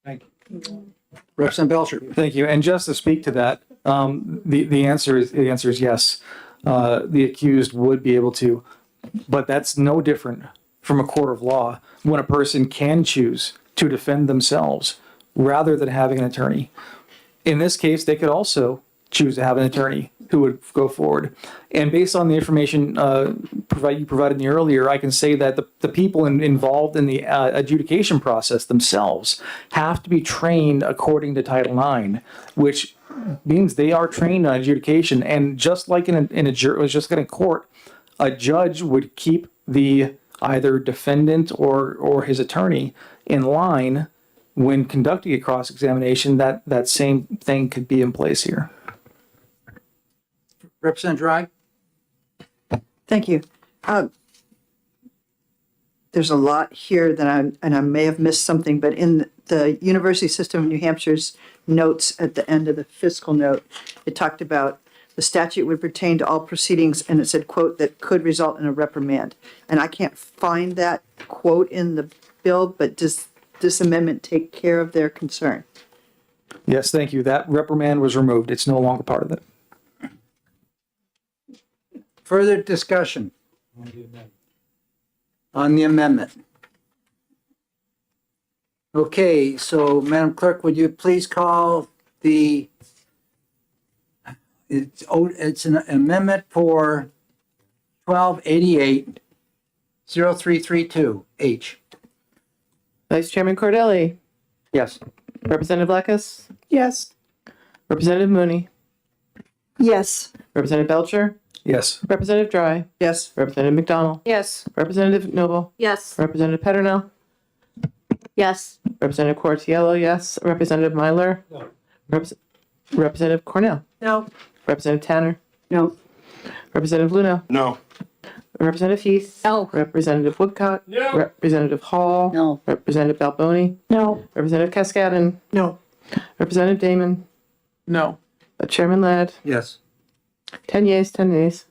Thank you. Representative Belcher. Thank you. And just to speak to that, the answer is yes. The accused would be able to, but that's no different from a court of law when a person can choose to defend themselves rather than having an attorney. In this case, they could also choose to have an attorney who would go forward. And based on the information you provided me earlier, I can say that the people involved in the adjudication process themselves have to be trained according to Title IX, which means they are trained on adjudication. And just like in a court, a judge would keep the either defendant or his attorney in line when conducting a cross-examination. That same thing could be in place here. Representative Dry. Thank you. There's a lot here that I may have missed something, but in the University System of New Hampshire's notes at the end of the fiscal note, it talked about the statute would pertain to all proceedings, and it said, quote, that could result in a reprimand. And I can't find that quote in the bill, but does this amendment take care of their concern? Yes, thank you. That reprimand was removed. It's no longer part of it. Further discussion on the amendment? Okay, so Madam Clerk, would you please call it's an amendment for 1288 0332 H. Vice Chairman Cordelli, Yes. Representative Blackus, Yes. Representative Mooney, Yes. Representative Belcher, Yes. Representative Dry, Yes. Representative McDonald, Yes. Representative Noble, Yes. Representative Petronell, Yes. Representative Cortiello, yes. Representative Myler, Representative Cornell, No. Representative Tanner, No, Representative Luna, No. Representative Heath, No. Representative Woodcock, No. Representative Hall, No. Representative Balboni, No. Representative Cascadden, No. Representative Damon, No. Chairman Ladd, Yes. 10 yeas, 10 nays.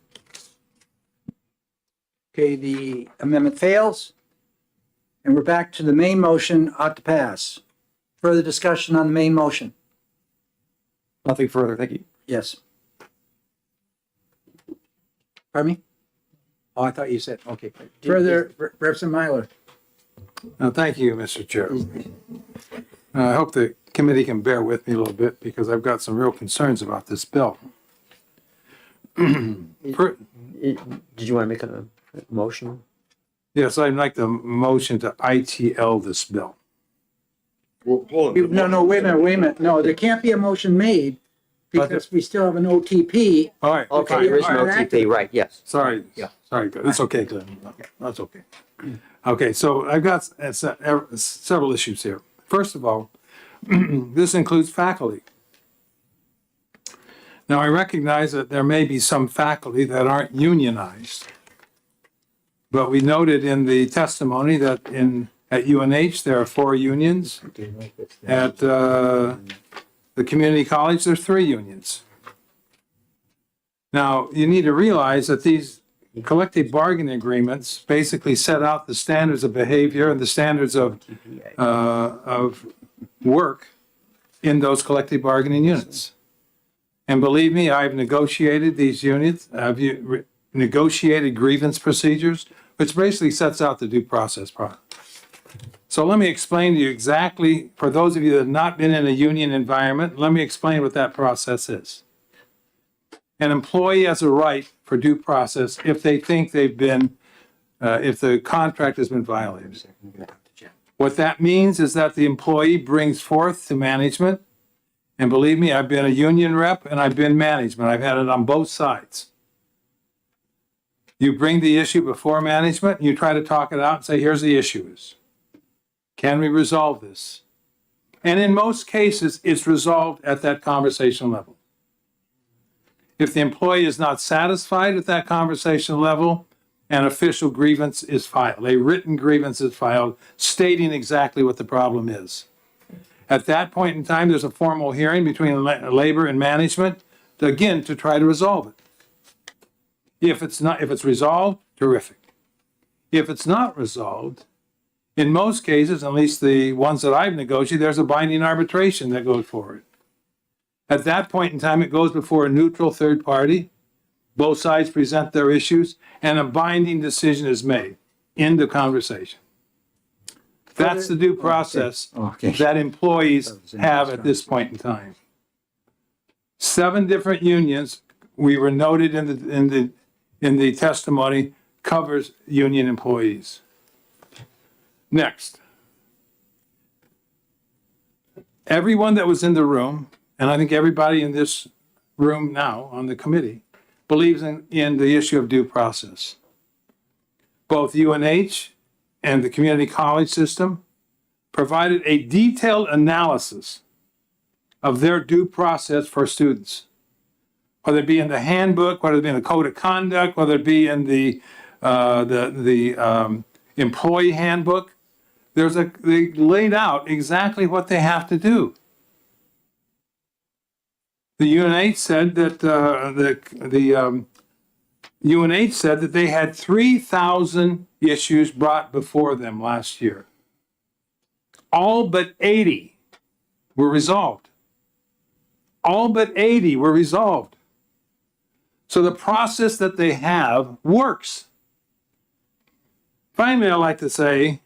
Okay, the amendment fails. And we're back to the main motion ought to pass. Further discussion on the main motion? Nothing further. Thank you. Yes. Pardon me? Oh, I thought you said, okay. Further, Representative Myler. Thank you, Mr. Chair. I hope the committee can bear with me a little bit because I've got some real concerns about this bill. Did you want to make a motion? Yes, I'd like the motion to ITL this bill. Well, hold on. No, wait a minute. No, there can't be a motion made because we still have an OTP. All right. Okay, there is no TP, right, yes. Sorry. Yeah. Sorry, good. It's okay, Glenn. That's okay. Okay, so I've got several issues here. First of all, this includes faculty. Now, I recognize that there may be some faculty that aren't unionized. But we noted in the testimony that at UNH, there are 4 unions. At the community college, there's 3 unions. Now, you need to realize that these collective bargaining agreements basically set out the standards of behavior and the standards of work in those collective bargaining units. And believe me, I've negotiated these units, I've negotiated grievance procedures, which basically sets out the due process. So let me explain to you exactly, for those of you that have not been in a union environment, let me explain what that process is. An employee has a right for due process if they think they've been, if the contract has been violated. What that means is that the employee brings forth to management, and believe me, I've been a union rep and I've been management. I've had it on both sides. You bring the issue before management, you try to talk it out and say, here's the issues. Can we resolve this? And in most cases, it's resolved at that conversation level. If the employee is not satisfied at that conversation level, an official grievance is filed. A written grievance is filed stating exactly what the problem is. At that point in time, there's a formal hearing between labor and management, again, to try to resolve it. If it's resolved, terrific. If it's not resolved, in most cases, at least the ones that I've negotiated, there's a binding arbitration that goes forward. At that point in time, it goes before a neutral third party. Both sides present their issues, and a binding decision is made in the conversation. That's the due process that employees have at this point in time. 7 different unions, we were noted in the testimony, covers union employees. Next. Everyone that was in the room, and I think everybody in this room now on the committee, believes in the issue of due process. Both UNH and the community college system provided a detailed analysis of their due process for students. Whether it be in the handbook, whether it be in the code of conduct, whether it be in the employee handbook, they laid out exactly what they have to do. The UNH said that UNH said that they had 3,000 issues brought before them last year. All but 80 were resolved. All but 80 were resolved. So the process that they have works. Finally, I'd like to say,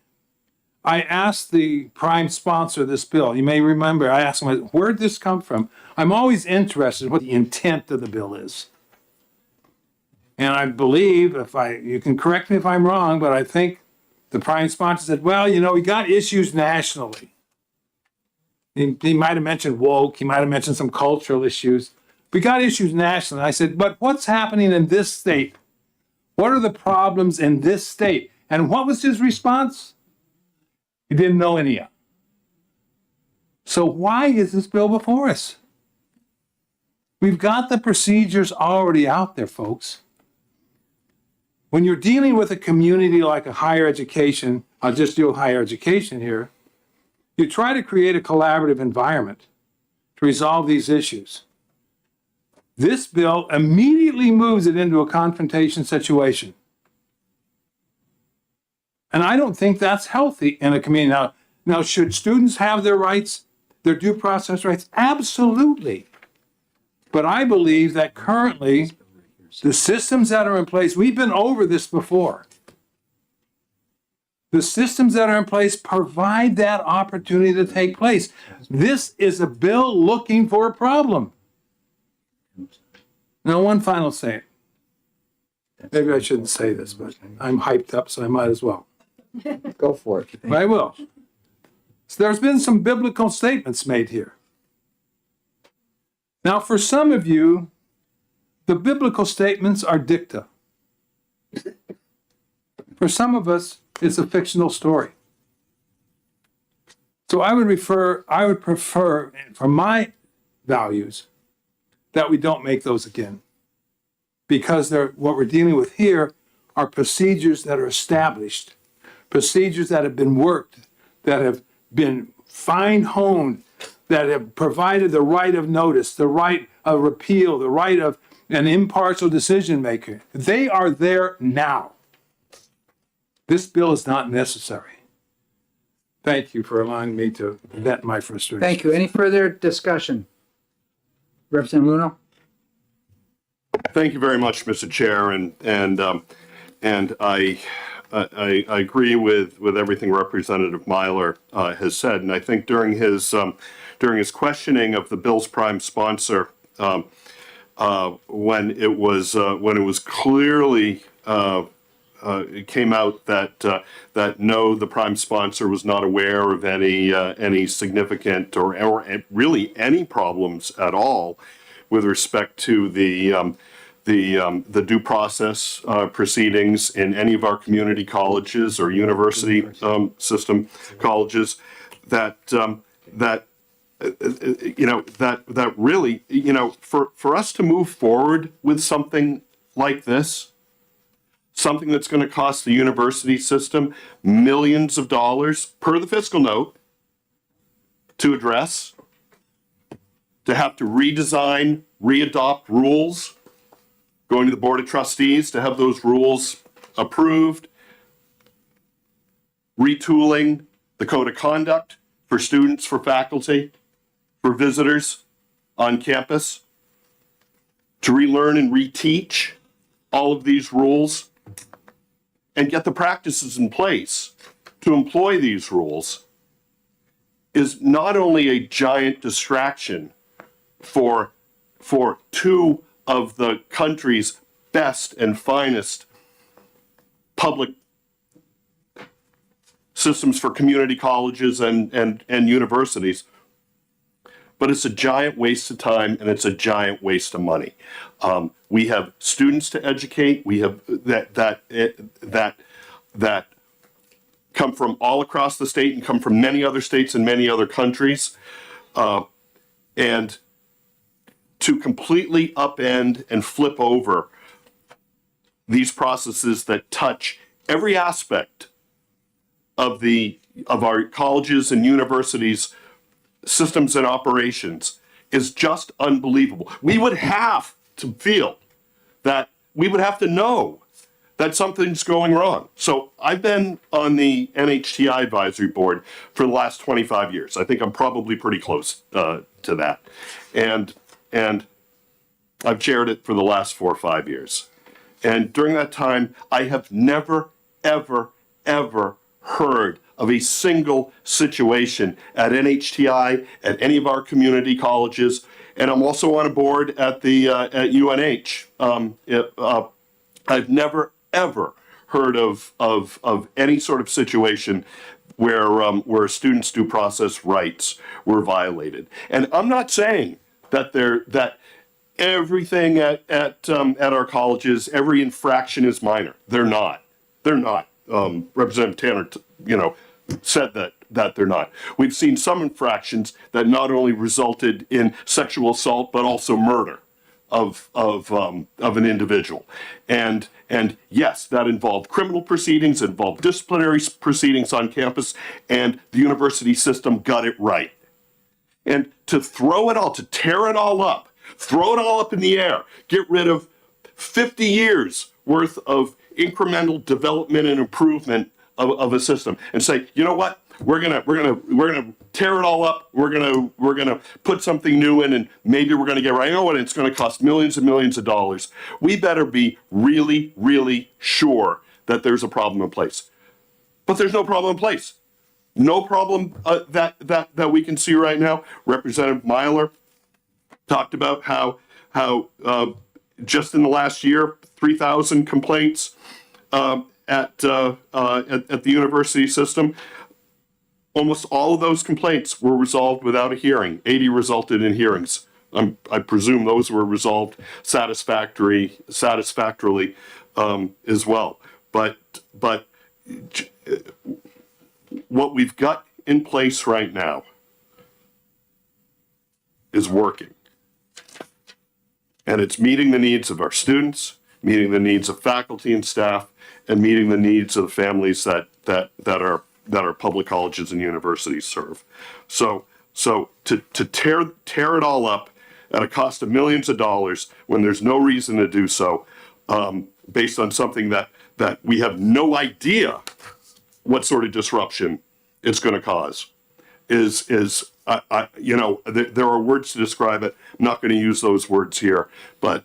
I asked the prime sponsor of this bill, you may remember, I asked him, where'd this come from? I'm always interested in what the intent of the bill is. And I believe, you can correct me if I'm wrong, but I think the prime sponsor said, well, we got issues nationally. He might have mentioned woke, he might have mentioned some cultural issues. We got issues nationally. I said, but what's happening in this state? What are the problems in this state? And what was his response? He didn't know any of. So why is this bill before us? We've got the procedures already out there, folks. When you're dealing with a community like a higher education, I'll just do higher education here, you try to create a collaborative environment to resolve these issues. This bill immediately moves it into a confrontation situation. And I don't think that's healthy in a community. Now, should students have their rights, their due process rights? Absolutely. But I believe that currently, the systems that are in place, we've been over this before. The systems that are in place provide that opportunity to take place. This is a bill looking for a problem. Now, one final thing. Maybe I shouldn't say this, but I'm hyped up, so I might as well. Go for it. I will. So there's been some biblical statements made here. Now, for some of you, the biblical statements are dicta. For some of us, it's a fictional story. So I would prefer, for my values, that we don't make those again. Because what we're dealing with here are procedures that are established, procedures that have been worked, that have been fine-honed, that have provided the right of notice, the right of repeal, the right of an impartial decision maker. They are there now. This bill is not necessary. Thank you for allowing me to vent my frustration. Thank you. Any further discussion? Representative Luno? Thank you very much, Mr. Chair, and I agree with everything Representative Myler has said, and I think during his questioning of the bill's prime sponsor, when it was clearly it came out that no, the prime sponsor was not aware of any significant or really any problems at all with respect to the due process proceedings in any of our community colleges or university system colleges, that really, for us to move forward with something like this, something that's going to cost the university system millions of dollars per the fiscal note to address, to have to redesign, readopt rules, going to the Board of Trustees to have those rules approved, retooling the code of conduct for students, for faculty, for visitors on campus, to relearn and reteach all of these rules and get the practices in place to employ these rules, is not only a giant distraction for two of the country's best and finest public systems for community colleges and universities, but it's a giant waste of time and it's a giant waste of money. We have students to educate. We have that come from all across the state and come from many other states and many other countries, and to completely upend and flip over these processes that touch every aspect of our colleges and universities systems and operations is just unbelievable. We would have to feel that we would have to know that something's going wrong. So I've been on the NHTI advisory board for the last 25 years. I think I'm probably pretty close to that. And I've chaired it for the last 4 or 5 years. And during that time, I have never, ever, ever heard of a single situation at NHTI, at any of our community colleges, and I'm also on a board at UNH. I've never, ever heard of any sort of situation where students' due process rights were violated. And I'm not saying that everything at our colleges, every infraction is minor. They're not. Representative Tanner, said that they're not. We've seen some infractions that not only resulted in sexual assault but also murder of an individual, and yes, that involved criminal proceedings, involved disciplinary proceedings on campus, and the university system got it right. And to tear it all up, throw it all up in the air, get rid of 50 years worth of incremental development and improvement of a system, and say, you know what, we're gonna tear it all up. We're gonna put something new in, and maybe we're gonna get right. You know what? It's gonna cost millions and millions of dollars. We better be really, really sure that there's a problem in place. But there's no problem in place. No problem that we can see right now. Representative Myler talked about how just in the last year, 3,000 complaints at the university system. Almost all of those complaints were resolved without a hearing. 80 resulted in hearings. I presume those were resolved satisfactorily as well. But what we've got in place right now is working. And it's meeting the needs of our students, meeting the needs of faculty and staff, and meeting the needs of the families that our public colleges and universities serve. So to tear it all up at a cost of millions of dollars when there's no reason to do so, based on something that we have no idea what sort of disruption it's going to cause, is there are words to describe it. I'm not going to use those words here, but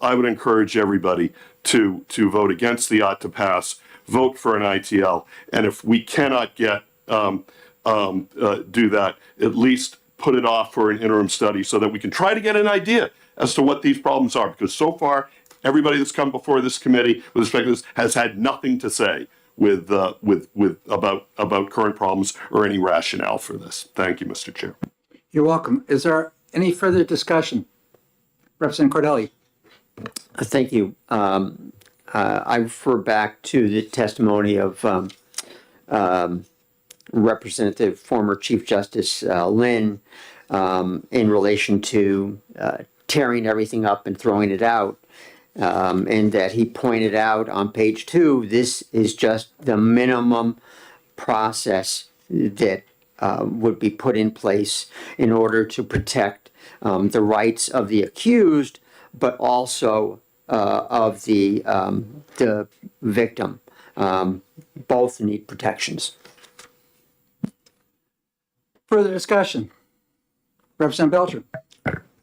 I would encourage everybody to vote against the ought to pass, vote for an ITL, and if we cannot do that, at least put it off for an interim study so that we can try to get an idea as to what these problems are. Because so far, everybody that's come before this committee with respect to this has had nothing to say about current problems or any rationale for this. Thank you, Mr. Chair. You're welcome. Is there any further discussion? Representative Cordelli. Thank you. I refer back to the testimony of Representative former Chief Justice Lynn in relation to tearing everything up and throwing it out. And that he pointed out on page 2, this is just the minimum process that would be put in place in order to protect the rights of the accused, but also of the victim. Both need protections. Further discussion? Representative Belcher.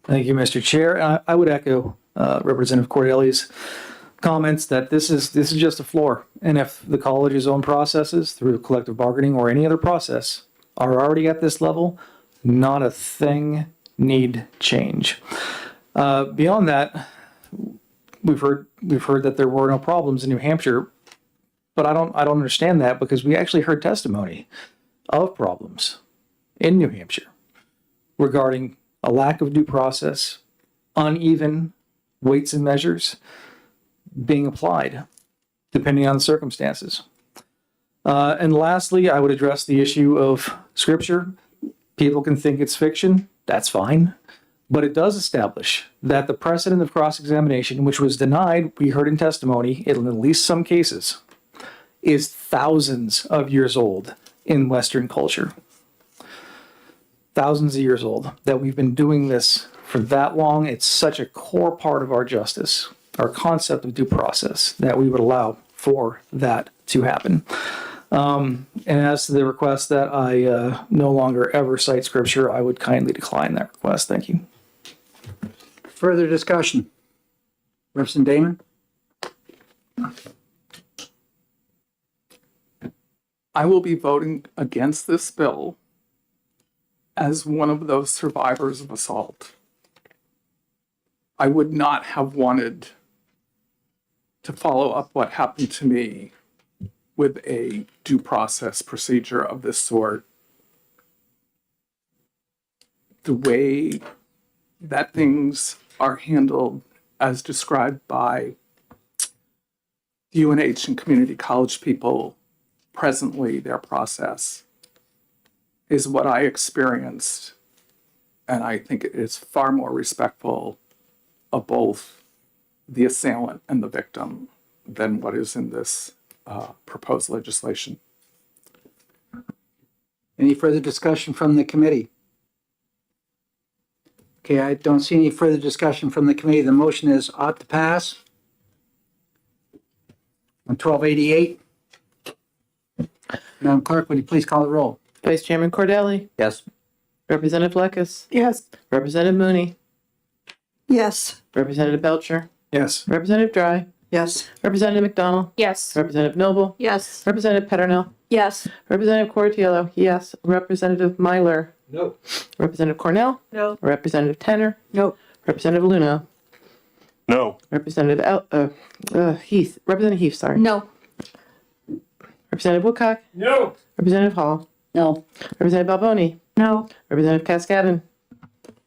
Thank you, Mr. Chair. I would echo Representative Cordelli's comments that this is just a floor. And if the college's own processes through collective bargaining or any other process are already at this level, not a thing need change. Beyond that, we've heard that there were no problems in New Hampshire, but I don't understand that, because we actually heard testimony of problems in New Hampshire regarding a lack of due process, uneven weights and measures being applied depending on the circumstances. And lastly, I would address the issue of scripture. People can think it's fiction. That's fine. But it does establish that the precedent of cross-examination, which was denied, we heard in testimony, in at least some cases, is thousands of years old in Western culture. Thousands of years old, that we've been doing this for that long. It's such a core part of our justice, our concept of due process, that we would allow for that to happen. And as to the request that I no longer ever cite scripture, I would kindly decline that request. Thank you. Further discussion? Representative Damon. I will be voting against this bill as one of those survivors of assault. I would not have wanted to follow up what happened to me with a due process procedure of this sort. The way that things are handled as described by UNH and community college people presently, their process, is what I experienced. And I think it is far more respectful of both the assailant and the victim than what is in this proposed legislation. Any further discussion from the committee? Okay, I don't see any further discussion from the committee. The motion is ought to pass. On 1288. Madam Clerk, would you please call the roll? Vice Chairman Cordelli. Yes. Representative Fleckus. Yes. Representative Mooney. Yes. Representative Belcher. Yes. Representative Dry. Yes. Representative McDonald. Yes. Representative Noble. Yes. Representative Peternell. Yes. Representative Cortiello. Yes. Representative Myler. No. Representative Cornell. No. Representative Tenner. No. Representative Luna. No. Representative Heath. Representative Heath, sorry. No. Representative Woodcock. No. Representative Hall. No. Representative Balboni, No. Representative Cascadden,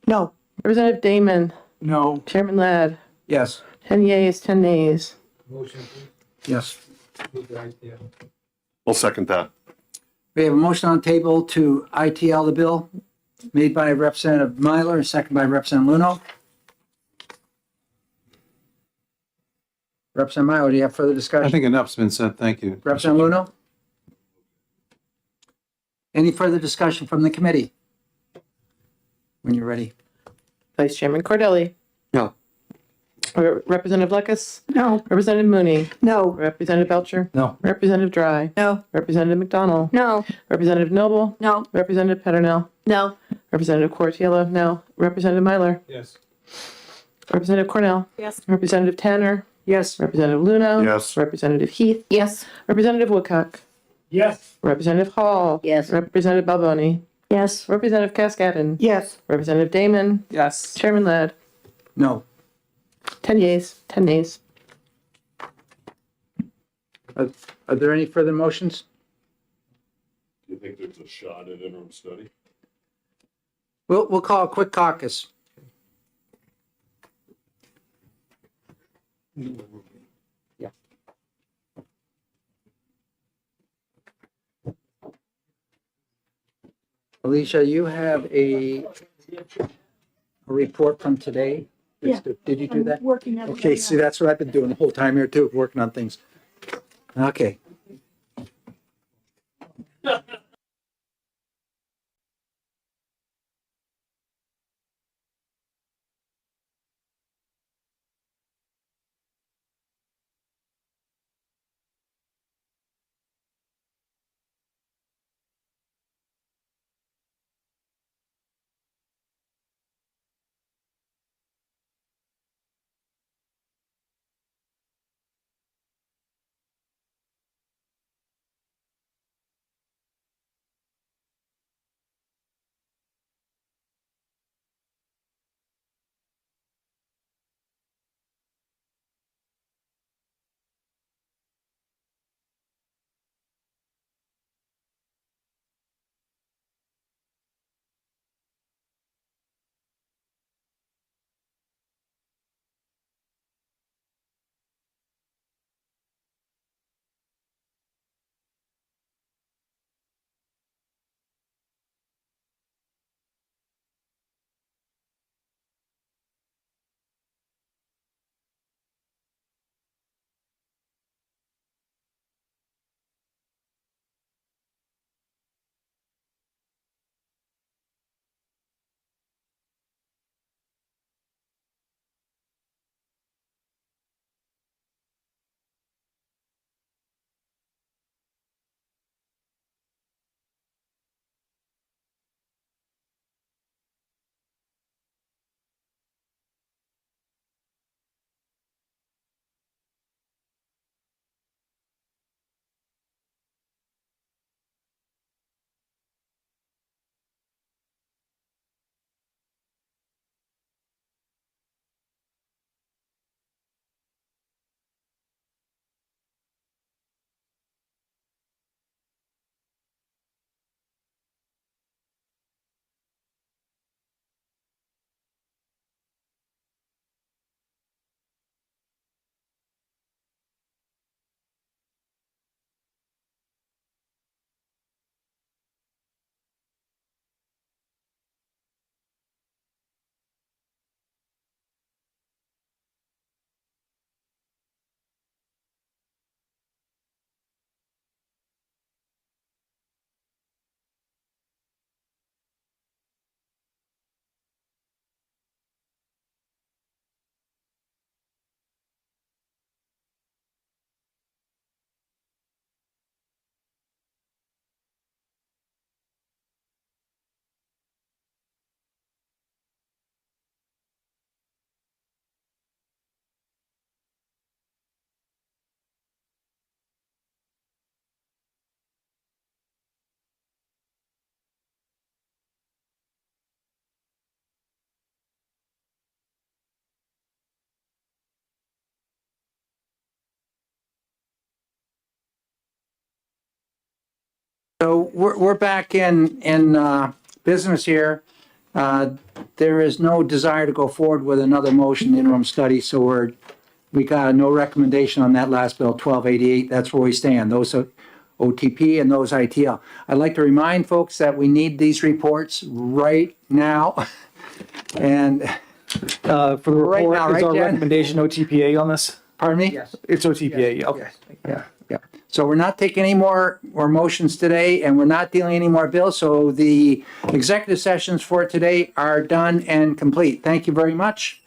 No. Representative Damon, No. Chairman Ladd, Yes. 10 yeas, 10 nays. Yes. I'll second that. We have a motion on the table to ITL the bill, made by Representative Myler and seconded by Representative Luno. Representative Myler, do you have further I discussion? think enough's been said. Thank you. Representative Luno? Any further discussion from the committee? When you're ready. Vice Chairman Cordelli, No. Representative Lucas, No. Representative Mooney, No. Representative Belcher, No. Representative Dry, No. Representative McDonald, No. Representative Noble, No. Representative Peternell, No. Representative Cortiello, no. Representative Myler, Yes. Representative Cornell, Yes. Representative Tanner, Yes. Representative Luno, Yes. Representative Heath, Yes. Representative Woodcock, Yes. Representative Hall, Yes. Representative Balboni, Yes. Representative Cascadden, Yes. Representative Damon, Yes. Chairman Ladd, No. 10 yeas, 10 nays. Are there any further motions? Do you think there's a shot at interim study? We'll call a quick caucus. Alicia, you have a report from today? Yeah. Did you do that? Working on it. Okay, see, that's what I've been doing the whole time here too, working on things. Okay. we're back in business here. There is no desire to go forward with another motion interim study, so we got no recommendation on that last bill, 1288. That's where we stand. Those are OTP and those ITL. I'd like to remind folks that we need these reports right now. And For the Right report, now, is right, our Jen? recommendation OTPA on this? pardon me? It's OTPA, okay. Yeah. So we're not taking any more motions today, and we're not dealing any more bills. So the executive sessions for today are done and complete. Thank you very much.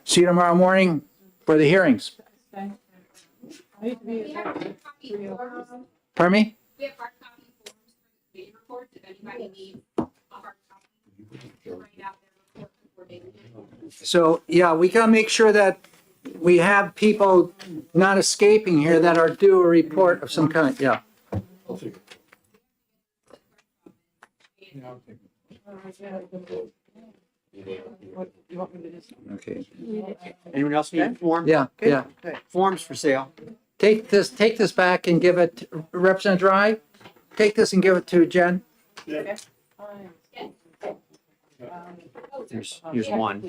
See you tomorrow morning for the hearings. Pardon me? We have hard copy forms for the committee reports, if anybody needs a hard copy. to write out their report before they begin. So, yeah, we gotta make sure that we have people not escaping here that are due a report of some kind, yeah. Okay. Anyone else need a form? Yeah, yeah. Forms for sale. Take this back and give it, Representative Dry, take this and give it to Jen. Here's one.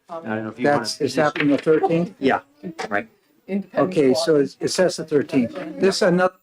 I don't know if you want That's, is that from the 13th? Yeah, right. Okay, so it says the 13th. This is another